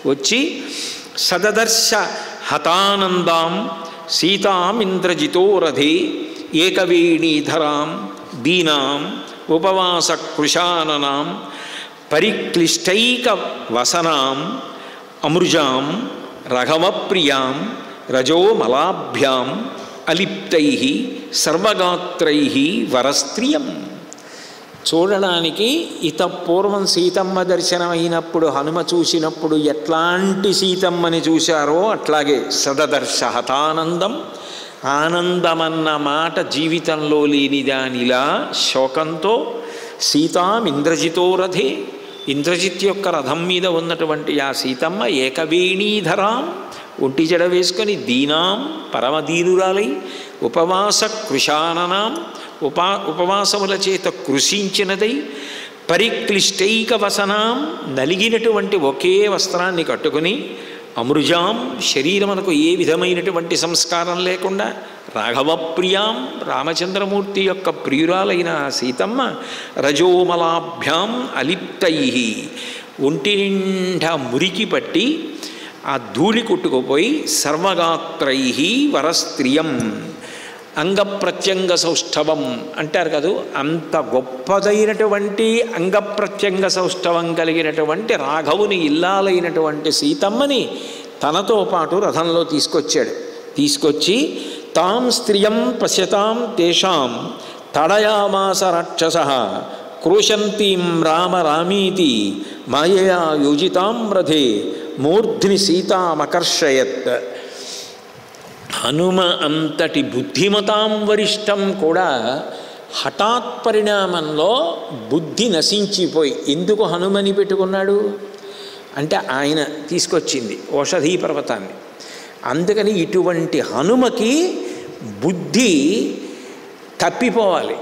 వచ్చి సదదర్శ హతానందాం సీతామింద్రజితో రథే ఏకవేణీధరాం దీనాం ఉపవాస కృశాననాం పరిక్లిష్టైక వసనాం అమృజాం రఘవప్రియాం రజోమలాభ్యాం అలిప్తై సర్వగాత్రై వరస్త్రియం. చూడడానికి ఇత పూర్వం సీతమ్మ దర్శనం అయినప్పుడు హనుమ చూసినప్పుడు ఎట్లాంటి సీతమ్మని చూశారో అట్లాగే సదదర్శ హతానందం, ఆనందమన్న మాట జీవితంలో లేని దానిలా శోకంతో సీతాం ఇంద్రజితో రథే, ఇంద్రజిత్ యొక్క రథం మీద ఉన్నటువంటి ఆ సీతమ్మ ఏకవేణీధరాం, ఒంటి జడ వేసుకొని దీనాం పరమదీనురాలై ఉపవాస కృశాననాం, ఉపవాసముల చేత కృషించినదై పరిక్లిష్టైక వసనాం, నలిగినటువంటి ఒకే వస్త్రాన్ని కట్టుకుని అమృజాం, శరీరమునకు ఏ విధమైనటువంటి సంస్కారం లేకుండా రాఘవప్రియాం, రామచంద్రమూర్తి యొక్క ప్రియురాలైన సీతమ్మ రజోమలాభ్యాం అలిప్తై, ఒంటి నిండా మురికి పట్టి ఆ ధూళి కొట్టుకుపోయి సర్వగాత్రై వరస్త్రియం, అంగప్రత్యంగ సౌష్ఠవం అంటారు కదా, అంత గొప్పదైనటువంటి అంగప్రత్యంగ సౌష్ఠవం కలిగినటువంటి రాఘవుని ఇల్లాలైనటువంటి సీతమ్మని తనతో పాటు రథంలో తీసుకొచ్చాడు. తీసుకొచ్చి తాం స్త్రియం పశ్యతాం తేషాం తడయామాస రాక్షస క్రోశంతీం రామ రామీతి మాయయా యోజితాం రథే మూర్ధ్ని సీతామకర్షయత్. హనుమ అంతటి బుద్ధిమతాం వరిష్టం కూడా హఠాత్ పరిణామంలో బుద్ధి నశించిపోయి, ఎందుకు హనుమని పెట్టుకున్నాడు అంటే ఆయన తీసుకొచ్చింది ఓషధీ పర్వతాన్ని. అందుకని ఇటువంటి హనుమకి బుద్ధి తప్పిపోవాలి,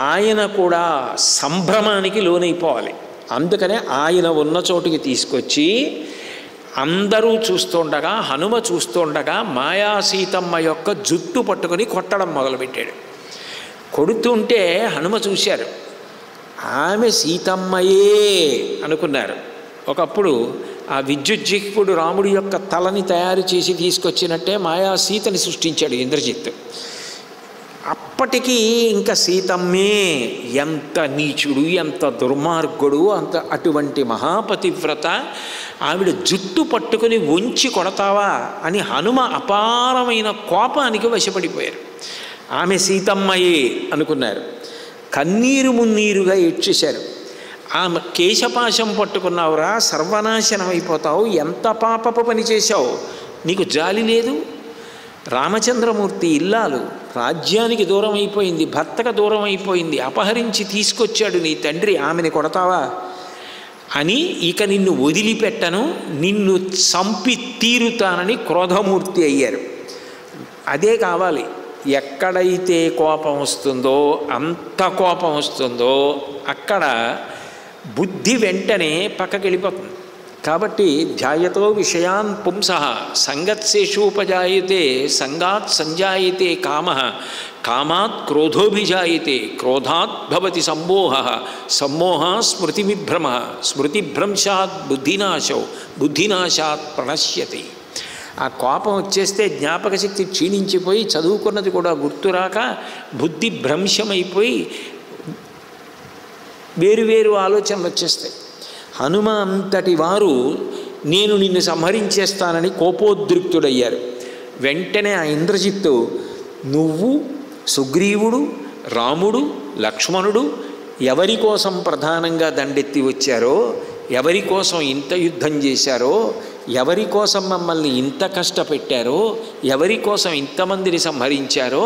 ఆయన కూడా సంభ్రమానికి లోనైపోవాలి. అందుకనే ఆయన ఉన్న చోటుకి తీసుకొచ్చి అందరూ చూస్తుండగా, హనుమ చూస్తుండగా మాయా సీతమ్మ యొక్క జుట్టు పట్టుకొని కొట్టడం మొదలుపెట్టాడు. కొడుతుంటే హనుమ చూశారు, ఆమె సీతమ్మయే అనుకున్నారు. ఒకప్పుడు ఆ విద్యుజ్జిహ్వుడు రాముడి యొక్క తలని తయారు చేసి తీసుకొచ్చినట్టే మాయా సీతని సృష్టించాడు ఇంద్రజిత్. అప్పటికీ ఇంకా సీతమ్మే, ఎంత నీచుడు, ఎంత దుర్మార్గుడు, అంత అటువంటి మహాపతివ్రత ఆవిడ జుట్టు పట్టుకుని వంచి కొడతావా అని హనుమ అపారమైన కోపానికి వశపడిపోయారు. ఆమె సీతమ్మయే అనుకున్నారు. కన్నీరు మున్నీరుగా ఏడ్చేశారు. ఆమె కేశపాశం పట్టుకున్నావురా, సర్వనాశనం అయిపోతావు, ఎంత పాపపు పని చేశావు, నీకు జాలి లేదు? రామచంద్రమూర్తి ఇల్లాలు రాజ్యానికి దూరం అయిపోయింది, భర్తకు దూరం అయిపోయింది, అపహరించి తీసుకొచ్చాడు నీ తండ్రి, ఆమెని కొడతావా అని, ఇక నిన్ను వదిలిపెట్టను, నిన్ను చంపి తీరుతానని క్రోధమూర్తి అయ్యారు. అదే కావాలి. ఎక్కడైతే కోపం వస్తుందో, అంత కోపం వస్తుందో అక్కడ బుద్ధి వెంటనే పక్కకి వెళ్ళిపోతుంది. కాబట్టి ధ్యాయతో విషయాన్ పుంసః సంగత్సేషూపజాయతే సంగాత్ సంజాయతే కామః కామాత్ క్రోధోభిజాయతే క్రోధాత్ భవతి సమ్మోహః సమ్మోహాత్ స్మృతివిభ్రమః స్మృతిభ్రంశాత్ బుద్ధినాశో బుద్ధినాశాత్ ప్రణశ్యతి. ఆ కోపం వచ్చేస్తే జ్ఞాపక శక్తి క్షీణించిపోయి చదువుకున్నది కూడా గుర్తురాక బుద్ధి భ్రంశమైపోయి వేరువేరు ఆలోచనలు వచ్చేస్తాయి. హనుమ అంతటి వారు నేను నిన్ను సంహరించేస్తానని కోపోద్రిక్తుడయ్యారు. వెంటనే ఆ ఇంద్రజిత్తు, నువ్వు సుగ్రీవుడు రాముడు లక్ష్మణుడు ఎవరి కోసం ప్రధానంగా దండెత్తి వచ్చారో, ఎవరి కోసం ఇంత యుద్ధం చేశారో, ఎవరి కోసం మమ్మల్ని ఇంత కష్టపెట్టారో, ఎవరి కోసం ఇంతమందిని సంహరించారో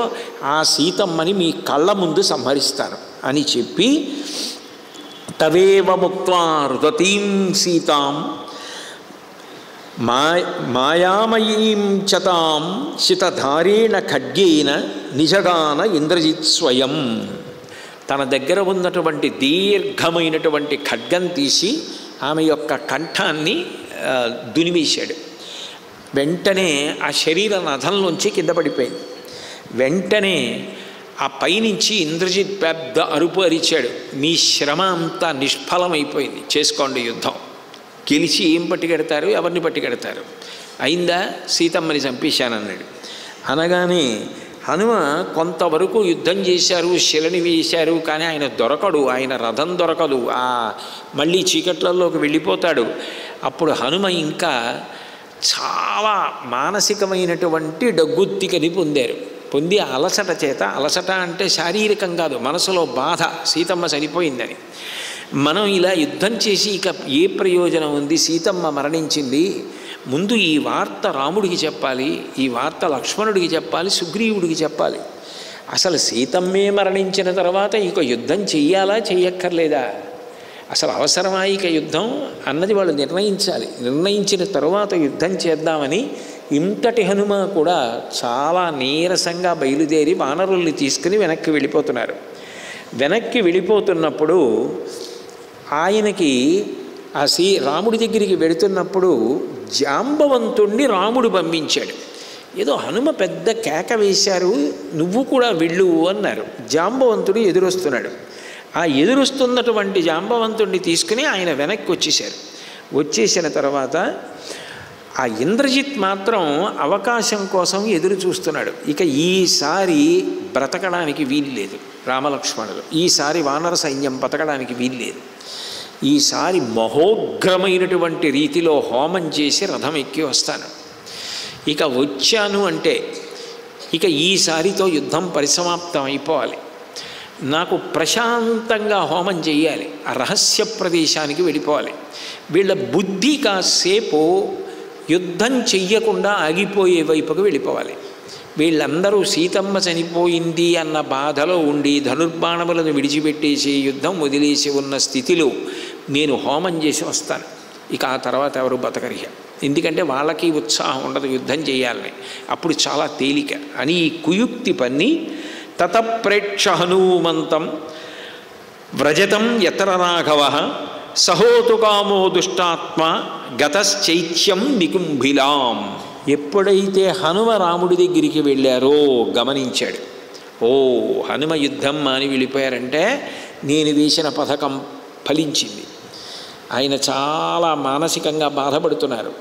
ఆ సీతమ్మని మీ కళ్ళ ముందు సంహరిస్తాను అని చెప్పి తవేవ ముక్త్వా రుదతీం సీతాం మాయామయీం చతాం శితధారేణ ఖడ్గేన నిజగాన ఇంద్రజిత్ స్వయం. తన దగ్గర ఉన్నటువంటి దీర్ఘమైనటువంటి ఖడ్గం తీసి ఆమె యొక్క కంఠాన్ని దునివేశాడు. వెంటనే ఆ శరీర రథంలోంచి కింద పడిపోయింది. వెంటనే ఆ పైనుంచి ఇంద్రజిత్ పెద్ద అరుపు అరిచాడు, మీ శ్రమ అంతా నిష్ఫలమైపోయింది, చేసుకోండి యుద్ధం గెలిచి ఏం పట్టుకెడతారు, ఎవరిని పట్టుకెడతారు? అయిందా, సీతమ్మని చంపేశానన్నాడు. అనగానే హనుమ కొంతవరకు యుద్ధం చేశారు, శిలని వేశారు, కానీ ఆయన దొరకడు, ఆయన రథం దొరకదు, మళ్ళీ చీకట్లలోకి వెళ్ళిపోతాడు. అప్పుడు హనుమ ఇంకా చాలా మానసికమైనటువంటి డగ్గుత్తికని పొంది అలసట చేత, అలసట అంటే శారీరకం కాదు, మనసులో బాధ, సీతమ్మ చనిపోయిందని. మనం ఇలా యుద్ధం చేసి ఇక ఏ ప్రయోజనం ఉంది, సీతమ్మ మరణించింది, ముందు ఈ వార్త రాముడికి చెప్పాలి, ఈ వార్త లక్ష్మణుడికి చెప్పాలి, సుగ్రీవుడికి చెప్పాలి. అసలు సీతమ్మే మరణించిన తర్వాత ఇక యుద్ధం చెయ్యాలా చెయ్యక్కర్లేదా, అసలు అవసరమా ఇక యుద్ధం అన్నది వాళ్ళు నిర్ణయించాలి. నిర్ణయించిన తర్వాత యుద్ధం చేద్దామని ఇంతటి హనుమ కూడా చాలా నీరసంగా బయలుదేరి వానరుల్ని తీసుకుని వెనక్కి వెళ్ళిపోతున్నారు. వెనక్కి వెళ్ళిపోతున్నప్పుడు ఆయనకి రాముడి దగ్గరికి వెళుతున్నప్పుడు జాంబవంతుణ్ణి రాముడు పంపించాడు. ఏదో హనుమ పెద్ద కేక వేశారు, నువ్వు కూడా వెళ్ళు అన్నారు. జాంబవంతుడు ఎదురొస్తున్నాడు. ఆ ఎదురొస్తున్నటువంటి జాంబవంతుడిని తీసుకుని ఆయన వెనక్కి వచ్చేశారు. వచ్చేసిన తర్వాత ఆ ఇంద్రజిత్ మాత్రం అవకాశం కోసం ఎదురు చూస్తున్నాడు. ఇక ఈసారి బ్రతకడానికి వీల్లేదు రామలక్ష్మణులు, ఈసారి వానర సైన్యం బతకడానికి వీల్లేదు. ఈసారి మహోగ్రమైనటువంటి రీతిలో హోమం చేసి రథం ఎక్కి వస్తాను. ఇక వచ్చాను అంటే ఇక ఈసారితో యుద్ధం పరిసమాప్తం అయిపోవాలి. నాకు ప్రశాంతంగా హోమం చేయాలి, ఆ రహస్య ప్రదేశానికి వెళ్ళిపోవాలి. వీళ్ళ బుద్ధి కాసేపు యుద్ధం చెయ్యకుండా ఆగిపోయే వైపుకు వెళ్ళిపోవాలి. వీళ్ళందరూ సీతమ్మ చనిపోయింది అన్న బాధలో ఉండి ధనుర్బాణములను విడిచిపెట్టేసి యుద్ధం వదిలేసి ఉన్న స్థితిలో నేను హోమం చేసి వస్తాను. ఇక ఆ తర్వాత ఎవరు బతకరిగా, ఎందుకంటే వాళ్ళకి ఉత్సాహం ఉండదు యుద్ధం చేయాలని. అప్పుడు చాలా తేలిక అని ఈ కుయుక్తి పన్ని తతప్రేక్ష హనుమంతం వ్రజతం యతర రాఘవ సహోతుకామో దుష్టాత్మ గతశ్చైత్యం నికుంభిలాం. ఎప్పుడైతే హనుమ రాముడి దగ్గరికి వెళ్ళారో గమనించాడు, ఓ హనుమ యుద్ధం మాని వెళ్ళిపోయారంటే నేను వేసిన పథకం ఫలించింది. ఆయన చాలా మానసికంగా బాధపడుతున్నారు.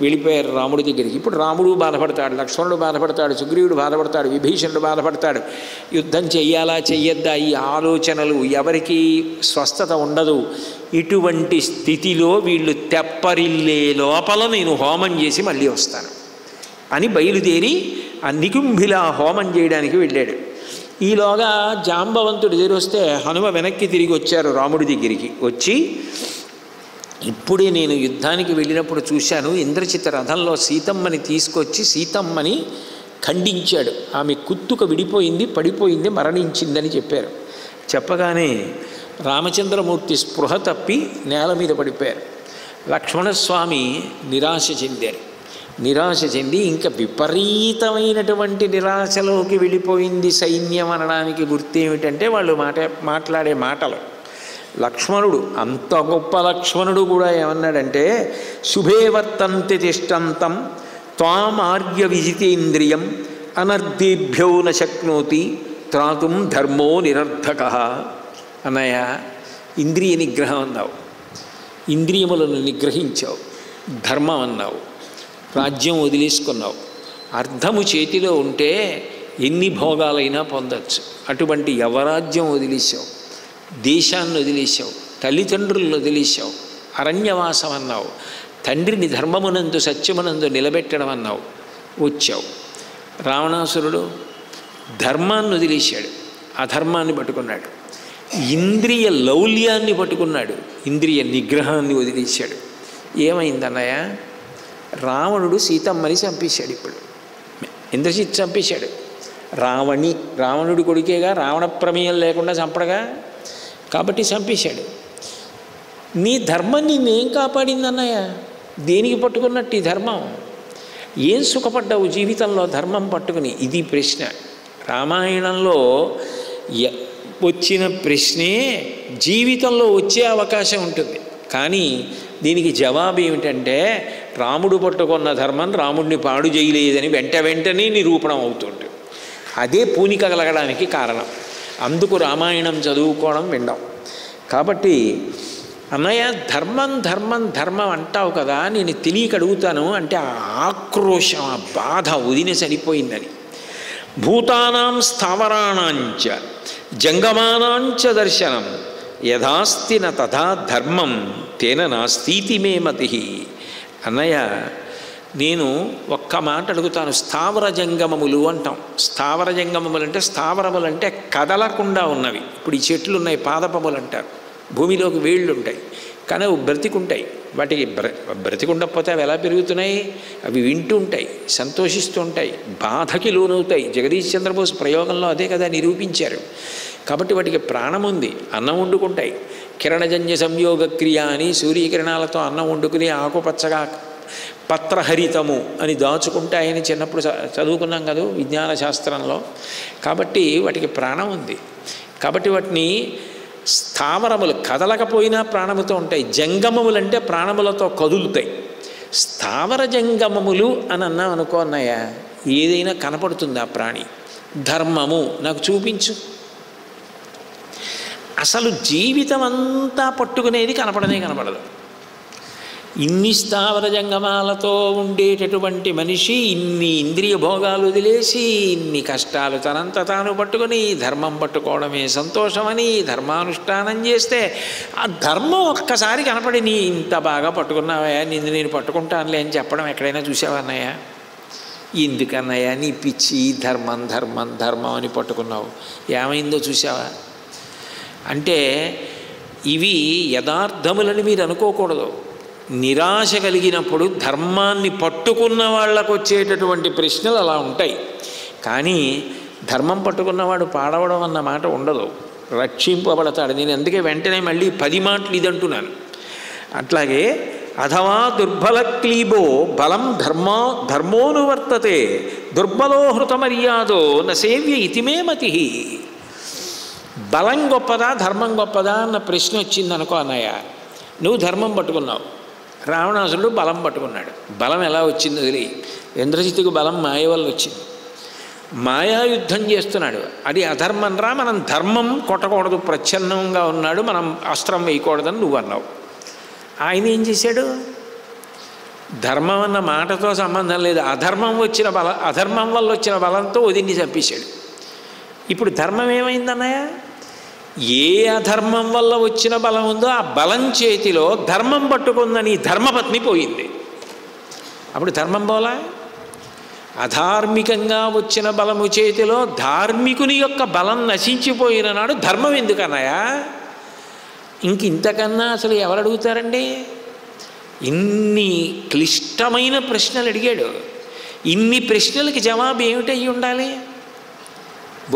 వెళ్ళిపోయారు రాముడి దగ్గరికి. ఇప్పుడు రాముడు బాధపడతాడు, లక్ష్మణుడు బాధపడతాడు, సుగ్రీవుడు బాధపడతాడు, విభీషణుడు బాధపడతాడు. యుద్ధం చెయ్యాలా చెయ్యొద్దా ఈ ఆలోచనలు, ఎవరికి స్వస్థత ఉండదు. ఇటువంటి స్థితిలో వీళ్ళు తెప్పరిల్లే లోపల నేను హోమం చేసి మళ్ళీ వస్తాను అని బయలుదేరి ఆ నికుంభిలా హోమం చేయడానికి వెళ్ళాడు. ఈలోగా జాంబవంతుడు ఎదురొస్తే హనుమ వెనక్కి తిరిగి వచ్చారు రాముడి దగ్గరికి. వచ్చి ఇప్పుడే నేను యుద్ధానికి వెళ్ళినప్పుడు చూశాను, ఇంద్రజిత్ రథంలో సీతమ్మని తీసుకొచ్చి సీతమ్మని ఖండించాడు, ఆమె కుత్తుక విడిపోయింది, పడిపోయింది, మరణించిందని చెప్పారు. చెప్పగానే రామచంద్రమూర్తి స్పృహ తప్పి నేల మీద పడిపోయారు. లక్ష్మణస్వామి నిరాశ చెందారు. నిరాశ చెంది ఇంకా విపరీతమైనటువంటి నిరాశలోకి వెళ్ళిపోయింది సైన్యం అనడానికి గుర్తు ఏమిటంటే వాళ్ళు మాట్లాడే మాటలు. లక్ష్మణుడు, అంత గొప్ప లక్ష్మణుడు కూడా ఏమన్నాడంటే శుభే వర్తంతి తిష్టంతం త్వాం ఆర్య విజితేంద్రియం అనర్ధేభ్యో న శక్నోతి త్రాతుం ధర్మో నిరర్ధక. అన్నయ్య, ఇంద్రియ నిగ్రహం అన్నావు, ఇంద్రియములను నిగ్రహించావు, ధర్మం అన్నావు, రాజ్యం వదిలేసుకున్నావు. అర్థము చేతిలో ఉంటే ఎన్ని భోగాలైనా పొందొచ్చు. అటువంటి యవరాజ్యం వదిలేసావు, దేశాన్ని వదిలేసావు, తల్లిదండ్రులను వదిలేసావు, అరణ్యవాసం అన్నావు, తండ్రిని ధర్మమునందు సత్యమునందు నిలబెట్టడం అన్నావు, వచ్చావు. రావణాసురుడు ధర్మాన్ని వదిలేశాడు, అధర్మాన్ని పట్టుకున్నాడు. ఇంద్రియ లౌల్యాన్ని పట్టుకున్నాడు, ఇంద్రియ నిగ్రహాన్ని వదిలేశాడు. ఏమైందన్నయ్య, రావణుడు సీతమ్మని చంపేశాడు. ఇప్పుడు ఇంద్రజిత్ చంపేశాడు. రావణుడి కొడుకేగా, రావణ ప్రమేయం లేకుండా చంపడగా, కాబట్టి చంపేశాడు. నీ ధర్మం నిన్నేం కాపాడిందన్నయ్య? దేనికి పట్టుకున్నట్టు ఈ ధర్మం? ఏం సుఖపడ్డావు జీవితంలో ధర్మం పట్టుకుని? ఇది ప్రశ్న. రామాయణంలో వచ్చిన ప్రశ్నే జీవితంలో వచ్చే అవకాశం ఉంటుంది. కానీ దీనికి జవాబు ఏమిటంటే రాముడు పట్టుకున్న ధర్మం రాముడిని పాడు చేయలేదని వెంటనే నిరూపణం అవుతుంది. అదే పూనిక కలగడానికి కారణం. అందుకు రామాయణం చదువుకోవడం, వినడం. కాబట్టి అన్నయ్య ధర్మం ధర్మం ధర్మం అంటావు కదా, నేను తెలియక అడుగుతాను అంటే ఆ ఆక్రోశం, ఆ బాధ వదిన సరిపోయిందని. భూతానాం స్థావరాణాంచ జంగమానాంచ దర్శనం యథాస్తి న తథా ధర్మం తేన నాస్తీతి మే మతి. అన్నయ్య నేను ఒక్క మాట అడుగుతాను. స్థావర జంగమములు అంటాం. స్థావర జంగమములు అంటే స్థావరములు అంటే కదలకుండా ఉన్నవి. ఇప్పుడు ఈ చెట్లు ఉన్నాయి, పాదపములు అంటారు. భూమిలోకి వేళ్ళు ఉంటాయి కానీ అవి బ్రతికుంటాయి. వాటికి బ్రతికుండకపోతే అవి ఎలా పెరుగుతున్నాయి? అవి వింటూ ఉంటాయి, సంతోషిస్తూ ఉంటాయి, బాధకి లోనవుతాయి. జగదీష్ చంద్రబోస్ ప్రయోగంలో అదే కదా నిరూపించారు. కాబట్టి వాటికి ప్రాణం ఉంది, అన్నం వండుకుంటాయి. కిరణజన్య సంయోగ క్రియ అని సూర్యకిరణాలతో అన్నం వండుకుని ఆకుపచ్చగా పత్రహరితము అని దాచుకుంటాయని చిన్నప్పుడు చదువుకున్నాం కదా విజ్ఞాన శాస్త్రంలో. కాబట్టి వాటికి ప్రాణం ఉంది. కాబట్టి వాటిని స్థావరములు కదలకపోయినా ప్రాణముతో ఉంటాయి. జంగమములు అంటే ప్రాణములతో కదులుతాయి. స్థావర జంగమములు అని అన్నాం అనుకో అన్నయ్య, ఏదైనా కనపడుతుంది ఆ ప్రాణి. ధర్మము నాకు చూపించు. అసలు జీవితం అంతా పట్టుకునేది కనపడనే కనపడదు. ఇన్ని స్థావర జంగమాలతో ఉండేటటువంటి మనిషి ఇన్ని ఇంద్రియ భోగాలు వదిలేసి ఇన్ని కష్టాలు తనంత తాను పట్టుకొని ధర్మం పట్టుకోవడమే సంతోషమని ధర్మానుష్ఠానం చేస్తే ఆ ధర్మం ఒక్కసారి కనపడి నీ ఇంత బాగా పట్టుకున్నావయ్యా, నిన్ను నేను పట్టుకుంటానులే అని చెప్పడం ఎక్కడైనా చూసావన్నయ్యా? ఎందుకన్నయ్యా నీ పిచ్చి ధర్మం ధర్మం ధర్మం అని పట్టుకున్నావు? ఏమైందో చూసావా? అంటే ఇవి యథార్థములని మీరు అనుకోకూడదు. నిరాశ కలిగినప్పుడు ధర్మాన్ని పట్టుకున్న వాళ్ళకు వచ్చేటటువంటి ప్రశ్నలు అలా ఉంటాయి. కానీ ధర్మం పట్టుకున్నవాడు పాడవడం అన్న మాట ఉండదు, రక్షింపబడతాడు. నేను అందుకే వెంటనే మళ్ళీ 10 మాటలు ఇది అంటున్నాను. అట్లాగే అథవా దుర్బల క్లీబో బలం ధర్మోనువర్తతే దుర్బలో హృతమర్యాదో న సేవ్య ఇతిమే మతి. బలం గొప్పదా ధర్మం గొప్పదా అన్న ప్రశ్న వచ్చిందనుకో అన్నయ్య, నువ్వు ధర్మం పట్టుకున్నావు, రావణాసురుడు బలం పట్టుకున్నాడు. బలం ఎలా వచ్చింది వదిలి, ఇంద్రజిత్తుకు బలం మాయ వల్ల వచ్చింది. మాయాయుద్ధం చేస్తున్నాడు, అది అధర్మం రా, మనం ధర్మం కొట్టకూడదు, ప్రచ్ఛన్నంగా ఉన్నాడు, మనం అస్త్రం వేయకూడదని నువ్వు అన్నావు. ఆయన ఏం చేశాడు? ధర్మం అన్న మాటతో సంబంధం లేదు, అధర్మం వల్ల వచ్చిన బలంతో వదిన్ని చంపేశాడు. ఇప్పుడు ధర్మం ఏమైందన్నయ్య? ఏ అధర్మం వల్ల వచ్చిన బలం ఉందో ఆ బలం చేతిలో ధర్మం పట్టుకుందని ధర్మపత్ని పోయింది. అప్పుడు ధర్మం పోలా? అధార్మికంగా వచ్చిన బలము చేతిలో ధార్మికుని యొక్క బలం నశించిపోయిన నాడు ధర్మం ఎందుకన్నాయా? ఇంతకన్నా అసలు ఎవరు అడుగుతారండి? ఇన్ని క్లిష్టమైన ప్రశ్నలు అడిగాడు. ఇన్ని ప్రశ్నలకి జవాబు ఏమిటయ్యి ఉండాలి?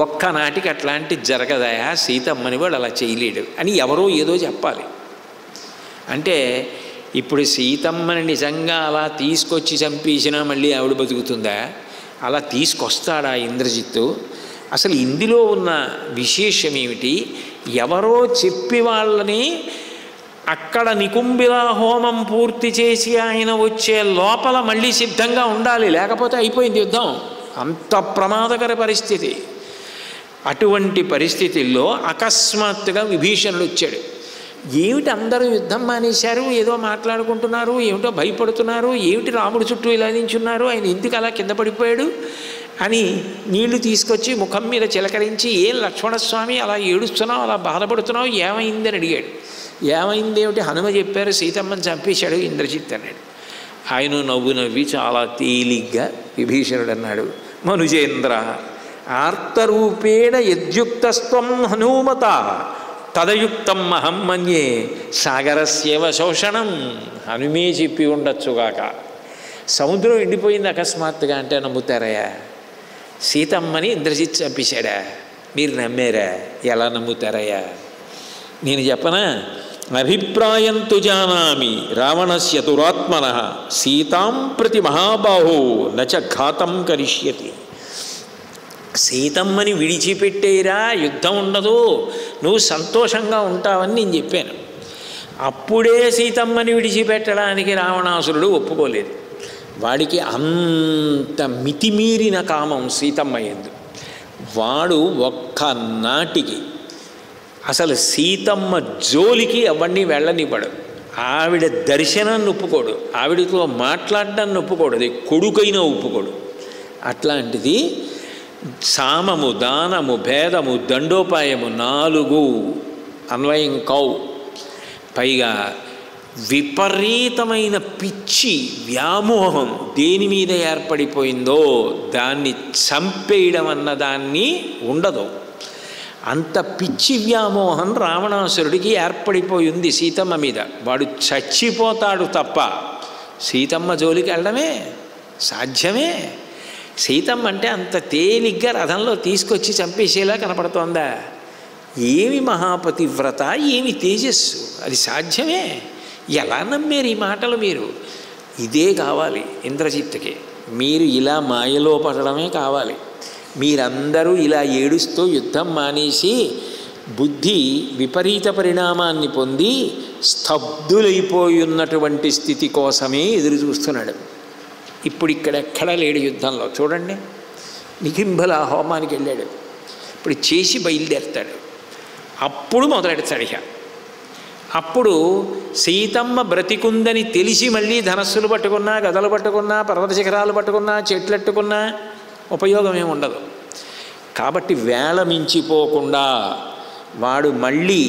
ఒక్కనాటికి అట్లాంటి జరగదాయా, సీతమ్మని వాడు అలా చేయలేడు అని ఎవరో ఏదో చెప్పాలి. అంటే ఇప్పుడు సీతమ్మని నిజంగా అలా తీసుకొచ్చి చంపేసినా మళ్ళీ ఆవిడ బతుకుతుందా? అలా తీసుకొస్తాడా ఇంద్రజిత్తు? అసలు ఇందులో ఉన్న విశేషం ఏమిటి? ఎవరో చెప్పి వాళ్ళని అక్కడ నికుంభిలా హోమం పూర్తి చేసి ఆయన వచ్చే లోపల మళ్ళీ సిద్ధంగా ఉండాలి, లేకపోతే అయిపోయింది యుద్ధం. అంత ప్రమాదకర పరిస్థితి. అటువంటి పరిస్థితుల్లో అకస్మాత్తుగా విభీషణుడు వచ్చాడు. ఏమిటి అందరూ యుద్ధం మానేశారు, ఏదో మాట్లాడుకుంటున్నారు, ఏమిటో భయపడుతున్నారు, ఏమిటి రాముడు చుట్టూ ఇలా నించున్నారు, ఆయన ఎందుకు అలా కింద పడిపోయాడు అని నీళ్లు తీసుకొచ్చి ముఖం మీద చిలకరించి, ఏం లక్ష్మణస్వామి అలా ఏడుస్తున్నావు, అలా బాధపడుతున్నావు, ఏమైందని అడిగాడు. ఏమైంది ఏమిటి? హనుమ చెప్పారు సీతమ్మని చంపేశాడు ఇంద్రజిత్ అన్నాడు. ఆయన నవ్వు నవ్వి చాలా తేలిగ్గా విభీషణుడు అన్నాడు, మనుజేంద్ర ఆర్తరూపేణ యద్యుక్తస్త్వం హనుమత తదయుక్తం అహం మన్యే సాగరస్యవ శోషణం. హనుమే చెప్పి ఉండొచ్చుగాక. సముద్రం ఎండిపోయింది అకస్మాత్తుగా అంటే నమ్ముతారయ్యా? సీతమ్మని ఇంద్రజిత్ చంపేశాడా? మీరు నమ్మారా? ఎలా నమ్ముతారయ్యా? నేను చెప్పనా? అభిప్రాయంతు జానామి రావణస్య దురాత్మనః సీతాం ప్రతి మహాబాహో నచ ఘాతం కరిష్యతి. సీతమ్మని విడిచిపెట్టేరా, యుద్ధం ఉండదు, నువ్వు సంతోషంగా ఉంటావని నేను చెప్పాను. అప్పుడే సీతమ్మని విడిచిపెట్టడానికి రావణాసురుడు ఒప్పుకోలేదు. వాడికి అంత మితిమీరిన కామం సీతమ్మ యందు. వాడు ఒక్కనాటికి అసలు సీతమ్మ జోలికి ఎవరిని వెళ్ళనివ్వడు. ఆవిడ దర్శనాన్ని ఒప్పుకోడు, ఆవిడతో మాట్లాడడాన్ని ఒప్పుకోడు, అది కొడుకైనా ఒప్పుకోడు. అట్లాంటిది సామము, దానము, భేదము, దండోపాయము 4 అన్వయం కావు. పైగా విపరీతమైన పిచ్చి వ్యామోహం దేని మీద ఏర్పడిపోయిందో దాన్ని చంపేయడం అన్నదాన్ని ఉండదు. అంత పిచ్చి వ్యామోహం రావణాసురుడికి ఏర్పడిపోయింది సీతమ్మ మీద. వాడు చచ్చిపోతాడు తప్ప సీతమ్మ జోలికి వెళ్ళడమే సాధ్యమే? సీతమ్మ అంటే అంత తేలిగ్గా రథంలో తీసుకొచ్చి చంపేసేలా కనపడుతోందా? ఏమి మహాపతివ్రత, ఏమి తేజస్సు, అది సాధ్యమే? ఎలా నమ్మారు ఈ మాటలు మీరు? ఇదే కావాలి ఇంద్రజిత్తుకి. మీరు ఇలా మాయలో పడడమే కావాలి. మీరందరూ ఇలా ఏడుస్తూ యుద్ధం మానేసి బుద్ధి విపరీత పరిణామాన్ని పొంది స్తబ్దులైపోయి ఉన్నటువంటి స్థితి కోసమే ఎదురు చూస్తున్నాడు. ఇప్పుడు ఇక్కడెక్కడా లేడు యుద్ధంలో. చూడండి, నికింబల హోమానికి వెళ్ళాడు. ఇప్పుడు చేసి బయలుదేరుతాడు. అప్పుడు మొదలెడతాడు. ఇక అప్పుడు సీతమ్మ బ్రతికుందని తెలిసి మళ్ళీ ధనస్సులు పట్టుకున్నా, గదలు పట్టుకున్నా, పర్వత శిఖరాలు పట్టుకున్నా, చెట్లెట్టుకున్నా ఉపయోగం ఏమి ఉండదు. కాబట్టి వేళ మించిపోకుండా వాడు మళ్ళీ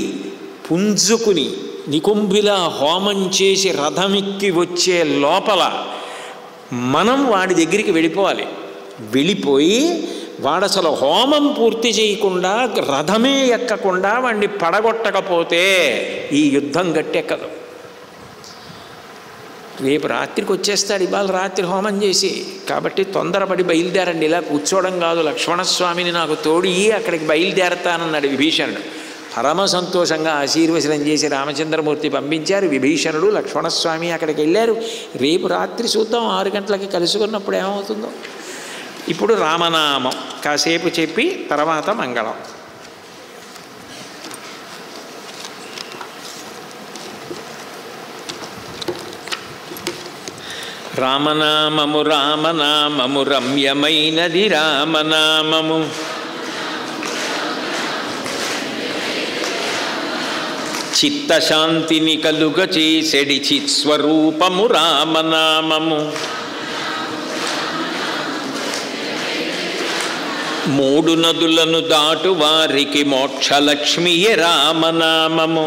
పుంజుకుని నికుంభిలా హోమం చేసి రథమెక్కి వచ్చే లోపల మనం వాడి దగ్గరికి వెళ్ళిపోవాలి. వెళ్ళిపోయి వాడు అసలు హోమం పూర్తి చేయకుండా రథమే ఎక్కకుండా వాడిని పడగొట్టకపోతే ఈ యుద్ధం గట్టెక్కదు. రేపు రాత్రికి వచ్చేస్తాడు, ఇవాళ రాత్రి హోమం చేసి. కాబట్టి తొందరపడి బయలుదేరండి, ఇలా కూర్చోవడం కాదు. లక్ష్మణస్వామిని నాకు తోడి అక్కడికి బయలుదేరతానన్నాడు విభీషణుడు. పరమ సంతోషంగా ఆశీర్వచనం చేసి రామచంద్రమూర్తి పంపించారు. విభీషణుడు లక్ష్మణస్వామి అక్కడికి వెళ్ళారు. రేపు రాత్రి చూద్దాం 6 గంటలకి కలుసుకున్నప్పుడు ఏమవుతుందో. ఇప్పుడు రామనామం కాసేపు చెప్పి తర్వాత మంగళం. రామనామము రామనామము రమ్యమైనది రామనామము. చిత్తశాంతిని కలుగ చేసెడి చిత్స్వరూపము రామనామము. 3 నదులను దాటు వారికి మోక్షలక్ష్మియే రామనామము.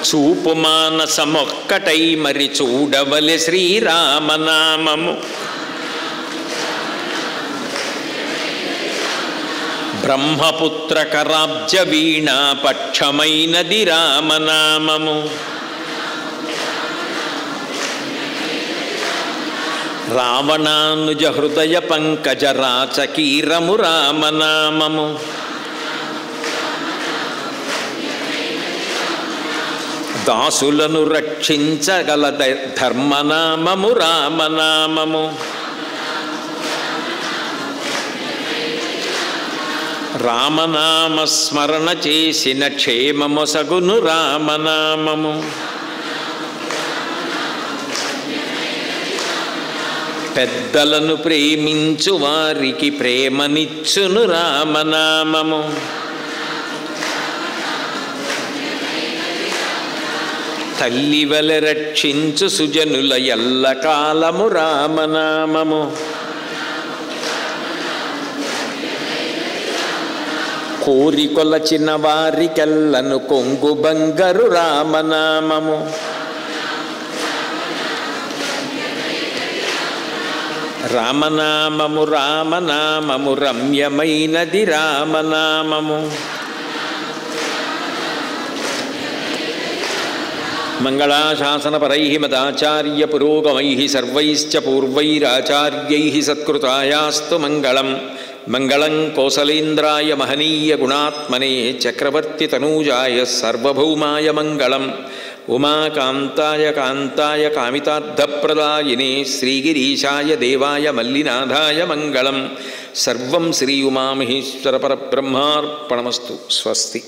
చూపు మానసమొక్కటై మరి చూడవలె శ్రీరామనామము. బ్రహ్మపుత్ర కరాబ్జ వీణా పక్షమైనది రామనామము. రావణానుజ హృదయ పంకజ రాచకీరము రామనామము. దాసులను రక్షించగల ధర్మనామము రామనామము. రామనామ స్మరణ చేసిన క్షేమమొసగును రామనామము. పెద్దలను ప్రేమించు వారికి ప్రేమనిచ్చును రామనామము. తల్లి వలె రక్షించు సుజనుల ఎల్లకాలము రామనామము. కోరికొలచిన వారికెల్లను కొంగు బంగరు రామనామము. రామనామము రామనామము రమ్యమైనది రామనామము. మంగళాశాసనపరైః మదాచార్య పురోగమైః సర్వైశ్చ పూర్వైరాచార్యైః సత్కృతాయాస్తు మంగళం. మంగళం కోసలేంద్రాయ మహనీయ గుణాత్మనే చక్రవర్తి తనూజాయ సార్వభౌమాయ మంగళం. ఉమాకాంతాయ కాంతాయ కామితార్థప్రదాయినే శ్రీగిరీశాయ దేవాయ మల్లినాథాయ మంగళం. సర్వం శ్రీ ఉమామహేశ్వర పరబ్రహ్మార్పణమస్తు. స్వస్తి.